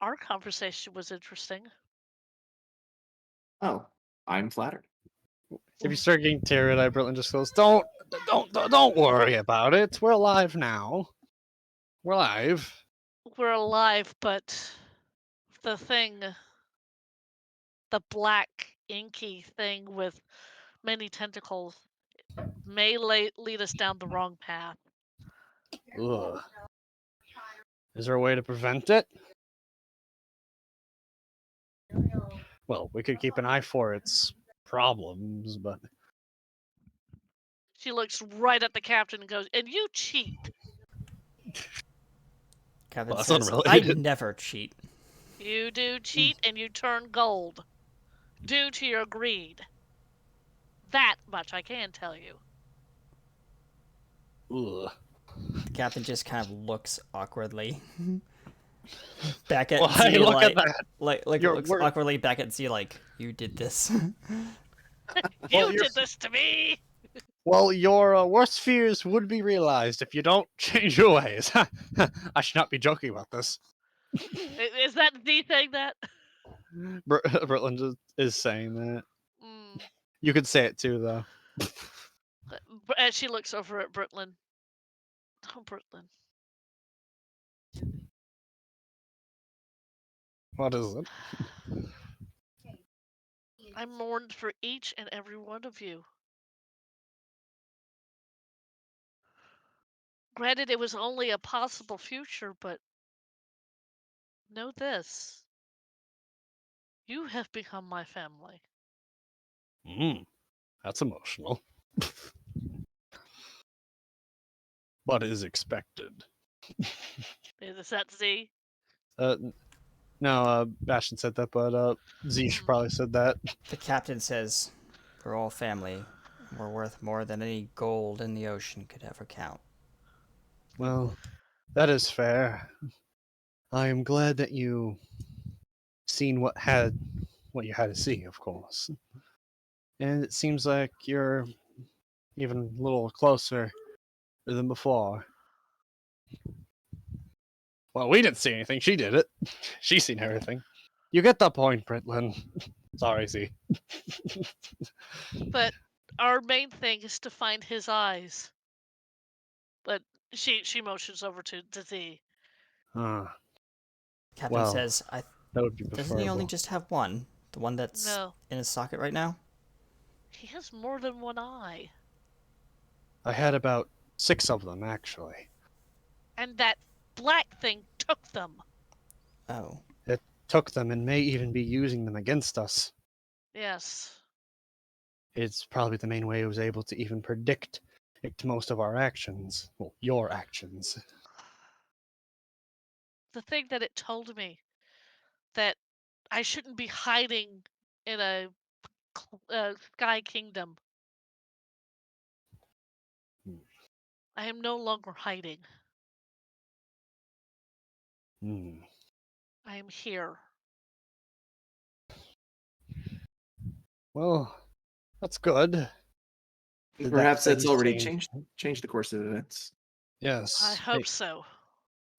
"Our conversation was interesting." Oh, I'm flattered. If you start getting teary-eyed, Brittlin just goes, don't worry about it. We're alive now. We're alive. We're alive, but the thing, the black inky thing with many tentacles, may lead us down the wrong path. Ugh. Is there a way to prevent it? Well, we could keep an eye for its problems, but She looks right at the captain and goes, "And you cheat. Captain Well, that's says, "I unrelated. never cheat." You do cheat and you turn gold. Due to your greed. That much I can tell you." ugh. The captain just kind of looks awkwardly back at Why Z, look like, at that? like You're- looks we're- awkwardly back at Z, like, "You did this." You you're- did this to me. Well, your worst fears would be realized if you don't change your ways. I should not be joking about this. Is that Z saying that? Brittlin is saying that. Mm. You could say it too, though. And she looks over at Britlin. Oh, Britlin. What is it? I mourned for each and every one of you. Granted, it was only a possible future, but know this. You have become my family. That's emotional. But is expected. Is that Z? No, Bastion said that, but Zeesh probably said that. The captain says, "We're all family. And we're worth more than any gold in the ocean could ever count." Well, that is fair. I am glad that you seen what you had to see, of course. And it seems like you're even a little closer than before. Well, we didn't see anything. She did it. She's seen everything. You get the point, Britlin. Sorry, Z. But our main thing is to find his eyes. But she motions over to Z. Ah, Captain well, says, that would be "Doesn't he only preferable. just have one? The one that's No, in his socket right now?" he has more than one eye. I had about 6 of them, actually. And that black thing took them. Oh. It took them and may even be using them against us. Yes. It's probably the main way it was able to even predict most of our actions. Well, your actions. The thing that it told me that I shouldn't be hiding in a sky kingdom. Hmm. I am no longer hiding. Hmm. I am here. Well, that's good. Did that Perhaps thing that's already change? changed the course of events. Yes. I hope so.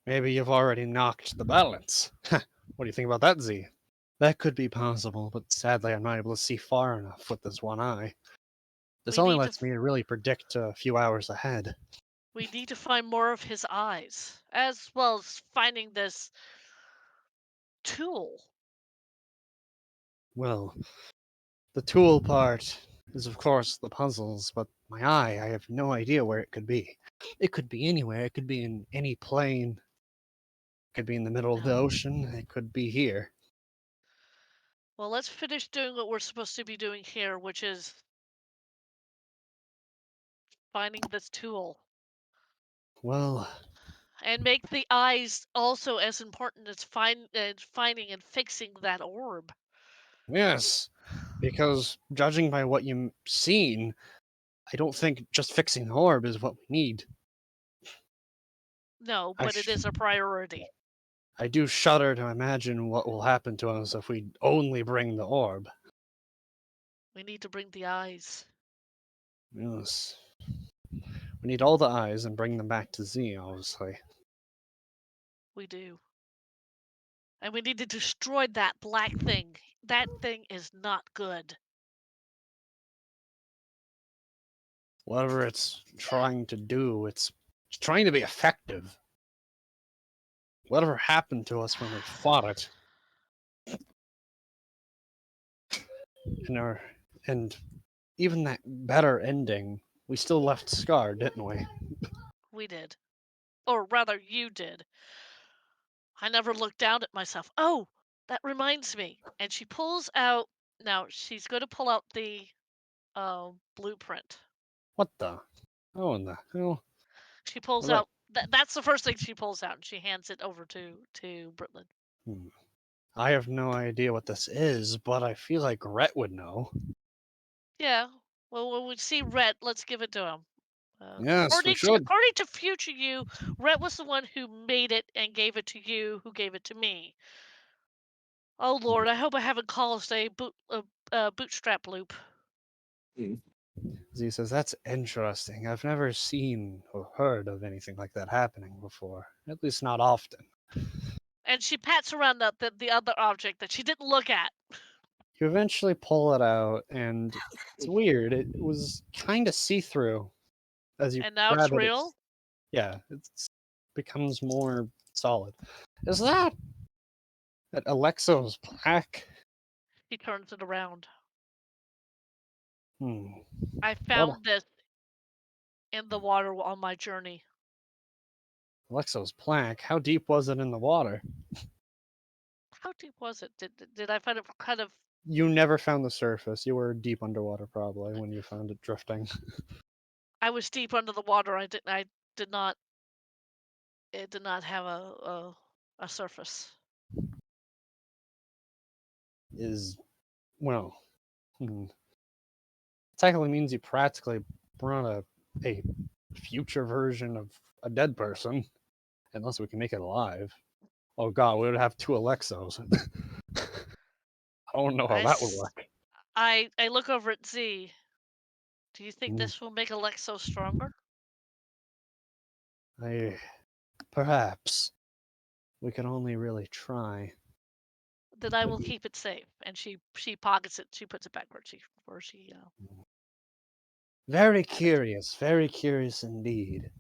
Maybe you've already knocked the balance. What do you think about that, Z? That could be possible, but sadly I'm not able to see far enough with this one eye. This We only need to lets me really predict a few hours ahead. We need to find more of his eyes, as well as finding this tool. Well, the tool part is of course the puzzles, but my eye, I have no idea where it could be. It could be anywhere, it could be in any plane. It could be in the middle of the No. ocean, it could be here. Well, let's finish doing what we're supposed to be doing here, which is finding this tool. Well, And make the eyes also as important as finding and fixing that orb. yes, because judging by what you've seen, I don't think just fixing the orb is what we need. No, I but it is a priority. I do shudder to imagine what will happen to us if we only bring the orb. We need to bring the eyes. Yes. We need all the eyes and bring them back to Z, obviously. We do. And we need to destroy that black thing. That thing is not good. Whatever it's trying to do, it's trying to be effective. Whatever happened to us when we fought it, and and even that better ending, we still left scarred, didn't we? We did. Or rather, you did. I never looked down at myself. Oh, that reminds me. And she pulls out. Now she's going to pull out the blueprint. What the? Oh, in the hell? She pulls What? out. That's the first thing she pulls out, and she hands it over to Britlin. Hmm. I have no idea what this is, but I feel like Rhett would know. Yeah. Well, when we see Rhett, let's give it to him. Yes, we should. According to future you, Rhett was the one who made it and gave it to you, who gave it to me. Oh Lord, I hope I haven't caused a bootstrap loop. Z says, that's interesting. I've never seen or heard of anything like that happening before. At least not often. And she pats around the other object that she didn't look at. You eventually pull it out, and it's weird. It was kind of see through. as you And now grab it's it, real? it becomes more solid. Is that Alexo's plaque? He turns it around. Hmm. I What? found this in the water on my journey. Alexo's plaque? How deep was it in the water? How deep was it? Did I find it kind of? You never found the surface. You were deep underwater probably when you found it drifting. I was deep under the water. I did not. It did not have a surface. Is well, hmm. Technically means you practically brought a future version of a dead person, unless we can make it alive. Oh god, we would have two Alexos. I don't know how that would work. I look over at Z. Do you think Hmm. this will make Alexo stronger? Perhaps we can only really try. Then I Could will be. keep it safe. And she pockets it. She puts it back where she Very had it. curious indeed.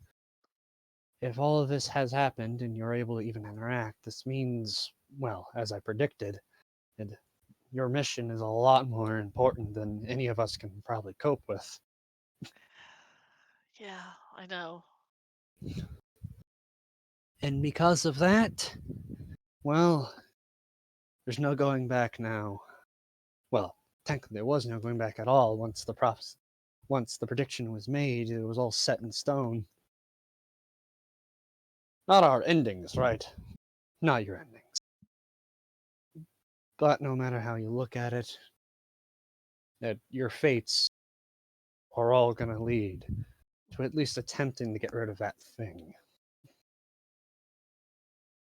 If all of this has happened and you're able to even interact, this means, well, as I predicted, and your mission is a lot more important than any of us can probably cope with. Yeah, I know. And because of that, well, there's no going back now. Well, technically there was no going back at all once the prediction was made, it was all set in stone. Not our endings, right? Not your endings. But no matter how you look at it, that your fates are all gonna lead to at least attempting to get rid of that thing.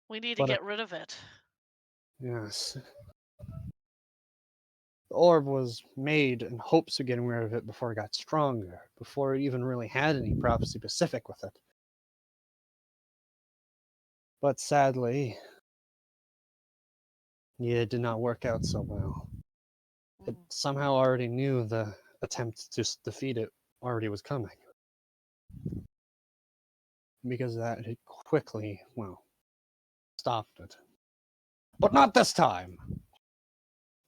We need to But get rid of it. yes, the orb was made in hopes of getting rid of it before it got stronger, before it even really had any prophecy specific with it. But sadly, yeah, it did not work out so well. It Mm. somehow already knew the attempt to defeat it already was coming. Because of that, it quickly, well, stopped it. But not this time!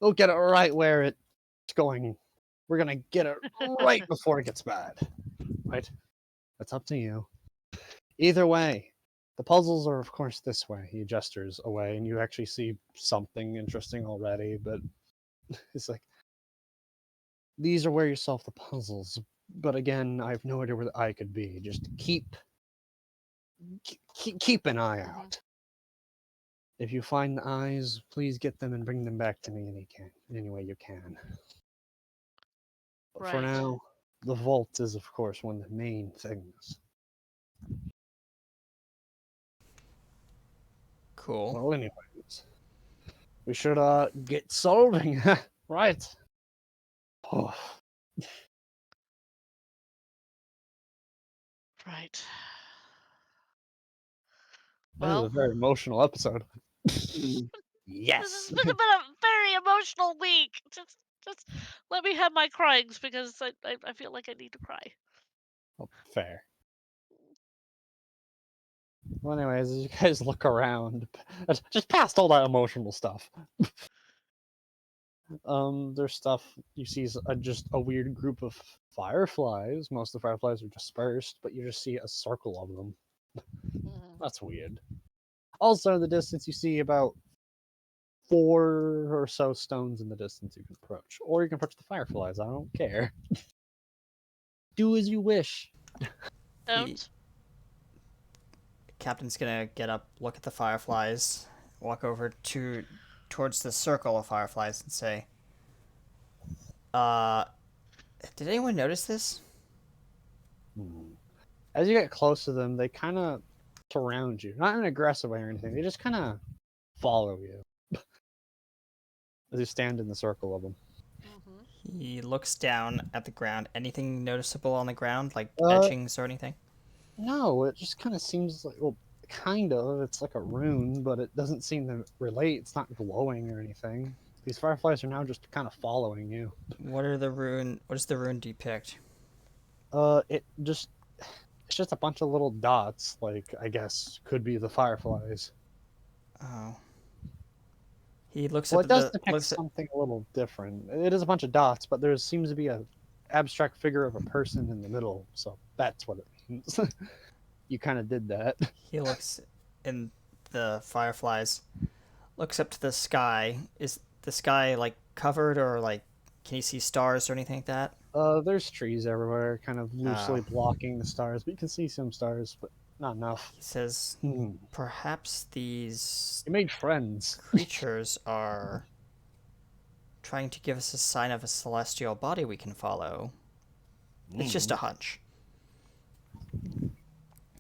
We'll get it right where it's going. We're gonna get it right before it gets bad. Right? That's up to you. Either way, the puzzles are, of course, this way. He gestures away, and you actually see something interesting already, but it's like, these are where you solve the puzzles. But again, I have no idea where the eye could be. Just keep an eye Mhm. out. If you find the eyes, please get them and bring them back to me any way you can. But for Right. now, the vault is, of course, one of the main things. Cool. Well, anyways, we should get solving. Right. Oh, Right. this is a Well, very emotional episode. Mm. this has Yes. been a very emotional week. Just let me have my cryings because I feel like I need to cry. Oh, fair. Well, anyways, as you guys look around, just past all that emotional stuff, there's stuff you see is just a weird group of fireflies. Most of the fireflies are dispersed, but you just see a circle of them. Mhm. That's weird. Also, in the distance, you see about 4 or so stones in the distance you can approach, or you can approach the fireflies. I don't care. Do as you wish. The Don't. captain's gonna get up, look at the fireflies, walk over towards the circle of fireflies, and say, "Uh, did anyone notice this?" Hmm. As you get close to them, they kind of surround you, not in an aggressive way or anything. They just kind of follow you as you stand in the circle of them. Mhm. He looks down at the ground. Anything noticeable on the ground, like Uh, etchings or anything? no, it just kind of seems like, well, kind of. It's like a rune, but it doesn't seem to relate. It's not glowing or anything. These fireflies are now just kind of following you. What does the rune depict? It just It's just a bunch of little dots, like, I guess, could be the fireflies. Oh. He looks Well, up it at does the depict looks at something a little different. It is a bunch of dots, but there seems to be a abstract figure of a person in the middle, so that's what it means. You kind of did that. he looks in the fireflies. Looks up to the sky. Is the sky like covered or like can you see stars or anything like that? There's trees everywhere, kind of loosely Oh. blocking the stars, but you can see some stars, but not enough. He says Hmm. perhaps these You made friends. creatures are trying to give us a sign of a celestial body we can follow. It's just a hunch.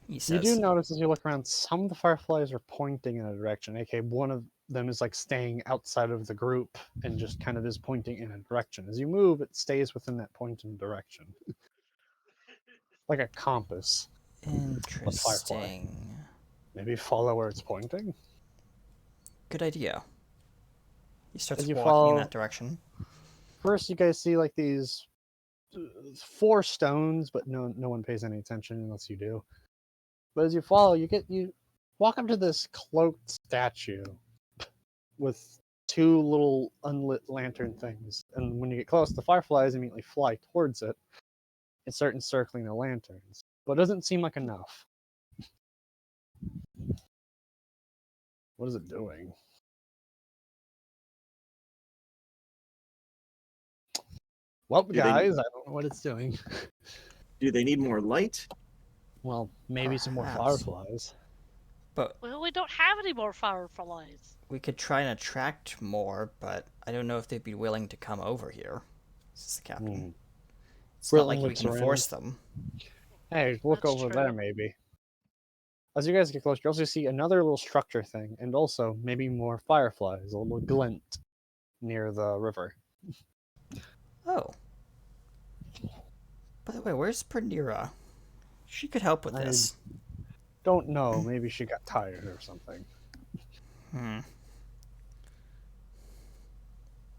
He You do says. notice as you look around, some of the fireflies are pointing in a direction. aka one of them is like staying outside of the group and just kind of is pointing in a direction. As you move, it stays within that pointing direction. Like a compass, but firefly. Interesting. Maybe follow where it's pointing. Good idea. He As starts you walking in that follow, direction. first you guys see like these 4 stones, but no one pays any attention unless you do. But as you follow, you walk up to this cloaked statue with 2 little unlit lantern things, and when you get close, the fireflies immediately fly towards it and start encircling the lanterns. But it doesn't seem like enough. What is it doing? Well, Do they guys, I don't know what it's doing. do they need more light? Well, maybe some more Perhaps. fireflies. But Well, we don't have any more fireflies. we could try and attract more, but I don't know if they'd be willing to come over here. Says the captain. It's not like we looks can around. force them. Hey, look That's over true. there, maybe. As you guys get closer, you also see another little structure thing, and also maybe more fireflies, a little glint near the river. Oh. By the way, where's Pernira? She could help with I- this. Don't know, maybe she got tired or something. Hmm.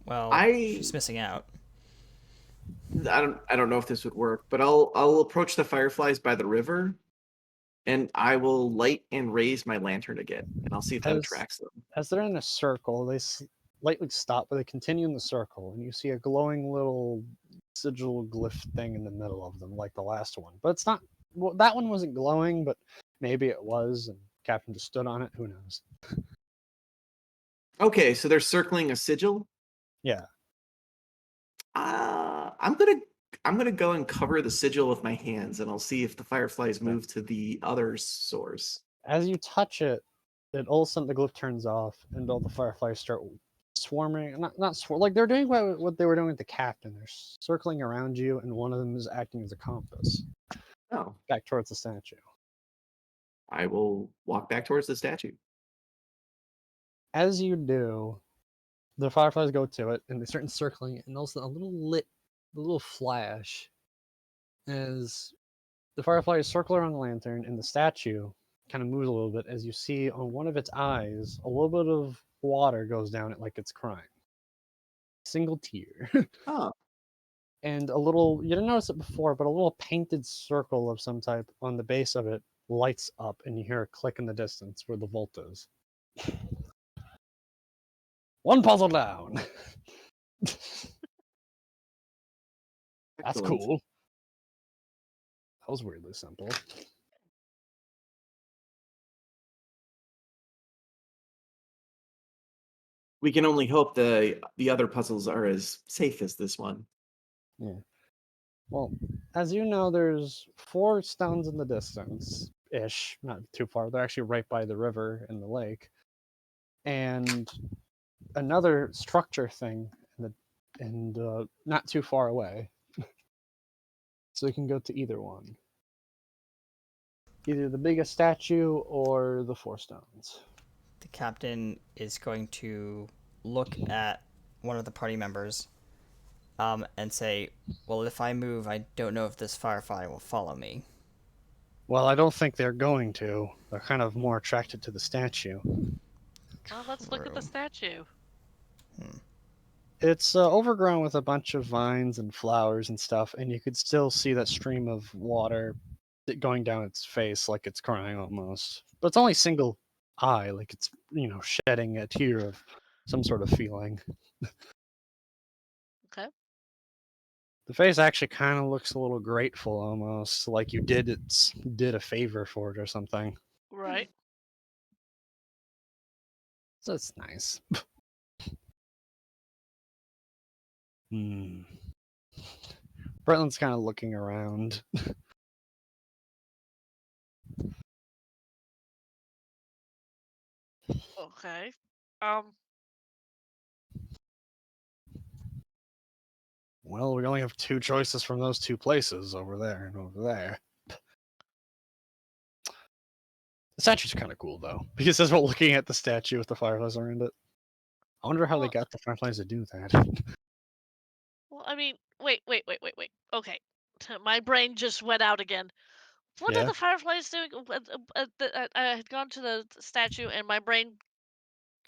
Well, I she's missing out. I don't know if this would work, but I'll approach the fireflies by the river, and I will light and raise my lantern again, and I'll see if that attracts them. As they're in a circle, they slightly stop, but they continue in the circle, and you see a glowing little sigil glyph thing in the middle of them, like the last one. But it's not. Well, that one wasn't glowing, but maybe it was, and Captain just stood on it. Who knows? Okay, so they're circling a sigil. Yeah. I'm gonna go and cover the sigil with my hands, and I'll see if the fireflies move to the other source. As you touch it, all of a sudden the glyph turns off, and all the fireflies start swarming. Like they're doing what they were doing with the captain. They're circling around you, and one of them is acting as a compass Oh, back towards the statue. I will walk back towards the statue. As you do, the fireflies go to it, and they start encircling it, and also a little flash as the fireflies circle around the lantern, and the statue kind of moves a little bit as you see on one of its eyes a little bit of water goes down it like it's crying. Single tear. Oh, And a little, you didn't notice it before, but a little painted circle of some type on the base of it lights up, and you hear a click in the distance where the vault is. One puzzle down. That's excellent. cool. That was weirdly simple. We can only hope the other puzzles are as safe as this one. Yeah. Well, as you know, there's 4 stones in the distance ish, not too far. They're actually right by the river and the lake. And another structure thing not too far away. So you can go to either one. Either the biggest statue or the 4 stones. The captain is going to look at one of the party members and say, well, if I move, I don't know if this firefly will follow me. Well, I don't think they're going to. They're kind of more attracted to the statue. Well, let's look at the True. statue. It's overgrown with a bunch of vines and flowers and stuff, and you could still see that stream of water it going down its face like it's crying almost. But it's only single eye, like it's, shedding a tear of some sort of feeling. Okay. The face actually kind of looks a little grateful almost, like you did a favor for it or something. Right. So it's nice. Hmm. Bretland's kind of looking around. Okay. Um. Well, we only have two choices from those two places, over there and over there. The statue's kind of cool, though, because as we're looking at the statue with the fireflies around it, I wonder how they Well, got the fireflies to do that. well, I mean, wait. Okay. My brain just went out again. What are Yeah. the fireflies doing? I had gone to the statue, and my brain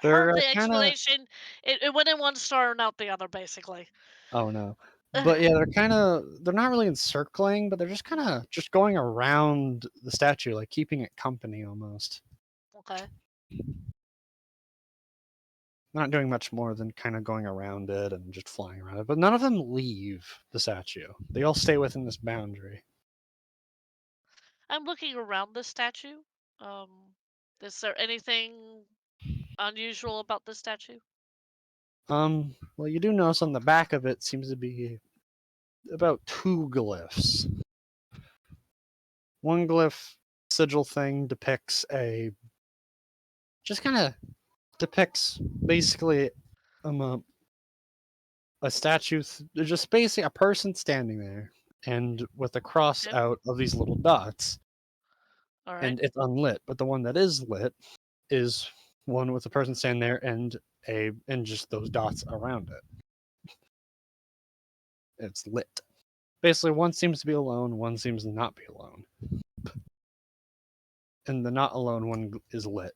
They're heard the kind of. explanation. It went in one star and out the other, basically. Oh no. But yeah, they're not really encircling, but they're just kind of just going around the statue, like keeping it company almost. Okay. Not doing much more than kind of going around it and just flying around it. But none of them leave the statue. They all stay within this boundary. I'm looking around the statue. Is there anything unusual about this statue? Well, you do notice on the back of it seems to be about two glyphs. One glyph sigil thing depicts basically a statue, just basically a person standing there, and with a cross Okay. out of these little dots, All right. and it's unlit. But the one that is lit is one with a person standing there and just those dots around it. It's lit. Basically, one seems to be alone, one seems to not be alone, and the not alone one is lit.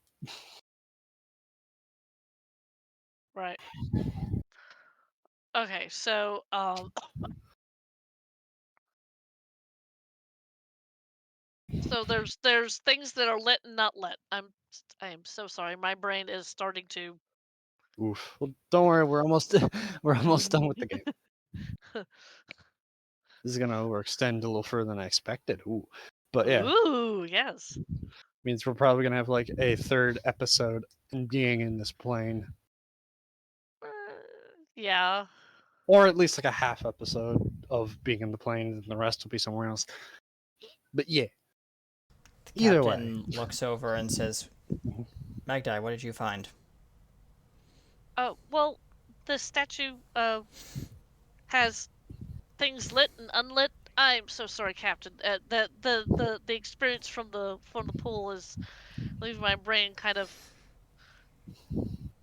Right. Okay. So so there's things that are lit and not lit. I am so sorry. My brain is starting to. Oof. Well, don't worry, we're almost we're almost done with the game. This is gonna overextend a little further than I expected. Ooh. But yeah, Ooh, yes. means we're probably gonna have like a third episode being in this plane, Uh, yeah. or at least like a half episode of being in the plane, and the rest will be somewhere else. But yeah, The either way, captain looks over and says, Magdi, what did you find? Well, the statue has things lit and unlit. I'm so sorry, Captain. The experience from the pool is leaving my brain kind of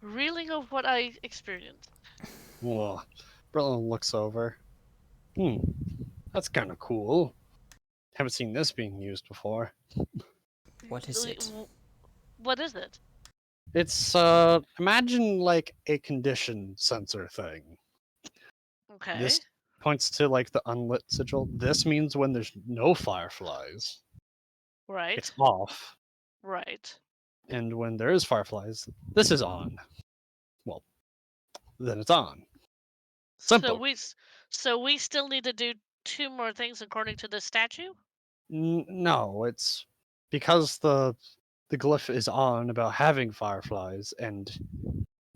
reeling of what I experienced. well, Brilliant looks over. That's kind of cool. Haven't seen this being used before. What is it? What is it? It's imagine like a condition sensor thing. Okay. This points to like the unlit sigil. This means when there's no fireflies, Right. it's off. Right. And when there is fireflies, this is on. Well, then it's on. Simple. So we still need to do two more things according to the statue? No, it's because the glyph is on about having fireflies, and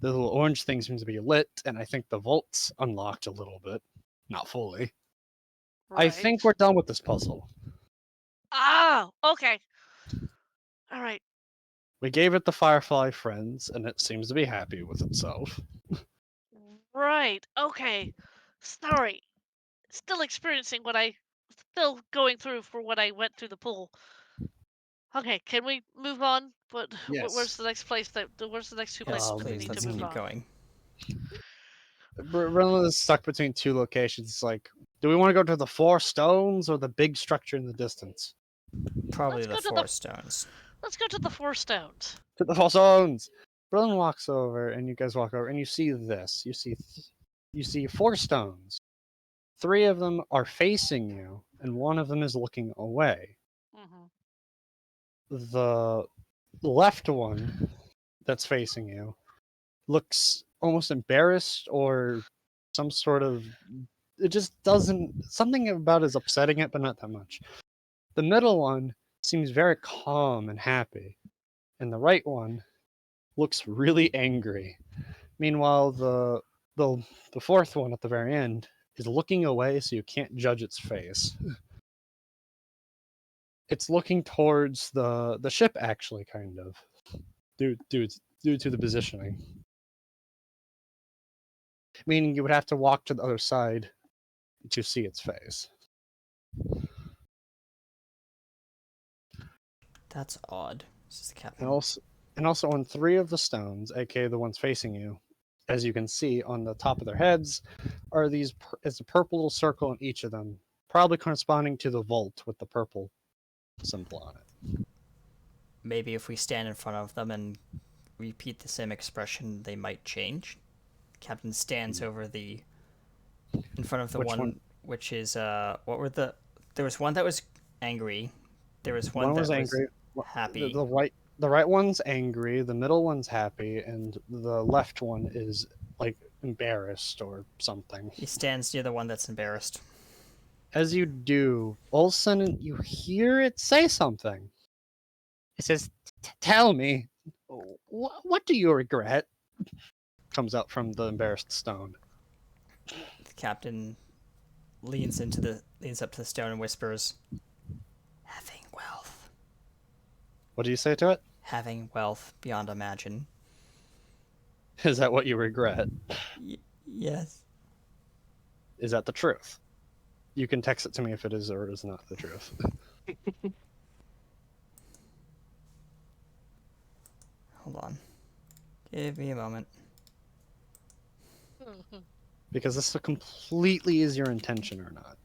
the little orange thing seems to be lit, and I think the vault's unlocked a little bit, not fully. I think Right. we're done with this puzzle. Ah, okay. All right. We gave it the firefly friends, and it seems to be happy with itself. Right. Okay. Sorry. Still experiencing what I still going through for what I went through the pool. Okay, can we move on? Where's Yes. the next place where's the next two Yes, places that we please, need to let's move keep on? going. Brennan is stuck between two locations. It's like, do we want to go to the Four Stones or the big structure in the distance? Probably Let's the go to Four Stones. let's go to the Four Stones. To the Four Stones. Brennan walks over, and you guys walk over, and you see this. You see four stones. Three of them are facing you, and one of them is looking away. Mhm. The left one that's facing you looks almost embarrassed or some sort of, it just doesn't, something about it is upsetting it, but not that much. The middle one seems very calm and happy, and the right one looks really angry. Meanwhile, the the fourth one at the very end is looking away, so you can't judge its face. It's looking towards the ship, actually, kind of, due to the positioning. Meaning you would have to walk to the other side to see its face. That's odd, says the And captain. also on 3 of the stones, aka the ones facing you, as you can see on the top of their heads, are these is a purple little circle in each of them, probably corresponding to the vault with the purple symbol on it. Maybe if we stand in front of them and repeat the same expression, they might change. Captain stands over in front of the Which one? which is what were the? There was one that was angry. There was one One was that was angry. happy. The right one's angry, the middle one's happy, and the left one is like embarrassed or something. He stands near the one that's embarrassed. As you do, all of a sudden you hear it say something. It says, "Tell me, what do you regret?" Comes out from the embarrassed stone. The captain leans up to the stone and whispers, "Having wealth. What do you say to it? Having wealth beyond imagine." Is that what you regret? Yes. Is that the truth? You can text it to me if it is or is not the truth. Hold on. Give me a moment. Because this completely is your intention or not.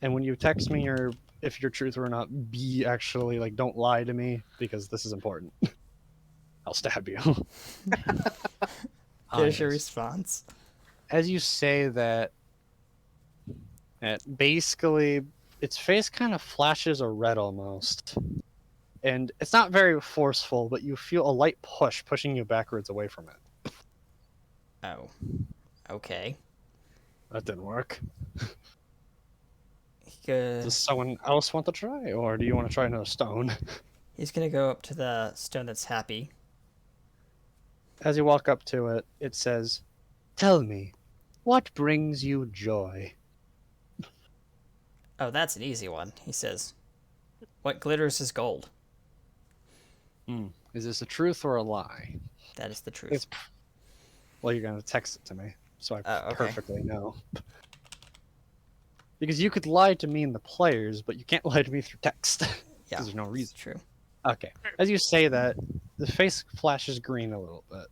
And when you text me or if your truth or not, be actually like, don't lie to me because this is important. I'll stab you. There's your Yes. response. As you say that, basically its face kind of flashes a red almost. And it's not very forceful, but you feel a light push pushing you backwards away from it. Oh. Okay. That didn't work. Does Does someone else want to try, or do you want to try another stone? He's gonna go up to the stone that's happy. As you walk up to it, it says, "Tell me, what brings you joy?" Oh, that's an easy one, he says. What glitters is gold. Is this a truth or a lie? That is the truth. It's well, you're gonna text it to me, so I Okay. perfectly know. Because you could lie to me and the players, but you can't lie to me through text. Yeah, Because there's no it's reason. true. Okay. As you say that, the face flashes green a little bit.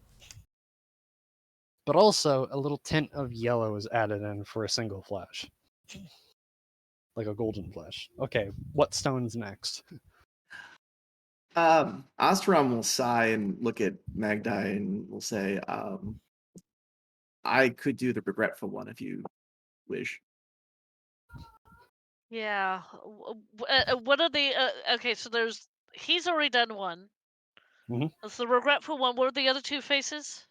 But also, a little tint of yellow is added in for a single flash. Like a golden flash. Okay, what stone's next? Ostrom will sigh and look at Magdi and will say, I could do the regretful one if you wish. Yeah. What are the? Okay, so he's already done one. Mhm. That's the regretful one. What are the other two faces?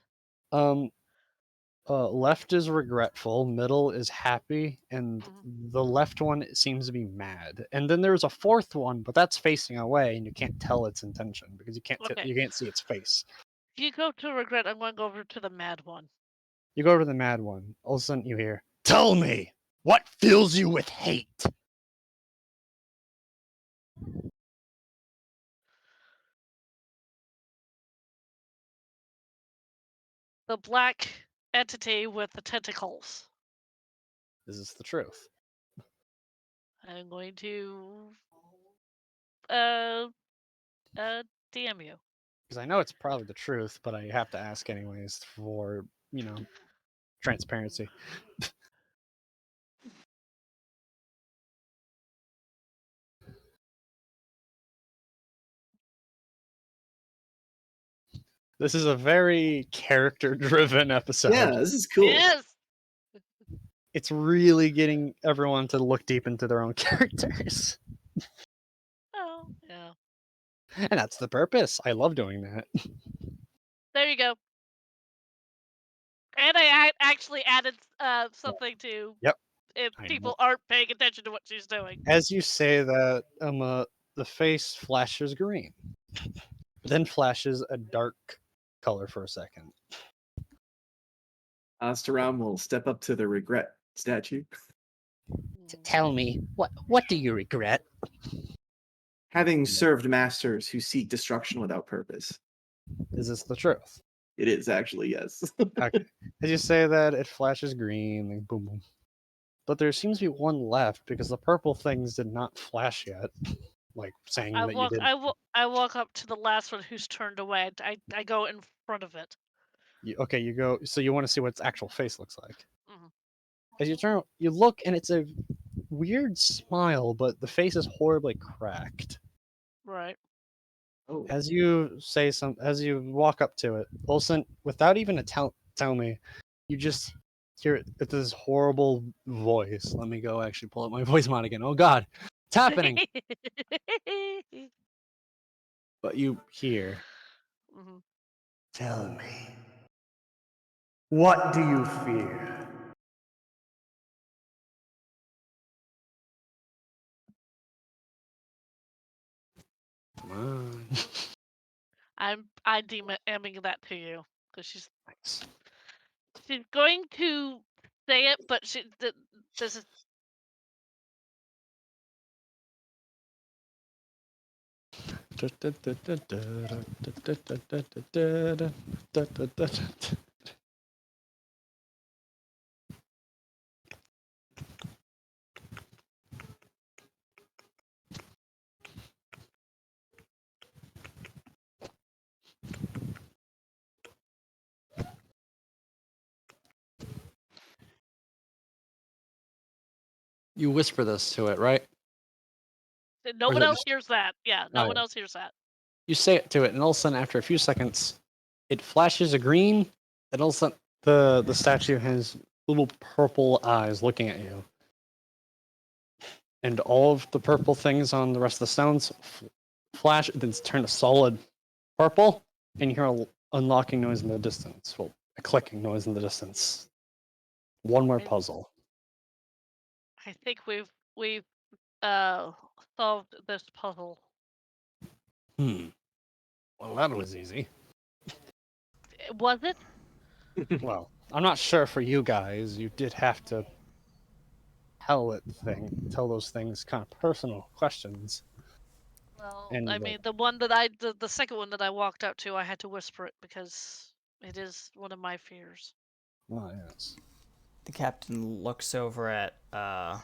Left is regretful, middle is happy, and Mhm. the left one seems to be mad. And then there's a fourth one, but that's facing away, and you can't tell its intention because Okay. you can't see its face. If you go to regret, I'm going to go over to the mad one. You go over to the mad one. All of a sudden, you hear, "Tell me, what fills you with hate?" The black entity with the tentacles. Is this the truth? I'm going to uh DM you. Because I know it's probably the truth, but I have to ask anyways for, transparency. This is a very character-driven episode. Yeah, this is cool. Yes. It's really getting everyone to look deep into their own characters. Yeah. And that's the purpose. I love doing that. There you go. And I actually added something to Yep. if I know. people aren't paying attention to what she's doing. As you say that, the face flashes green, then flashes a dark color for a second. Osterom will step up to the regret statue. Tell me, what do you regret? Having served masters who seek destruction without purpose. Is this the truth? It is actually, yes. Okay. As you say that, it flashes green, and boom, boom. But there seems to be one left because the purple things did not flash yet. Like saying I that you walk did. I walk up to the last one who's turned away. I go in front of it. Okay, you go. So you want to see what its actual face looks like. Mhm. As you turn, you look, and it's a weird smile, but the face is horribly cracked. Right. Oh, As you as you walk up to it, Olsen, without even tell me, you just hear it with this horrible voice. Let me go actually pull up my voice mod again. Oh God, it's happening! But you hear, Mhm. Tell me, what do you fear? come on. I'm DMing that to you because Thanks. she's going to say it, but this is You whisper this to it, right? no Or is one it else just hears that. Yeah, no oh, one yeah. else hears that. You say it to it, and all of a sudden, after a few seconds, it flashes a green, and all of a sudden, the statue has little purple eyes looking at you, and all of the purple things on the rest of the stones flash, then turn to solid purple, and you hear a unlocking noise in the distance. Well, a clicking noise in the distance. One more I, puzzle. I think we've solved this puzzle. Well, that was easy. Was it? Well, I'm not sure for you guys. You did have to tell those things kind of personal questions. Well, And I mean, the second one that I walked up to, I had to whisper it because it is one of my fears. well, yes. The captain looks over at the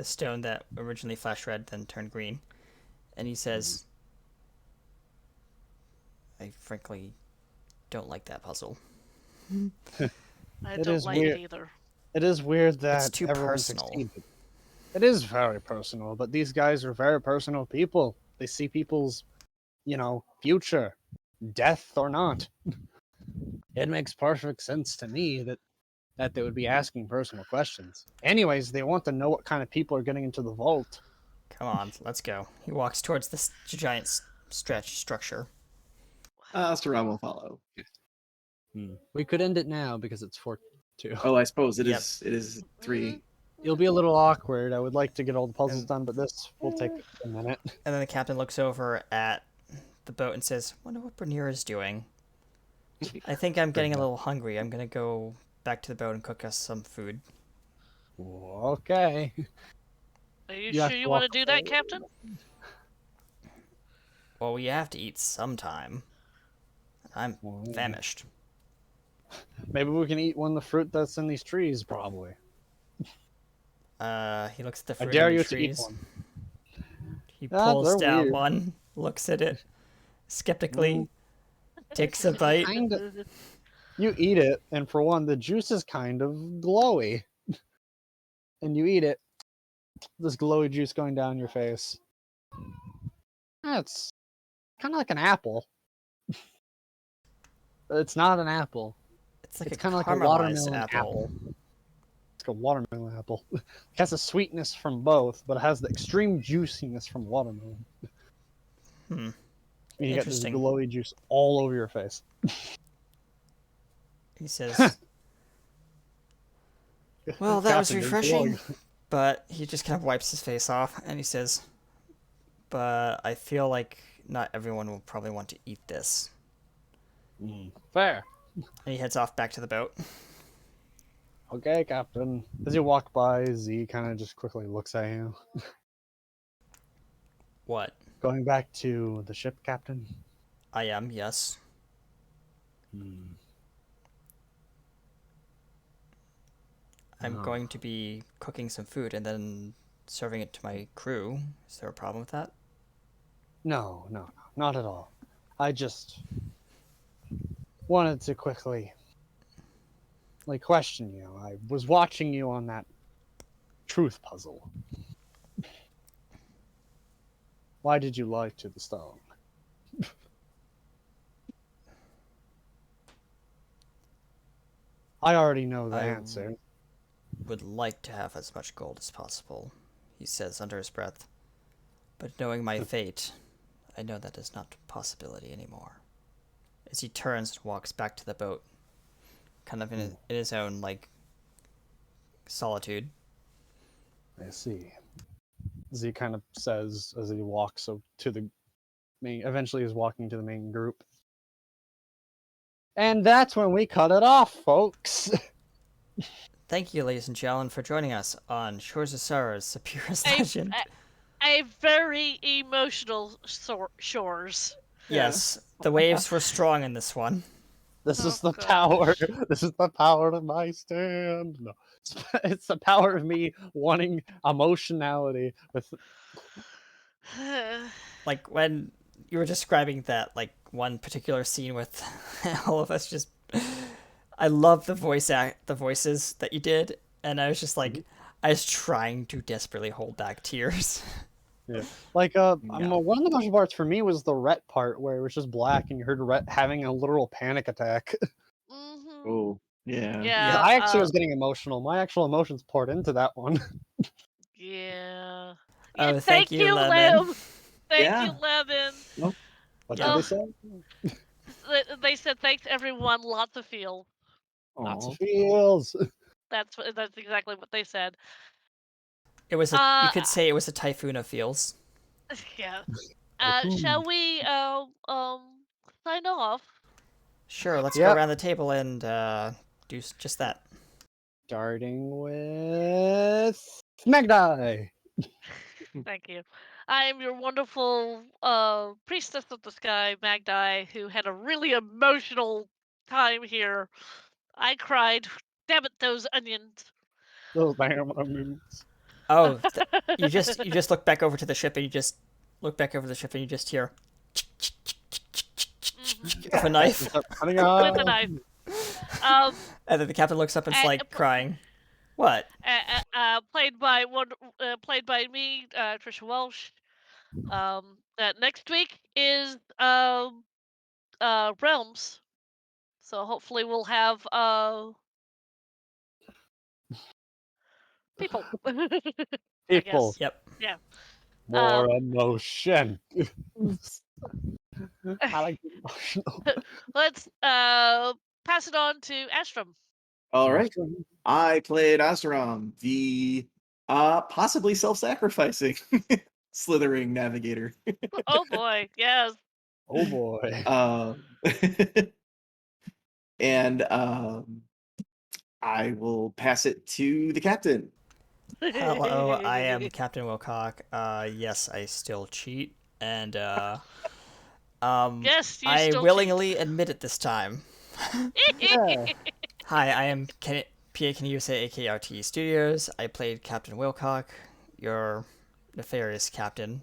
stone that originally flashed red, then turned green, and he says, I frankly don't like that puzzle. I It don't is like it weird. either. It is weird that It's too everyone personal. succeeded. It is very personal, but these guys are very personal people. They see people's, future, death or not. It makes perfect sense to me that they would be asking personal questions. Anyways, they want to know what kind of people are getting into the vault. Come on, let's go. He walks towards the giant stretch structure. Osterom will follow. We could end it now because it's 4-2. Oh, I suppose it Yep. is. It is 3. It'll be a little awkward. I would like to get all the puzzles done, but this will take a minute. And then the captain looks over at the boat and says, wonder what Bernier is doing. I think I'm getting a little hungry. I'm gonna go back to the boat and cook us some food. Okay. Are you You have sure to you want to walk do that, Captain? Well, we have to eat sometime. I'm famished. Maybe we can eat one of the fruit that's in these trees, probably. He looks at the I fruit dare in the you to eat trees. one. He Ah, pulls they're down weird. one, looks at it skeptically, takes a bite. You eat it, and for one, the juice is kind of glowy. And you eat it, this glowy juice going down your face. That's kind of like an apple. It's not an apple. It's like It's a kind of like a caramelized watermelon apple. It's like a watermelon apple. It has the sweetness from both, but it has the extreme juiciness from watermelon. Hmm. And you get this Interesting. glowy juice all over your face. He says, "Well, that was Captain, you're refreshing." glowing. But he just kind of wipes his face off and he says, "But I feel like not everyone will probably want to eat this." Fair. And he heads off back to the boat. Okay, Captain. As you walk by, Z kind of just quickly looks at you. What? Going back to the ship, Captain. I am, yes. I'm Oh. going to be cooking some food and then serving it to my crew. Is there a problem with that? No, not at all. I just wanted to quickly question you. I was watching you on that truth puzzle. Why did you lie to the stone? I already know the I answer. would like to have as much gold as possible, he says under his breath. But knowing my fate, I know that is not a possibility anymore. As he turns and walks back to the boat, kind of in his own, solitude. I see. Z kind of says as he walks to the main. Eventually, is walking to the main group. And that's when we cut it off, folks. Thank you, ladies and gentlemen, for joining us on Shores of Sorrow's Superior's Legend. A very emotional shores. Yes, the waves were strong in this one. This Oh, is the gosh. power. This is the power of my stand. No, it's the power of me wanting emotionality with. Like when you were describing that one particular scene with all of us just I love the voices that you did, and I was just like I was trying to desperately hold back tears. Yeah. One of the emotional parts for me was the Rhett part where it was just black and you heard Rhett having a literal panic attack. Mm-hmm. Oh, yeah. Yeah. I actually was getting emotional. My actual emotions poured into that one. Yeah. Oh, Yeah, thank you, Lemon. Lemon. Thank Yeah. you, Lemon. Nope. What Yeah. did they say? They said thanks everyone, lots of feel. Lots Aw. of feels. That's exactly what they said. It was you could say it was a typhoon of feels. Yeah. Typhoon. Shall we sign off? Sure, let's go Yep. around the table and do just that. Starting with Magdai. Thank you. I am your wonderful priestess of the sky, Magdai, who had a really emotional time here. I cried. Damn it, those onions. Those damn onions. Oh, you just look back over to the ship and you just look back over the ship and you just hear of a knife, With a knife. and then the captain looks up and is like crying. What? Played by me, Trisha Welsh. Next week is Realms, so hopefully we'll have people. I People. guess. Yep. Yeah. More emotion. I like the emotional. Let's pass it on to Astrum. All right. I played Osterom, the possibly self-sacrificing slithering navigator. Oh boy, yes. Oh boy. And I will pass it to the captain. Hello, I am Captain Wilcock. Yes, I still cheat, and Yes, you I still willingly admit it this time. Yeah. Hi, I am PA Canusa, aka RTE Studios. I played Captain Wilcock, your nefarious captain.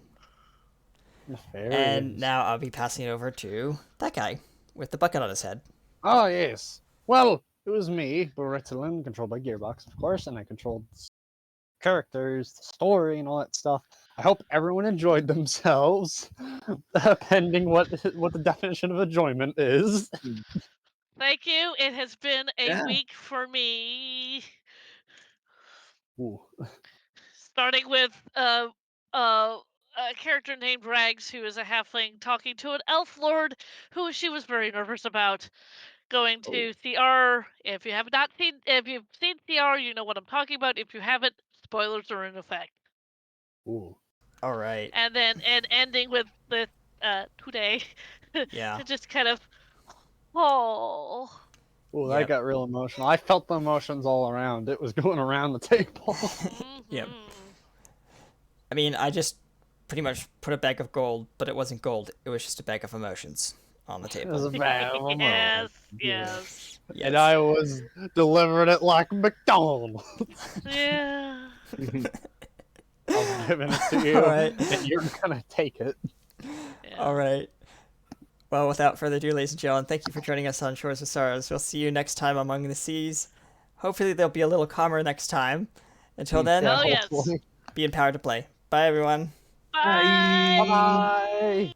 And now I'll be passing it over to that guy with the bucket on his head. Oh, yes. Well, it was me, Baritalin, controlled by Gearbox, of course, and I controlled characters, the story, and all that stuff. I hope everyone enjoyed themselves, pending what the definition of enjoyment is. Thank you. It has been a Yeah. week for me. Ooh. Starting with a character named Rags, who is a halfling talking to an elf lord who she was very nervous about. Going to CR. If you've seen CR, you know what I'm talking about. If you haven't, spoilers are in effect. Ooh. All right. And then ending with today, Yeah. to just kind of oh Ooh, that Yep. got real emotional. I felt the emotions all around. It was going around the table. Yep. mhm. I mean, I just pretty much put a bag of gold, but it wasn't gold. It was just a bag of emotions on the It was table. a bad yes, emotion. yes, Yes. And I was delivering it like McDonald's. yeah. I was giving it to All you, right. and you're gonna take it. Yeah. All right. Well, without further ado, ladies and gentlemen, thank you for joining us on Shores of Sorrows. We'll see you next time Among the Seas. Hopefully, they'll be a little calmer next time. Until then, Yeah, Oh yes. hopefully. be empowered to play. Bye, everyone. Bye. Bye-bye.